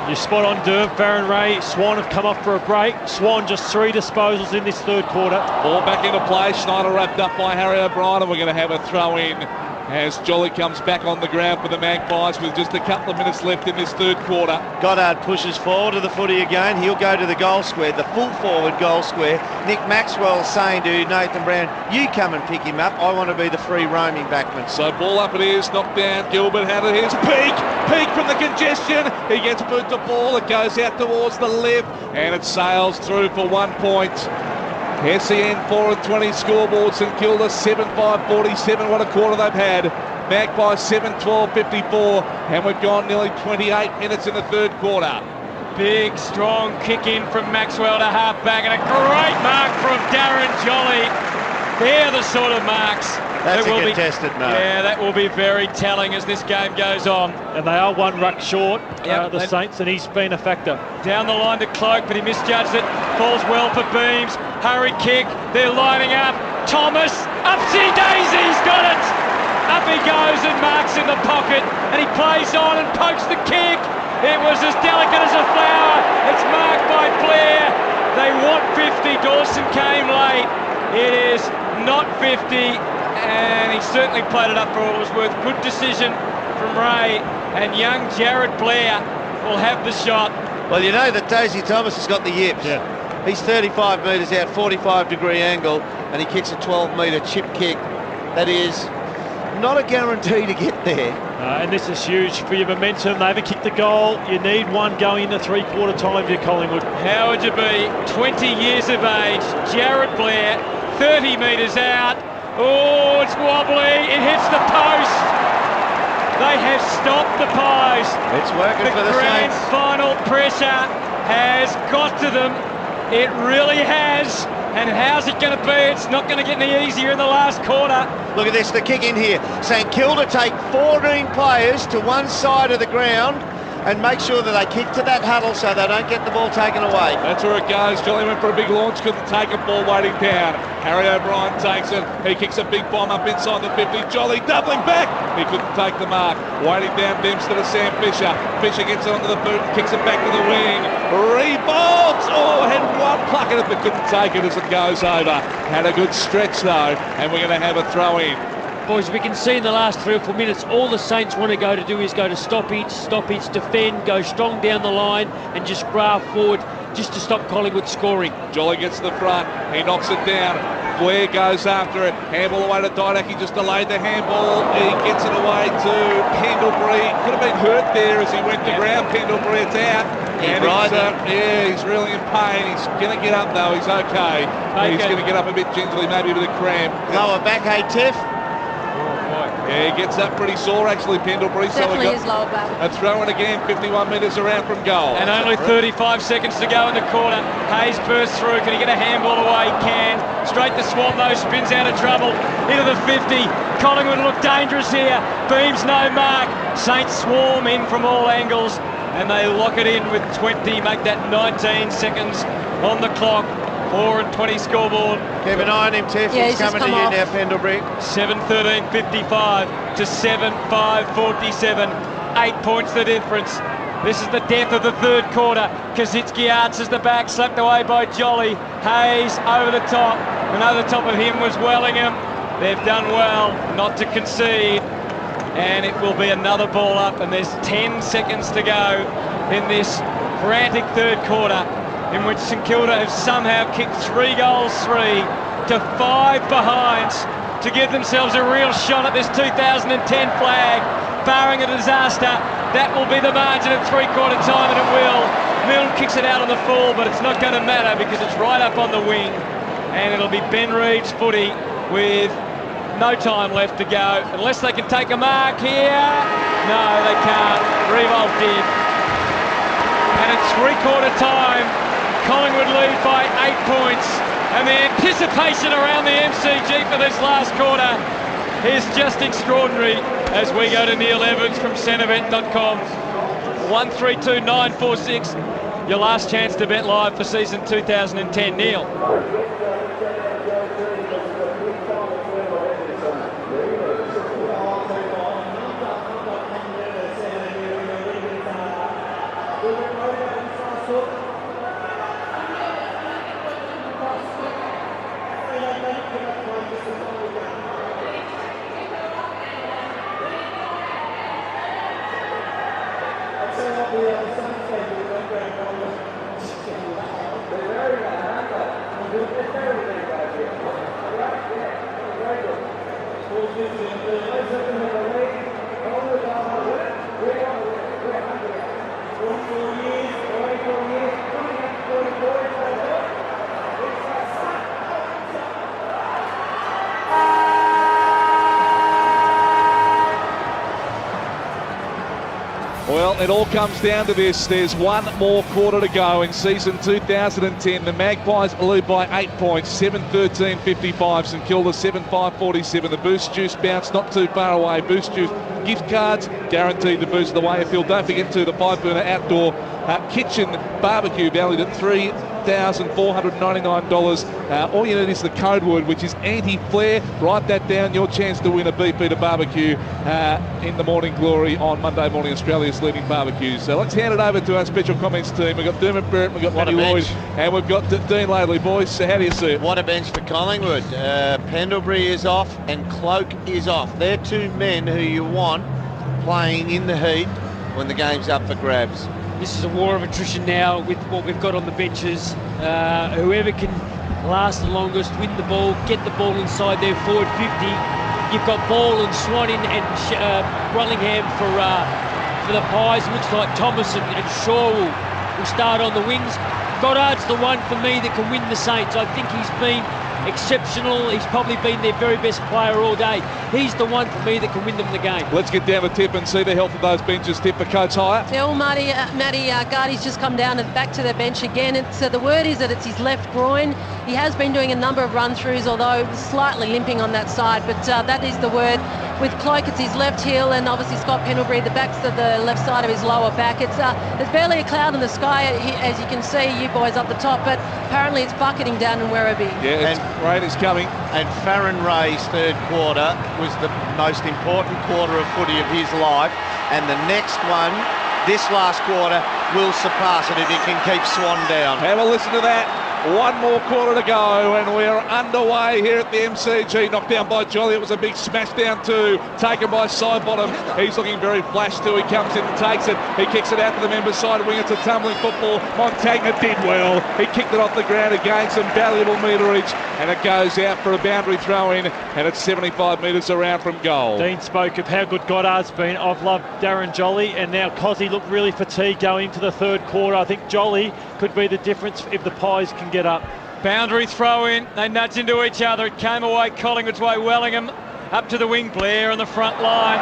You're spot on, Derv. Farron Ray, Swan have come off for a break. Swan just 3 disposals in this third quarter. Ball back into play. Schneider wrapped up by Harry O'Brien, and we're going to have a throw-in as Jolly comes back on the ground for the Magpies with just a couple of minutes left in this third quarter. Goddard pushes forward to the footy again. He'll go to the goal square, the full forward goal square. Nick Maxwell saying to Nathan Brown, you come and pick him up. I want to be the free roaming backman. So ball up it is, knocked down. Gilbert had it. Here's Peake from the congestion. He gets boot to ball. It goes out towards the left and it sails through for 1 point. SEN 4-20 scoreboard, St Kilda 7-5-47, what a quarter they've had. Magpies 7-12-54, and we've gone nearly 28 minutes in the third quarter. Big, strong kick in from Maxwell to half-back, and a great mark from Darren Jolly. They're the sort of marks That's a contested mark. Yeah, that will be very telling as this game goes on. And they are 1 ruck short, the Saints, and he's been a factor. Down the line to Cloak, but he misjudged it. Falls well for Beams. Hurry kick. They're lining up. Thomas, upsy daisy, he's got it. Up he goes and marks in the pocket, and he plays on and pokes the kick. It was as delicate as a flower. It's marked by Blair. They want 50. Dawson came late. It is not 50. And he certainly played it up for all it was worth. Good decision from Ray, and young Jared Blair will have the shot. Well, you know that Daisy Thomas has got the yips. Yeah. He's 35 metres out, 45-degree angle, and he kicks a 12-metre chip kick. That is not a guarantee to get there. And this is huge for your momentum. They haven't kicked the goal. You need one going into three-quarter time for Collingwood. How would you be? 20 years of age, Jared Blair, 30 metres out. Oh, it's wobbly. It hits the post. They have stopped the Pies. It's working for the grand Saints. Final pressure has got to them. It really has. And how's it going to be? It's not going to get any easier in the last quarter. Look at this, the kick in here. St Kilda take 14 players to one side of the ground. and make sure that they kick to that huddle so they don't get the ball taken away. That's where it goes. Jolly went for a big launch, couldn't take it, ball waiting down. Harry O'Brien takes it. He kicks a big bomb up inside the 50. Jolly doubling back. He couldn't take the mark. Waiting down Dempster to Sam Fisher. Fisher gets it onto the boot, kicks it back to the wing. Rebounds. Oh, had one pluck at it but couldn't take it as it goes over. Had a good stretch though, and we're going to have a throw in. Boys, we can see in the last 3 or 4 minutes, all the Saints want to do is go to stoppage, defend, go strong down the line and just graft forward just to stop Collingwood scoring. Jolly gets to the front, he knocks it down. Blair goes after it, handball away to Didak, he just delayed the handball, he gets it away to Pendlebury. Could have been hurt there as he went to ground. Pendlebury, it's out. And he's really in pain. He's going to get up though, he's okay. He's going to get up a bit gingerly, maybe a bit of cramp. Lower back, hey Tiff. Yeah, he gets up pretty sore actually, Pendlebury. Definitely his lower back. A throw in again, 51 metres around from goal. And only 35 seconds to go in the quarter. Hayes bursts through. Can he get a handball away? He can. Straight to Swan though, spins out of trouble. Into the 50. Collingwood look dangerous here. Beams no mark. Saints swarm in from all angles. And they lock it in with 20, make that 19 seconds on the clock. 4:20 scoreboard. Keep an eye on him, Tiff. Yeah, he's coming to you off. now, Pendlebury. 7:13:55 to 7:5:47. 8 points the difference. This is the death of the third quarter. Kaczynski answers the back, slapped away by Jolly. Hayes over the top, and over the top of him was Wellingham. They've done well not to concede, and it will be another ball up, and there's 10 seconds to go in this frantic third quarter, in which St Kilda have somehow kicked 3 goals, 3 to 5 behinds to give themselves a real shot at this 2010 flag. Barring a disaster, that will be the margin at three-quarter time, and it will. Milne kicks it out on the full, but it's not going to matter because it's right up on the wing, and it'll be Ben Reeves' footy with no time left to go, unless they can take a mark here. No, they can't. Revolt did. And at three-quarter time, Collingwood lead by 8 points, and the anticipation around the MCG for this last quarter is just extraordinary as we go to Neil Evans from centrebet.com. 132946, your last chance to bet live for season 2010. Neil. Well, it all comes down to this. There's one more quarter to go in season 2010. The Magpies lead by 8 points, 7:13:55. St Kilda 7:5:47. The Boost Juice bounce not too far away. Boost Juice gift cards guaranteed to boost the way of field. Don't forget to the 5-burner outdoor kitchen barbecue valued at $3,499. All you need is the code word, which is anti-flare. Write that down. Your chance to win a beefeater barbecue in the Morning Glory on Monday morning, Australia's leading barbecues. So let's hand it over to our special comments team. We've got Dermot Barrett, we've got Matty Lloyd, and we've got Dean Laidley. Boys, so how do you see it? What a bench for Collingwood. Pendlebury is off and Cloak is off. They're two men who you want playing in the heat when the game's up for grabs. This is a war of attrition now with what we've got on the benches. Whoever can last the longest, win the ball, get the ball inside their forward 50. You've got Ball and Swan in and Wellingham for the Pies. It looks like Thomas and Shaw will start on the wings. Goddard's the one for me that can win the Saints. I think he's been exceptional. He's probably been their very best player all day. He's the one for me that can win them the game. Let's get down to Tip and see the health of those benches. Tip for Coates Hire. Yeah, well, Matty Gardy's just come down and back to the bench again. So the word is that it's his left groin. He has been doing a number of run-throughs, although slightly limping on that side, but that is the word. with Cloak, it's his left heel, and obviously Scott Pendlebury, the backs to the left side of his lower back. There's barely a cloud in the sky, as you can see, you boys up the top, but apparently it's bucketing down in Werribee. Yeah, rain is coming. And Farron Ray's third quarter was the most important quarter of footy of his life, and the next one, this last quarter, will surpass it if he can keep Swan down. Have a listen to that. One more quarter to go, and we're underway here at the MCG. Knocked down by Jolly. It was a big smash down too. Taken by Sidebottom. He's looking very flash too. He comes in and takes it. He kicks it out to the members' side wing. It's a tumbling football. Montagna did well. He kicked it off the ground again. Some valuable meterage, and it goes out for a boundary throw in, and it's 75 metres around from goal. Dean spoke of how good Goddard's been. I've loved Darren Jolly, and now Cozzy looked really fatigued going into the third quarter. I think Jolly could be the difference if the Pies can get up. Boundary throw in, they nudge into each other. It came away Collingwood's way. Wellingham up to the wing. Blair on the front line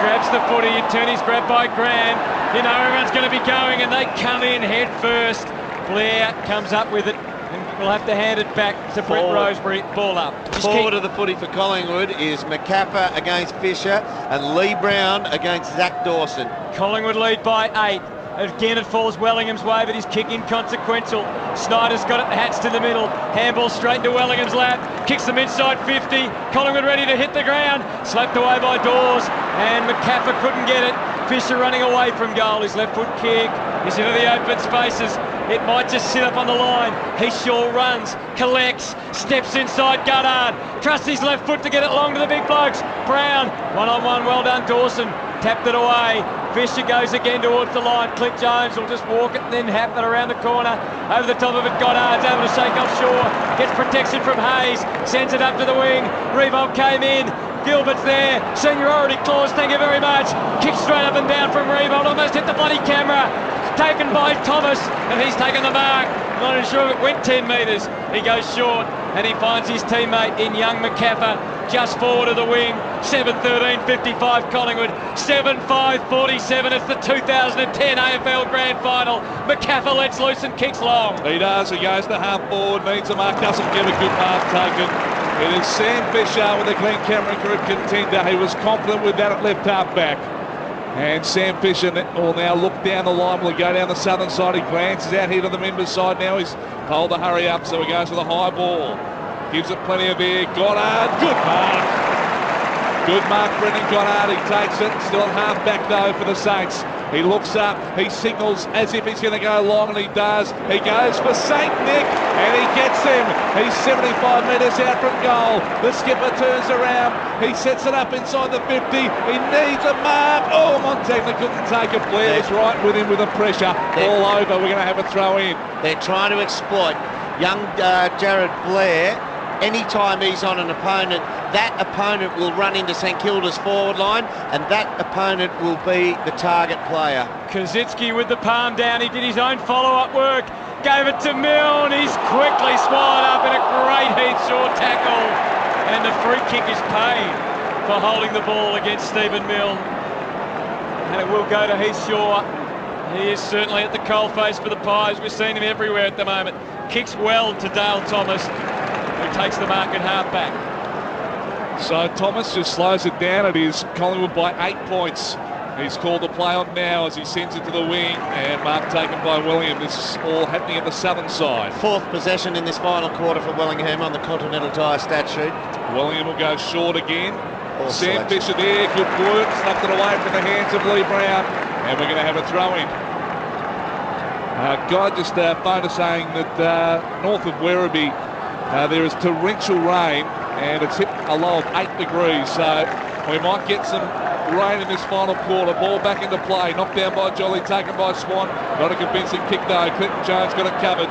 grabs the footy. Attorney's grabbed by Graham. You know everyone's going to be going, and they come in head first. Blair comes up with it, and we'll have to hand it back to Brett Roseberry. Ball up. Forward of the footy for Collingwood is McCaffer against Fisher and Lee Brown against Zach Dawson. Collingwood lead by 8. Again, it falls Wellingham's way, but his kick inconsequential. Snyder's got it, Hats to the middle. Handball straight into Wellingham's lap. Kicks them inside 50. Collingwood ready to hit the ground. Slapped away by Dawes, and McCaffer couldn't get it. Fisher running away from goal. His left foot kick is into the open spaces. It might just sit up on the line. Heathshaw runs, collects, steps inside Goddard. Trusts his left foot to get it long to the big blokes. Brown, one-on-one, well done Dawson. Tapped it away. Fisher goes again towards the line. Clint Jones will just walk it and then hap it around the corner. Over the top of it, Goddard's able to shake off Shaw. Gets protection from Hayes. Sends it up to the wing. Revolt came in. Gilbert's there. Seniority clause, thank you very much. Kick straight up and down from Revolt. Almost hit the bloody camera. Taken by Thomas, and he's taken the mark. Not sure if it went 10 metres. He goes short, and he finds his teammate in young McCaffer just forward of the wing. 7:13:55 Collingwood, 7:5:47. It's the 2010 AFL Grand Final. McCaffer lets loose and kicks long. He does. He goes to half forward, needs a mark, doesn't get a good mark taken. It is Sam Fisher with the Glen Cameron Group contender. He was confident with that at left half back. And Sam Fisher will now look down the line. Will he go down the southern side? He glances out here to the members' side now. He's told to hurry up, so he goes to the high ball. Gives it plenty of air. Goddard, good mark. Good mark, Brendan Goddard. He takes it. Still at half back though for the Saints. He looks up. He signals as if he's going to go long, and he does. He goes for St. Nick, and he gets him. He's 75 metres out from goal. The skipper turns around. He sets it up inside the 50. He needs a mark. Oh, Montagna couldn't take it. Blair was right with him with the pressure. All over. We're going to have a throw in. They're trying to exploit young Jared Blair. Anytime he's on an opponent, that opponent will run into St Kilda's forward line, and that opponent will be the target player. Kosicki with the palm down. He did his own follow-up work. Gave it to Milne. He's quickly swallowed up in a great Heathshaw tackle. And the free kick is paid for holding the ball against Stephen Milne. And it will go to Heathshaw. He is certainly at the coalface for the Pies. We're seeing him everywhere at the moment. Kicks well to Dale Thomas, who takes the mark at half-back. So Thomas just slows it down. It is Collingwood by 8 points. He's called the play on now as he sends it to the wing, and mark taken by William. This is all happening at the southern side. Fourth possession in this final quarter for Wellingham on the Continental Tire stat sheet. William will go short again. Sam Fisher there, good work, snuffed it away from the hands of Lee Brown, and we're going to have a throw-in. Guy just phoned us saying that north of Werribee there is torrential rain, and it's hit a low of 8 degrees, so we might get some rain in this final quarter. Ball back into play, knocked down by Jolly, taken by Swan. Not a convincing kick though. Clinton Jones got it covered.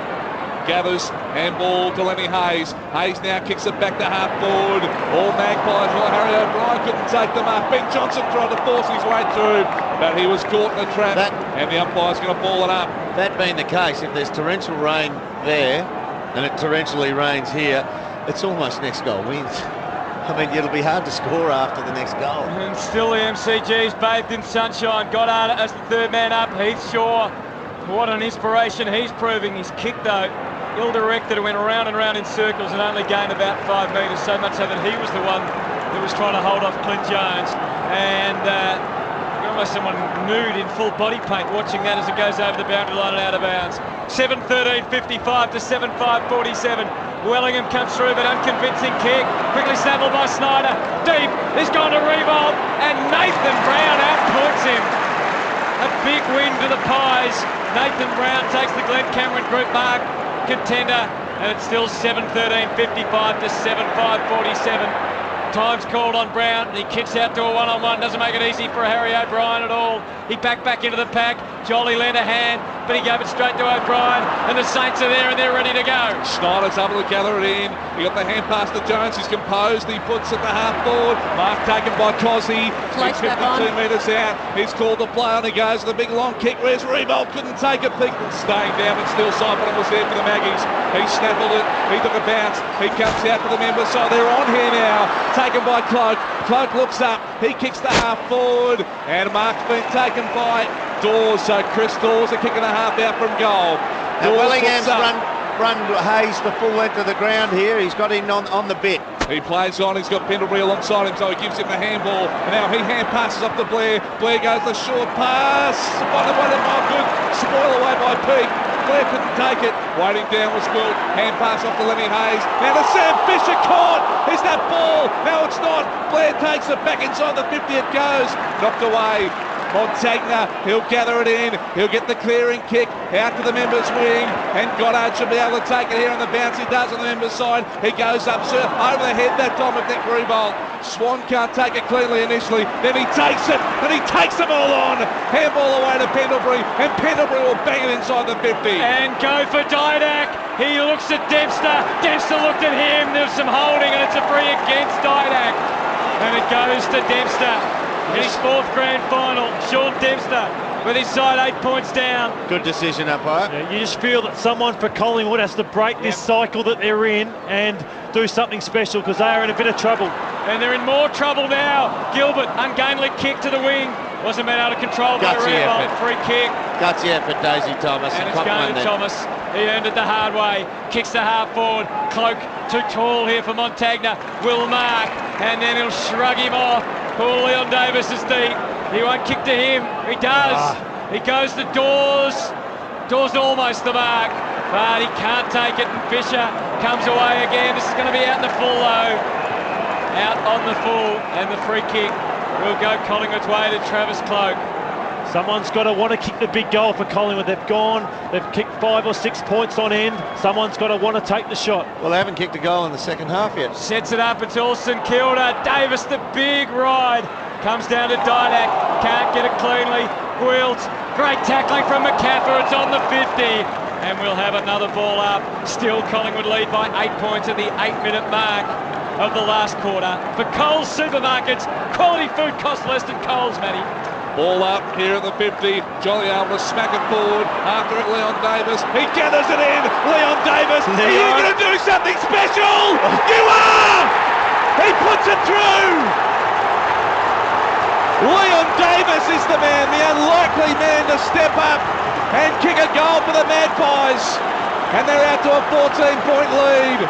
Gathers, handball to Lenny Hayes. Hayes now kicks it back to half forward. All Magpies. Well, Harry O'Brien couldn't take the mark. Ben Johnson tried to force his way through, but he was caught in a trap, and the umpire's going to ball it up. That being the case, if there's torrential rain there, and it torrentially rains here, it's almost next goal wins. I mean, it'll be hard to score after the next goal. And still the MCG's bathed in sunshine. Goddard as the third man up. Heathshaw, what an inspiration he's proving. His kick, though, ill-directed and went around and round in circles and only gained about 5 metres, so much so that he was the one that was trying to hold off Clint Jones. And almost someone nude in full body paint watching that as it goes over the boundary line and out of bounds. 7:13:55 to 7:5:47. Wellingham comes through, but unconvincing kick. Quickly snapped by Snyder. Deep. He's gone to Revolt, and Nathan Brown outpoints him. A big win to the Pies. Nathan Brown takes the Glen Cameron Group mark contender, and it's still 7:13:55 to 7:5:47. Time's called on Brown, and he kicks out to a one-on-one. Doesn't make it easy for Harry O'Brien at all. He backed back into the pack. Jolly lent a hand, but he gave it straight to O'Brien, and the Saints are there and they're ready to go. Schneider's able to gather it in. He got the hand pass to Jones. He's composed. He puts it the half forward. Mark taken by Cosy. He's 52 metres out. He's called the play on. He goes to the big long kick. Where's Revolt? Couldn't take it. Pinkman staying down, but still Simon was there for the Maggies. He snaffled it. He took a bounce. He comes out for the members. So they're on here now. Taken by Cloak. Cloak looks up. He kicks the half forward. And Mark's been taken by Dawes. So Chris Dawes, a kick and a half out from goal. Now Willingham's run Hayes the full length of the ground here. He's got him on the bit. He plays on. He's got Pendlebury alongside him, so he gives him the handball. And now he hand passes up to Blair. Blair goes the short pass. Good. Spoil away by Peake. Blair couldn't take it. Waiting down was Wilt. Hand pass off to Lenny Hayes. Now to Sam Fisher caught. Is that ball? No, it's not. Blair takes it back inside the 50. It goes. Knocked away. Montagna, he'll gather it in, he'll get the clearing kick out to the members' wing, and Goddard should be able to take it here on the bounce. He does on the members' side. He goes up over the head that time of Nick Revolt. Swan can't take it cleanly initially, then he takes it, and he takes them all on. Handball away to Pendlebury, and Pendlebury will bang it inside the 50. And go for Didak. He looks at Dempster. Dempster looked at him. There's some holding, and it's a free against Didak. And it goes to Dempster. In his fourth grand final, Sean Dempster with his side 8 points down. Good decision, umpire. Yeah, you just feel that someone for Collingwood has to break this cycle that they're in and do something special, because they are in a bit of trouble. And they're in more trouble now. Gilbert, ungainly kick to the wing. Wasn't been able to control by Revolt. Free kick. Gutsy effort, Daisy Thomas. And it's going to Thomas. He earned it the hard way. Kicks the half forward. Cloak too tall here for Montagna. Will mark, and then he'll shrug him off. Poor Leon Davis is deep. He won't kick to him. He does. He goes to Dawes. Dawes almost the mark, but he can't take it. And Fisher comes away again. This is going to be out in the full though. Out on the full, and the free kick will go Collingwood's way to Travis Cloak. Someone's got to want to kick the big goal for Collingwood. They've kicked 5 or 6 points on end. Someone's got to want to take the shot. Well, they haven't kicked a goal in the second half yet. Sets it up, it's all St Kilda. Davis, the big ride. Comes down to Didak. Can't get it cleanly. Wilt, great tackling from McCaffrey. It's on the 50. And we'll have another ball up. Still Collingwood lead by 8 points at the 8-minute mark of the last quarter. For Coles Supermarkets, quality food costs less than Coles, Matty. Ball up here at the 50. Jolly able to smack it forward. After it, Leon Davis. He gathers it in. Leon Davis. Are you going to do something special? You are! He puts it through! Leon Davis is the man, the unlikely man to step up and kick a goal for the Magpies. And they're out to a 14-point lead.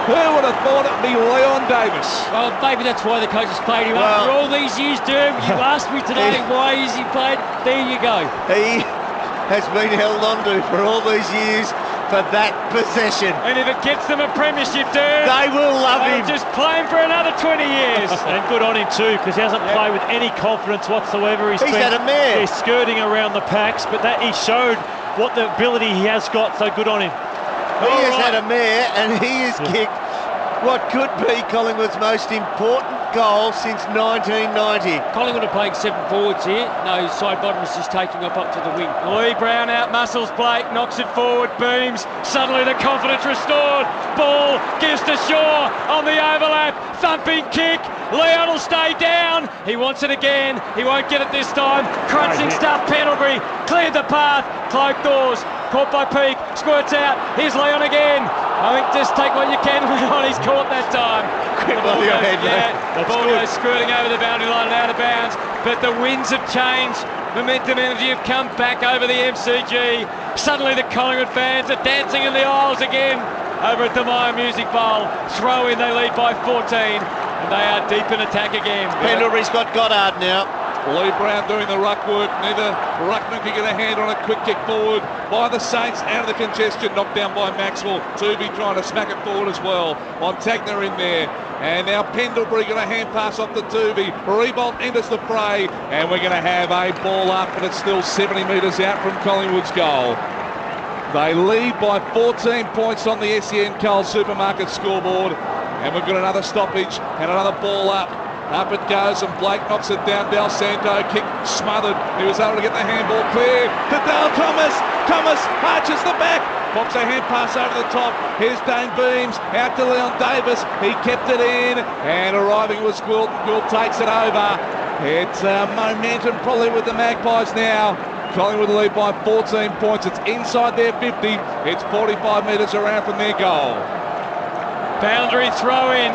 Who would have thought it'd be Leon Davis? Well, maybe that's why the coaches played him up for all these years, Derm. You asked me today why is he played. There you go. He has been held on to for all these years for that possession. And if it gets them a premiership, Derm, they will love him. Just play him for another 20 years. And good on him too, because he hasn't played with any confidence whatsoever. He's had a mare. He's skirting around the packs, but that he showed what the ability he has got, so good on him. He has had a mare, and he has kicked what could be Collingwood's most important goal since 1990. Collingwood are playing 7 forwards here. No side bottom is just taking up to the wing. Lee Brown out muscles Blake, knocks it forward, beams. Suddenly the confidence restored. Ball gives to Shaw on the overlap. Thumping kick. Leon will stay down. He wants it again. He won't get it this time. Crunching stuff. Pendlebury cleared the path. Cloak doors. Caught by Peake. Squirts out. Here's Leon again. I think just take what you can, Leon. He's caught that time. Quick on your head, mate. The ball goes skirting over the boundary line and out of bounds. But the winds have changed. Momentum energy have come back over the MCG. Suddenly the Collingwood fans are dancing in the aisles again over at the Myer Music Bowl. Throw in, they lead by 14. And they are deep in attack again. Pendlebury's got Goddard now. Lee Brown doing the ruck work. Neither ruckman can get a hand on a quick kick forward by the Saints. Out of the congestion, knocked down by Maxwell. Tooby trying to smack it forward as well. Montagna in there. And now Pendlebury going to hand pass off to Tooby. Rebolt enters the fray. And we're going to have a ball up, but it's still 70 metres out from Collingwood's goal. They lead by 14 points on the SEN Coles Supermarket scoreboard. And we've got another stoppage and another ball up. Up it goes, and Blake knocks it down. Del Santo kick smothered. He was able to get the handball clear to Dale Thomas. Thomas arches the back. Pops a hand pass over the top. Here's Dane Beams out to Leon Davis. He kept it in, and arriving was Gwilt. Gwilt takes it over. It's momentum probably with the Magpies now. Collingwood lead by 14 points. It's inside their 50. It's 45 metres around from their goal. Boundary throw in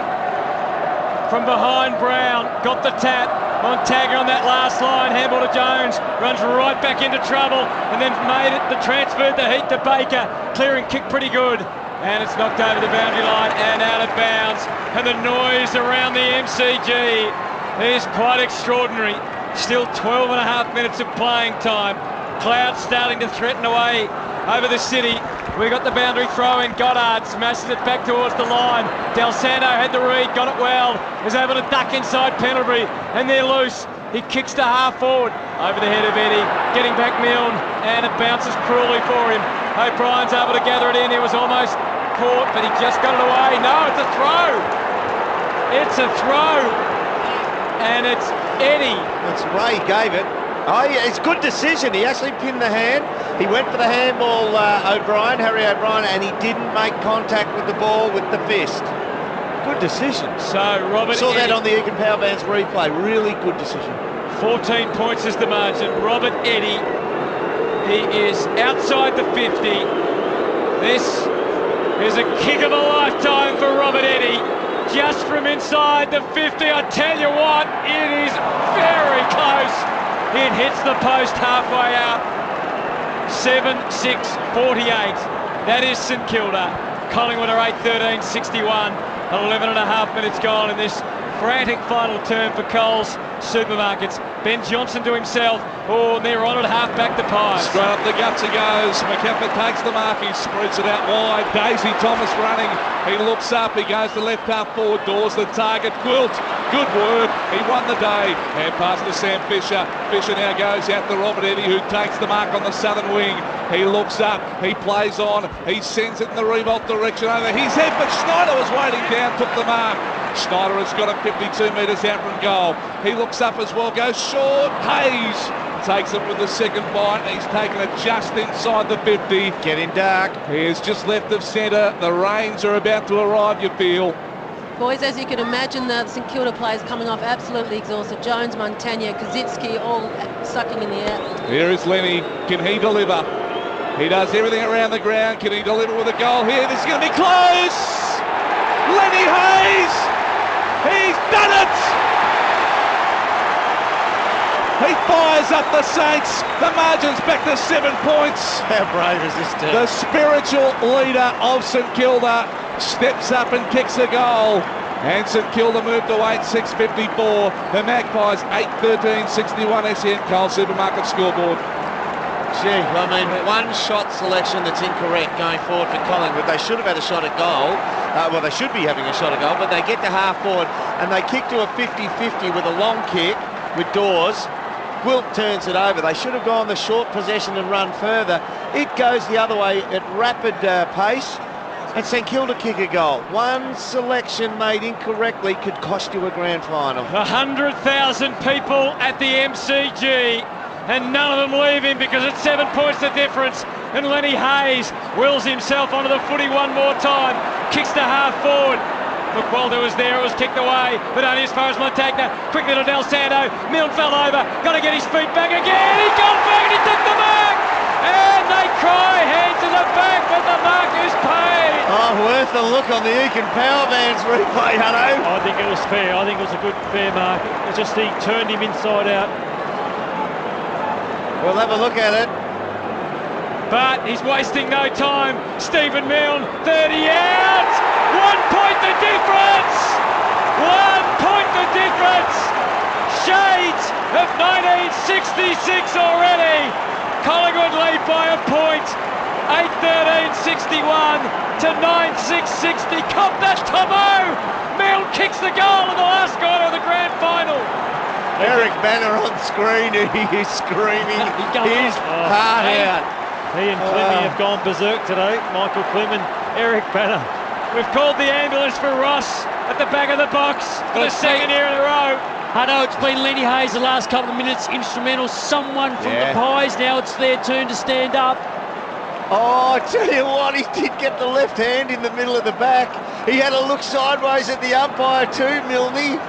from behind Brown. Got the tap. Montagna on that last line. Handball to Jones. Runs right back into trouble and then made it. The transfer the heat to Baker. Clearing kick pretty good. And it's knocked over the boundary line and out of bounds. And the noise around the MCG is quite extraordinary. Still 12 and a half minutes of playing time. Clouds starting to threaten away over the city. We got the boundary throw in. Goddard smashes it back towards the line. Del Santo had the read, got it well. Was able to duck inside Pendlebury, and they're loose. He kicks to half forward over the head of Eddie, getting back Milne, and it bounces cruelly for him. O'Brien's able to gather it in. He was almost caught, but he just got it away. No, it's a throw. It's a throw, and it's Eddie. That's Ray gave it. Oh, yeah, it's good decision. He actually pinned the hand. He went for the handball, O'Brien, Harry O'Brien, and he didn't make contact with the ball with the fist. Good decision. So Robert saw Eddie, that on the Egan Power Bands replay. Really good decision. 14 points is the margin. Robert Eddie, he is outside the 50. This is a kick of a lifetime for Robert Eddie. Just from inside the 50, I tell you what, it is very close. It hits the post halfway out. 7-6-48. That is St Kilda. Collingwood are 8-13-61. 11 and a half minutes gone in this frantic final term for Coles Supermarkets. Ben Johnson to himself. Oh, and they're on it, half back to Pies. Straight up the guts he goes. McCaffrey takes the mark. He spreads it out wide. Daisy Thomas running. He looks up. He goes to left half forward. Doors the target. Gwilt. Good work. He won the day. And pass to Sam Fisher. Fisher now goes out to Robert Eddie, who takes the mark on the southern wing. He looks up. He plays on. He sends it in the revolt direction over his head, but Schneider was waiting down, took the mark. Schneider has got it 52 metres out from goal. He looks up as well, goes short. Hayes takes it with the second bite. He's taken it just inside the 50. Getting dark. He is just left of centre. The rains are about to arrive, you feel. Boys, as you can imagine, the St Kilda players coming off absolutely exhausted. Jones, Montagna, Kazitsky, all sucking in the air. Here is Lenny. Can he deliver? He does everything around the ground. Can he deliver with a goal here? This is going to be close. Lenny Hayes. He's done it. He fires up the Saints. The margin's back to 7 points. How brave is this team? The spiritual leader of St Kilda steps up and kicks a goal. And St Kilda moved to 8-6-54. The Magpies 8-13-61 SEN Coles Supermarket scoreboard. Gee, I mean, one shot selection that's incorrect going forward for Collingwood. They should have had a shot at goal. Well, they should be having a shot at goal, but they get to half forward and they kick to a 50-50 with a long kick with Dawes. Gwilt turns it over. They should have gone the short possession and run further. It goes the other way at rapid pace. And St Kilda kick a goal. One selection made incorrectly could cost you a grand final. 100,000 people at the MCG, and none of them leaving because it's 7 points the difference. And Lenny Hayes wills himself onto the footy one more time. Kicks to half forward. Look, Walter was there, it was kicked away, but only as far as Montagna. Quickly to Del Santo. Milne fell over, got to get his feet back again. He got back and he took the mark. And they cry, hands to the back, but the mark is paid. Oh, worth a look on the Egan Power Bands replay, Hutto. I think it was fair. I think it was a good, fair mark. It's just he turned him inside out. We'll have a look at it. But he's wasting no time. Stephen Milne, 30 out. 1 point the difference. 1 shades of 1966 already. Collingwood lead by a point, 8-13-61 to 9-6-60. Cop that, Tomo! Milne kicks the goal in the last quarter of the grand final. Eric Banner on screen, he is screaming his heart out. He and Clemmy have gone berserk today. Michael Clem and Eric Banner. We've called the ambulance for Ross at the back of the box for the second year in a row. I know it's been Lenny Hayes the last couple of minutes, instrumental. Someone from the Pies, now it's their turn to stand up. Oh, I tell you what, he did get the left hand in the middle of the back. He had a look sideways at the umpire too, Milne.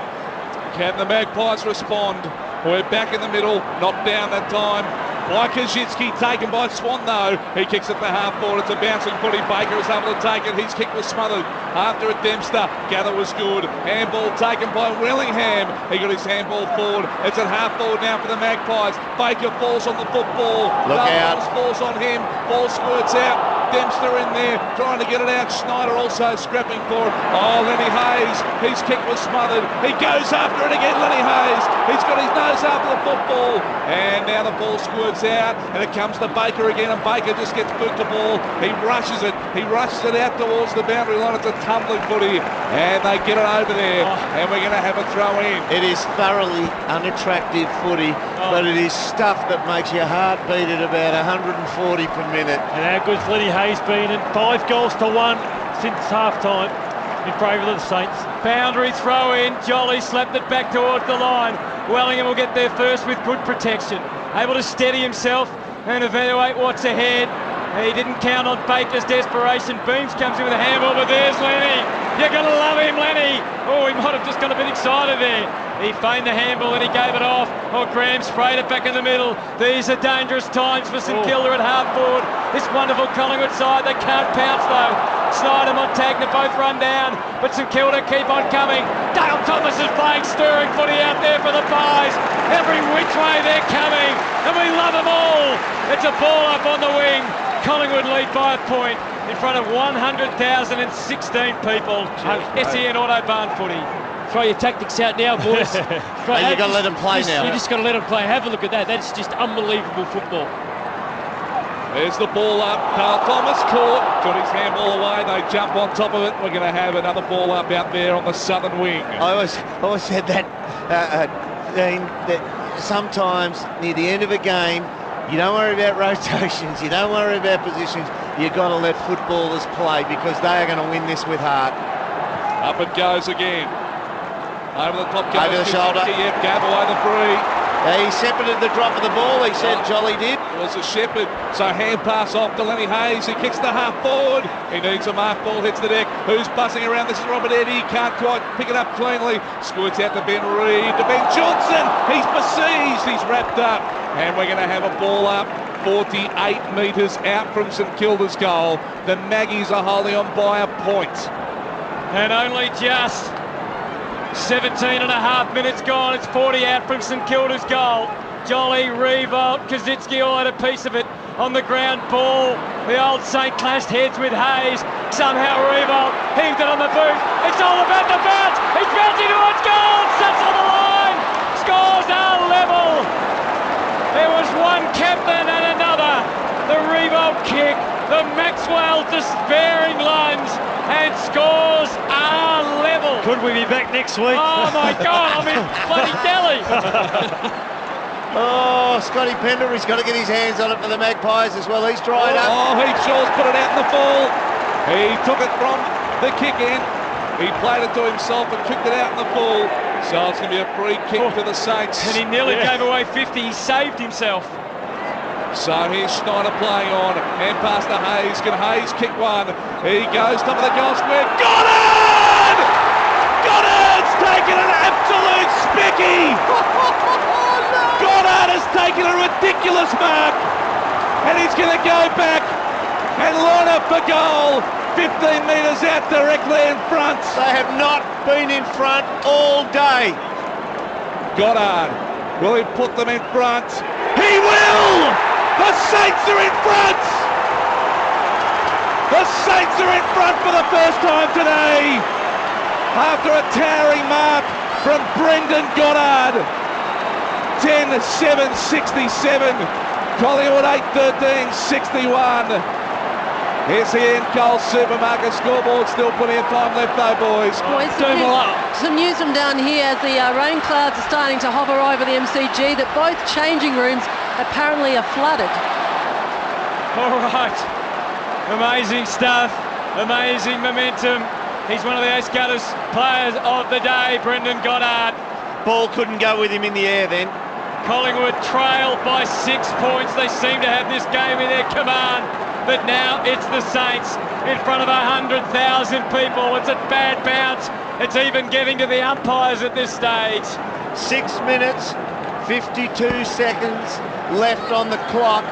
Can the Magpies respond? We're back in the middle, not down that time. By Kaczynski, taken by Swan though. He kicks it to half forward. It's a bouncing footy. Baker is able to take it. His kick was smothered. After it, Dempster. Gather was good. Handball taken by Willingham. He got his handball forward. It's at half forward now for the Magpies. Baker falls on the football. Look out. Falls on him. Ball squirts out. Dempster in there, trying to get it out. Schneider also scrapping for it. Oh, Lenny Hayes, his kick was smothered. He goes after it again, Lenny Hayes. He's got his nose after the football. And now the ball squirts out, and it comes to Baker again, and Baker just gets booked the ball. He rushes it. He rushes it out towards the boundary line. It's a tumbling footy, and they get it over there, and we're going to have a throw in. It is thoroughly unattractive footy, but it is stuff that makes your heart beat at about 140 per minute. And how good's Lenny Hayes been? And 5 goals to 1 since half-time in favour of the Saints. Boundary throw in. Jolly slapped it back towards the line. Wellingham will get there first with good protection. Able to steady himself and evaluate what's ahead. He didn't count on Baker's desperation. Beams comes in with a handball, but there's Lenny. You're going to love him, Lenny. Oh, he might have just got a bit excited there. He feigned the handball and he gave it off. Oh, Graham sprayed it back in the middle. These are dangerous times for St Kilda at half forward. This wonderful Collingwood side, they can't pounce though. Snyder, Montagna both run down, but St Kilda keep on coming. Dale Thomas is playing stirring footy out there for the Pies. Every which way they're coming, and we love them all. It's a ball up on the wing. Collingwood lead by a point in front of 100,016 people. SEN Autobahn footy. Throw your tactics out now, boys. You've got to let them play now. You just got to let them play. Have a look at that. That's just unbelievable football. There's the ball up. Carl Thomas caught. Got his handball away. They jump on top of it. We're going to have another ball up out there on the southern wing. I always said that, Dean, that sometimes near the end of a game, you don't worry about rotations, you don't worry about positions, you've got to let footballers play because they are going to win this with heart. Up it goes again. Over the top goes. Over the shoulder. Yep, gave away the free. He shepherded the drop of the ball, he said Jolly did. It was a shepherd, so hand pass off to Lenny Hayes. He kicks the half forward. He needs a mark, ball hits the deck. Who's buzzing around? This is Robert Eddy. Can't quite pick it up cleanly. Squirts out to Ben Reid, to Ben Johnson. He's besieged, he's wrapped up. And we're going to have a ball up 48 metres out from St Kilda's goal. The Maggies are holding on by a point. And only just 17 and a half minutes gone. It's 40 out from St Kilda's goal. Jolly, Revolt, Kaczynski all had a piece of it on the ground ball. The old Saint clashed heads with Hayes. Somehow Revolt heaved it on the boot. It's all about the bounce. He's bouncing towards goal. Sets on the line. Scores are level. There was one captain and another. The Revolt kick. The Maxwell despairing lunge. And scores are level. Could we be back next week? Oh my God, I'm in bloody Delhi. Oh, Scotty Pender, he's got to get his hands on it for the Magpies as well. He's dried up. Oh, Heath Shaw's put it out in the full. He took it from the kick in. He played it to himself and kicked it out in the full. So it's going to be a free kick to the Saints. And he nearly gave away 50. He saved himself. So here's Schneider playing on. Hand pass to Hayes. Can Hayes kick one? He goes top of the goal square. Goddard! Goddard's taken an absolute spicky! Goddard has taken a ridiculous mark. And he's going to go back and line up for goal. 15 metres out directly in front. They have not been in front all day. Goddard, will he put them in front? He will! The Saints are in front! The Saints are in front for the first time today! After a towering mark from Brendan Goddard. 10-7-67. Collingwood 8-13, 61. SEN Coles Supermarket scoreboard, still plenty of time left though, boys. Some news from down here as the rain clouds are starting to hover over the MCG that both changing rooms apparently are flooded. All right, amazing stuff, amazing momentum. He's one of the Ace Gutters players of the day, Brendan Goddard. Ball couldn't go with him in the air then. Collingwood trailed by 6 points. They seem to have this game in their command. But now it's the Saints in front of 100,000 people. It's a bad bounce. It's even getting to the umpires at this stage. 6 minutes, 52 seconds left on the clock.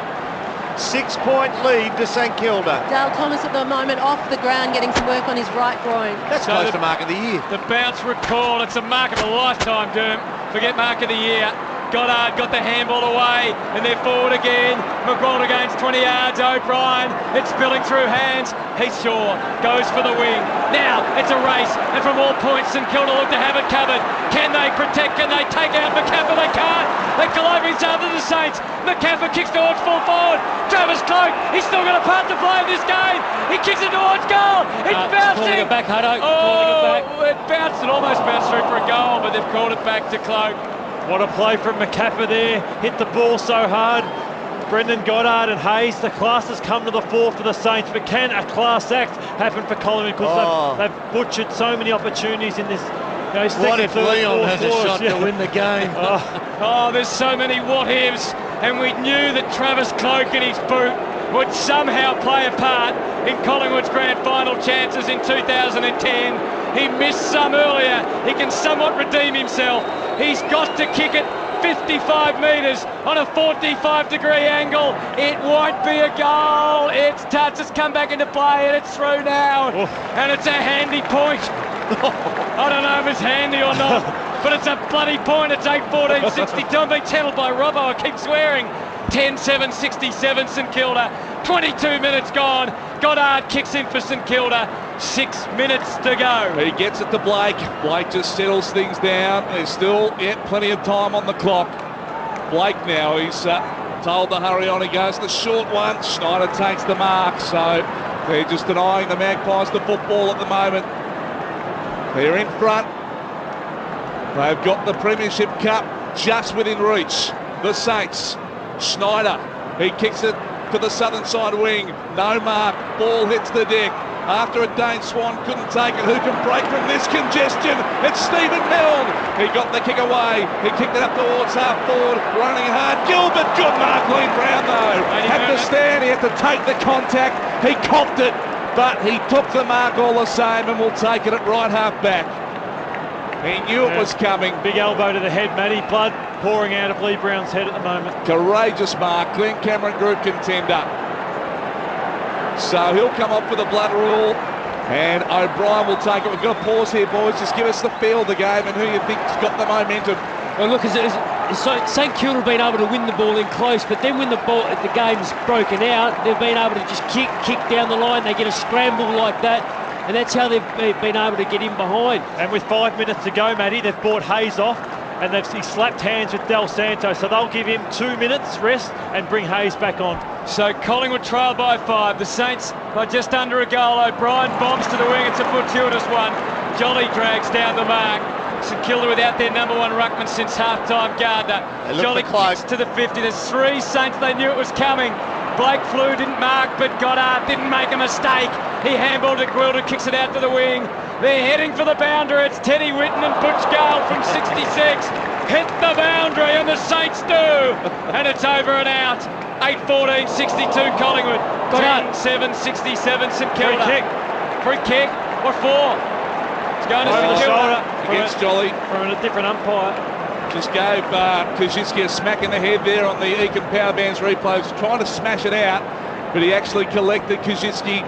6 point lead to St Kilda. Dale Thomas at the moment off the ground getting some work on his right groin. That's close to mark of the year. The bounce recall, it's a mark of a lifetime, Doom. Forget mark of the year. Goddard got the handball away, and they're forward again. McGraw gains 20 yards. O'Brien, it's spilling through hands. He's sure, goes for the wing. Now it's a race, and from all points, St Kilda look to have it covered. Can they protect? Can they take out McCaffrey? They can't. They're colliding after the Saints. McCaffrey kicks towards full forward. Travis Cloak, he's still got a part to play in this game. He kicks it towards goal. It's bouncing. Calling it back, Hutto. It bounced. It almost bounced through for a goal, but they've called it back to Cloak. What a play from McCaffrey there. Hit the ball so hard. Brendan Goddard and Hayes, the class has come to the fore for the Saints, but can a class act happen for Collingwood? Because they've butchered so many opportunities in this. What if Leon has a shot to win the game? There's so many what-ifs, and we knew that Travis Cloak and his boot would somehow play a part in Collingwood's grand final chances in 2010. He missed some earlier. He can somewhat redeem himself. He's got to kick it 55 metres on a 45-degree angle. It won't be a goal. It's touch. It's come back into play, and it's through now. And it's a handy point. I don't know if it's handy or not, but it's a bloody point. It's 8-14-62. I'm being channeled by Robbo. I keep swearing. 10-7-67 St Kilda. 22 minutes gone. Goddard kicks in for St Kilda. 6 minutes to go. He gets it to Blake. Blake just settles things down. There's still plenty of time on the clock. Blake now, he's told to hurry on. He goes the short one. Schneider takes the mark. So they're just denying the Magpies the football at the moment. They're in front. They've got the Premiership Cup just within reach. The Saints. Schneider, he kicks it to the southern side wing. No mark. Ball hits the deck. After a Dane Swan couldn't take it. Who can break from this congestion? It's Stephen Milne. He got the kick away. He kicked it up towards half forward. Running hard. Gilbert. Good mark. Lean Brown though. Had to stand. He had to take the contact. He copped it. But he took the mark all the same and will take it at right half back. He knew it was coming. Big elbow to the head, Matty. Blood pouring out of Lee Brown's head at the moment. Courageous mark. Glenn Cameron Group contender. So he'll come off with a blood rule, and O'Brien will take it. We've got to pause here, boys. Just give us the feel of the game and who you think's got the momentum. Well, look, St Kilda have been able to win the ball in close, but then when the game's broken out, they've been able to just kick down the line. They get a scramble like that, and that's how they've been able to get in behind. And with 5 minutes to go, Matty, they've brought Hayes off, and he slapped hands with Del Santo, so they'll give him 2 minutes rest and bring Hayes back on. So Collingwood trail by 5. The Saints by just under a goal. O'Brien bombs to the wing. It's a fortuitous one. Jolly drags down the mark. St Kilda without their number one ruckman since half-time, Gardner. Jolly kicks to the 50. There's 3 Saints. They knew it was coming. Blake Flew didn't mark, but Goddard didn't make a mistake. He handballed it. Gwilda kicks it out to the wing. They're heading for the boundary. It's Teddy Whitten and Butch Gale from 66. Hit the boundary, and the Saints do. And it's over and out. 8-14-62 Collingwood. 10-7-67 St Kilda. Free kick. What for? It's going to St Kilda. Against Jolly. From a different umpire. Just gave Koziski a smack in the head there on the Eakin Power Bands replays, trying to smash it out, but he actually collected Koziski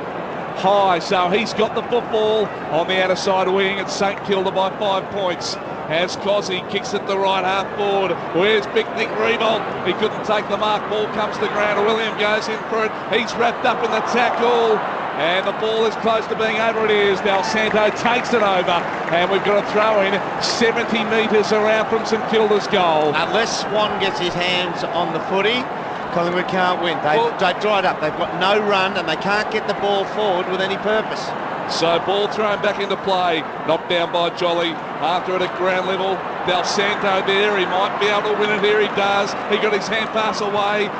high, so he's got the football on the outer side wing at St Kilda by 5 points. As Cozzy kicks it the right half forward. Where's Big Nick Revolt? He couldn't take the mark. Ball comes to ground. William goes in for it. He's wrapped up in the tackle. And the ball is close to being over. It is. Del Santo takes it over. And we've got a throw in 70 metres around from St Kilda's goal. Unless Swan gets his hands on the footy, Collingwood can't win. They've dried up. They've got no run and they can't get the ball forward with any purpose. So ball thrown back into play. Knocked down by Jolly. After it at ground level. Del Santo there. He might be able to win it here. He does. He got his hand pass away.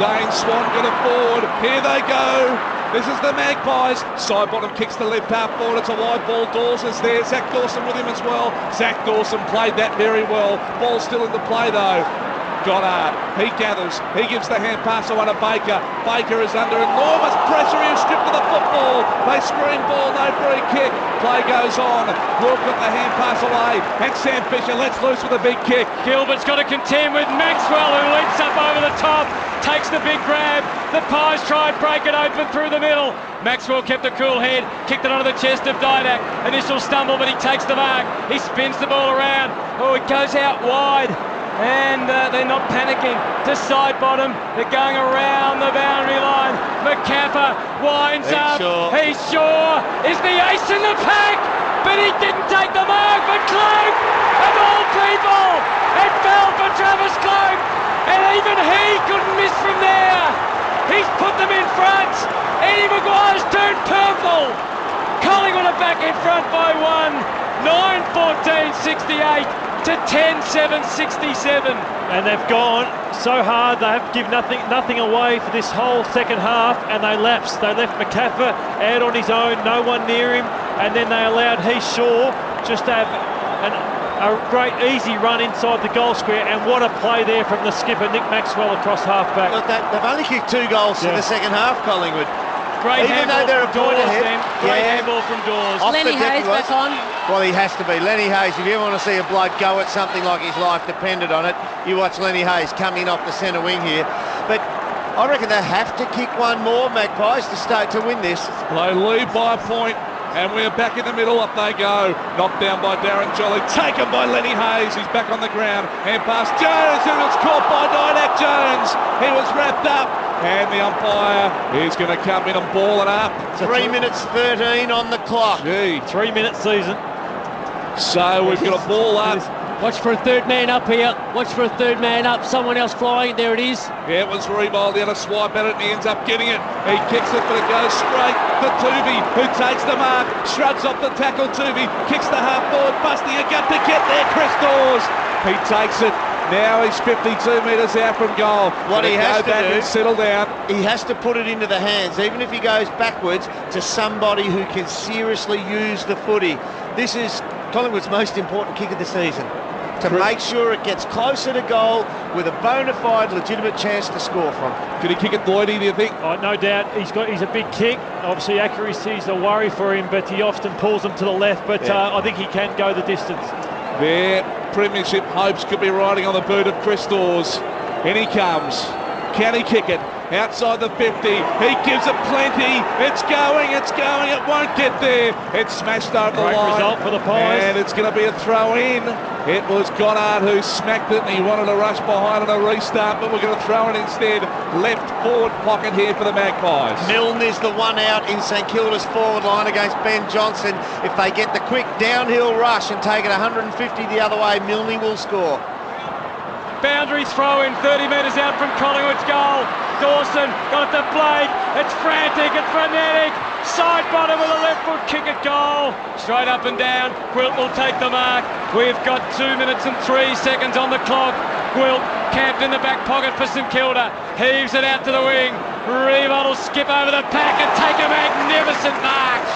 Dane Swan got it forward. Here they go. This is the Magpies. Side bottom kicks the left half forward. It's a wide ball. Dawson's there. Zach Dawson with him as well. Zach Dawson played that very well. Ball still into play though. Goddard, he gathers, he gives the hand pass away to Baker. Baker is under enormous pressure, he was stripped of the football. They scream ball, no free kick. Play goes on. Will got the hand pass away. And Sam Fisher lets loose with a big kick. Gilbert's got to contend with Maxwell, who leaps up over the top, takes the big grab. The Pies try and break it open through the middle. Maxwell kept a cool head, kicked it onto the chest of Didak. Initial stumble, but he takes the mark. He spins the ball around. Oh, it goes out wide. And they're not panicking to side bottom. They're going around the boundary line. McCaffer winds up. He's sure is the ace in the pack, but he didn't take the mark. But Cloak, of all people, it fell for Travis Cloak, and even he couldn't miss from there. He's put them in front. Eddie Maguire's turned purple. Collingwood are back in front by one. 9-14-68. to 10-7-67. And they've gone so hard, they have given nothing away for this whole second half, and they lapsed. They left McCaffer out on his own, no one near him, and then they allowed Heath Shaw just to have a great easy run inside the goal square, and what a play there from the skipper, Nick Maxwell, across half-back. Look, they've only kicked 2 goals in the second half, Collingwood. Great Even though they're a point ahead. Great handball from Dawes. Lenny Hayes back on. Well, he has to be. Lenny Hayes, if you ever want to see a bloke go at something like his life depended on it, you watch Lenny Hayes coming off the centre wing here. But I reckon they have to kick one more, Magpies, to win this. They lead by a point, and we're back in the middle. Up they go. Knocked down by Darren Jolly. Taken by Lenny Hayes. He's back on the ground. And past Jones, who was caught by Didak Jones. He was wrapped up. And the umpire is going to come in and ball it up. 3 minutes 13 on the clock. Gee. 3 minute season. So we've got a ball up. Watch for a third man up here. Watch for a third man up. Someone else flying. There it is. Yeah, it was Rebold. He had a swipe at it and he ends up getting it. He kicks it, but it goes straight to Tuvey, who takes the mark, shrugs off the tackle. Tuvey kicks the half forward, busting a gut to get there. Chris Dawes. He takes it. Now he's 52 metres out from goal. What he has to do, and settle down. He has to put it into the hands, even if he goes backwards, to somebody who can seriously use the footy. This is Collingwood's most important kick of the season. To make sure it gets closer to goal with a bona fide, legitimate chance to score from. Could he kick it, Lloydie, do you think? Oh, no doubt. He's a big kick. Obviously, accuracy is a worry for him, but he often pulls them to the left. But I think he can go the distance. Their premiership hopes could be riding on the boot of Chris Dawes. In he comes. Can he kick it? Outside the 50. He gives it plenty. It's going. It won't get there. It's smashed over the line. Great result for the Pies. And it's going to be a throw in. It was Goddard who smacked it, and he wanted to rush behind on a restart, but we're going to throw it instead. Left forward pocket here for the Magpies. Milne is the one out in St Kilda's forward line against Ben Johnson. If they get the quick downhill rush and take it 150 the other way, Milne will score. Boundary throw in 30 metres out from Collingwood's goal. Dawson got it to Blake. It's frantic, it's frenetic. Side bottom with a left foot kick at goal. Straight up and down. Gwilt will take the mark. We've got 2 minutes and 3 seconds on the clock. Gwilt camped in the back pocket for St Kilda. Heaves it out to the wing. Rebold will skip over the pack and take a magnificent march.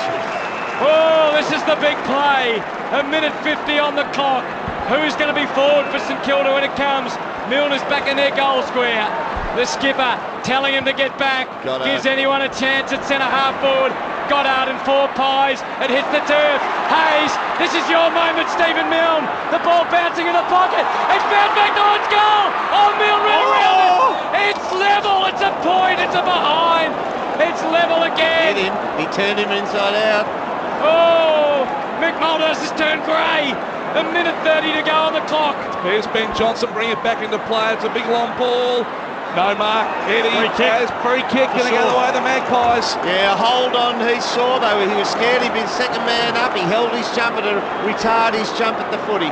Oh, this is the big play. 1:50 on the clock. Who's going to be forward for St Kilda when it comes? Milner's back in their goal square. The skipper telling him to get back. Gives anyone a chance at centre half forward. Goddard and 4 Pies. It hits the turf. Hayes, this is your moment, Stephen Milne. The ball bouncing in the pocket. It's bounced back towards goal. Oh, Milne ran around it. It's level. It's a point. It's a behind. It's level again. Hit him. He turned him inside out. Oh, Mick Mulder's has turned grey. 1:30 to go on the clock. Here's Ben Johnson, bring it back into play. It's a big long ball. No mark. Eddie has free kick, going to go the way of the Magpies. Yeah, hold on, he saw though, he was scared, he'd been second man up, he held his jumper to retard his jump at the footy.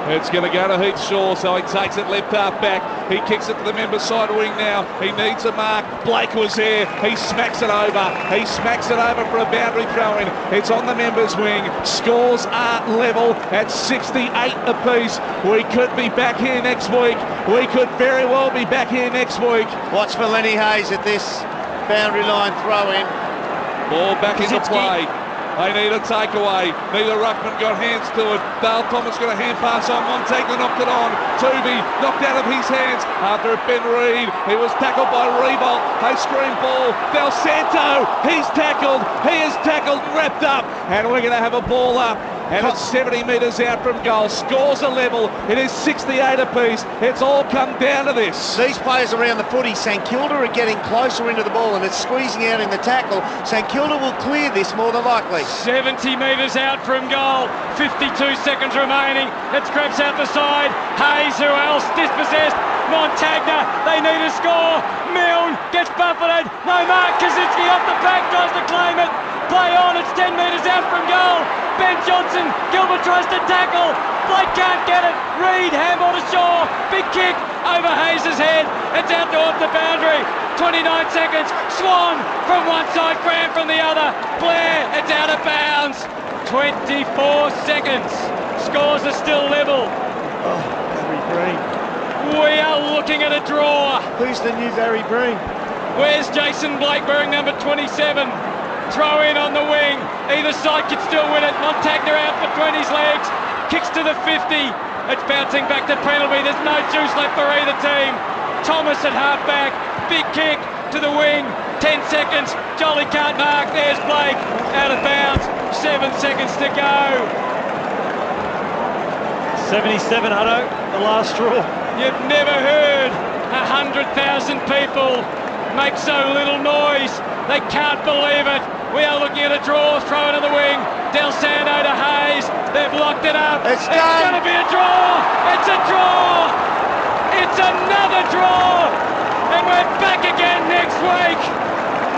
It's going to go to Heath Shaw, so he takes it left half back. He kicks it to the members' side wing now. He needs a mark. Blake was there. He smacks it over. He smacks it over for a boundary throw-in. It's on the members' wing. Scores are level at 68 apiece. We could be back here next week. We could very well be back here next week. Watch for Lenny Hayes at this boundary line throw-in. Ball back into play. They need a takeaway. Neither ruckman got hands to it. Dale Thomas got a hand pass on. Montagna knocked it on. Tooby knocked out of his hands after Ben Reid. He was tackled by Revolt. They screen ball. Del Santo, he's tackled. He is tackled and wrapped up. And we're going to have a ball up. And it's 70 metres out from goal. Scores are level. It is 68 apiece. It's all come down to this. These players around the footy, St Kilda are getting closer into the ball and it's squeezing out in the tackle. St Kilda will clear this more than likely. 70 metres out from goal. 52 seconds remaining. It's Krebs out the side. Hayes, who else? Dispossessed. Montagna, they need a score. Milne gets buffeted. No mark. Kaczynski off the back, tries to claim it. Play on, it's 10 metres out from goal. Ben Johnson, Gilbert tries to tackle. Blake can't get it. Reid, handball to Shaw. Big kick over Hayes' head. It's out to off the boundary. 29 seconds. Swan from one side, Graham from the other. Blair, it's out of bounds. 24 seconds. Scores are still level. Oh, Barry Breen. We are looking at a draw. Who's the new Barry Breen? Where's Jason Blake wearing number 27? Throw in on the wing. Either side can still win it. Montagna out between his legs. Kicks to the 50. It's bouncing back to penalty. There's no juice left for either team. Thomas at half-back. Big kick to the wing. 10 seconds. Jolly can't mark. There's Blake. Out of bounds. 7 seconds to go. 77, Hutto. The last straw. You've never heard 100,000 people make so little noise. They can't believe it. We are looking at a draw, throw it in the wing. Del Santo to Hayes. They've locked it up. It's going to be a draw. It's a draw. It's another draw. And we're back again next week.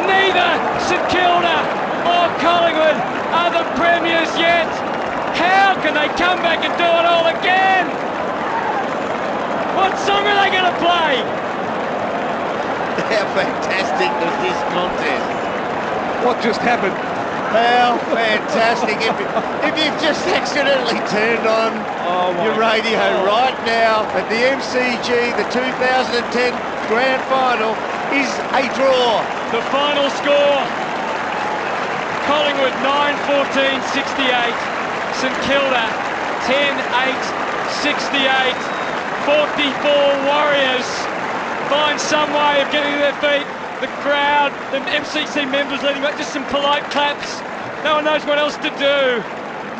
Neither St Kilda or Collingwood are the premiers yet. How can they come back and do it all again? What song are they going to play? How fantastic was this contest? What just happened? How fantastic. If you've just accidentally turned on your radio right now at the MCG, the 2010 Grand Final is a draw. The final score, Collingwood 9-14-68, St Kilda 10-8-68, 44 Warriors find some way of getting to their feet. The crowd, the MCC members leading back, just some polite claps. No one knows what else to do.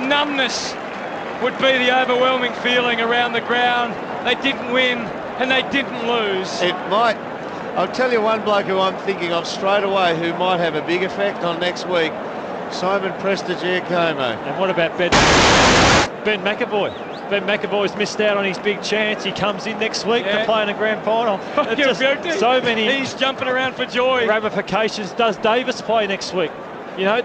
Numbness would be the overwhelming feeling around the ground. They didn't win and they didn't lose. It might. I'll tell you one bloke who I'm thinking of straight away who might have a big effect on next week. Simon Prestigiacomo. And what about Ben McAvoy? Ben McAvoy's missed out on his big chance. He comes in next week to play in a grand final. So many. He's jumping around for joy. Ramifications. Does Davis play next week? You know,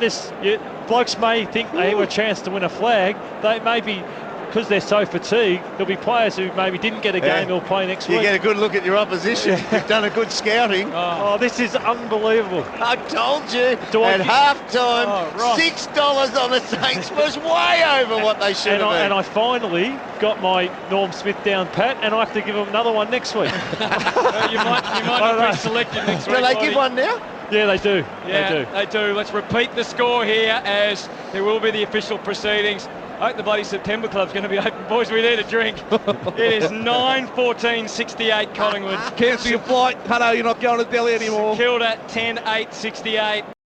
blokes may think they have a chance to win a flag. They may be, because they're so fatigued, there'll be players who maybe didn't get a game who'll play next week. You get a good look at your opposition. You've done a good scouting. Oh, this is unbelievable. I told you. At half-time, $6 on the Saints was way over what they should have been. And I finally got my Norm Smith down pat, and I have to give him another one next week. You might not be selected next week. Do they give one now? Yeah, they do. Yeah, they do. Let's repeat the score here as there will be the official proceedings. I hope the bloody September Club's going to be open. Boys, we need a drink. It is 9-14-68 Collingwood. Cancel your flight, Hutto, you're not going to Delhi anymore. Kilda 10-8-68.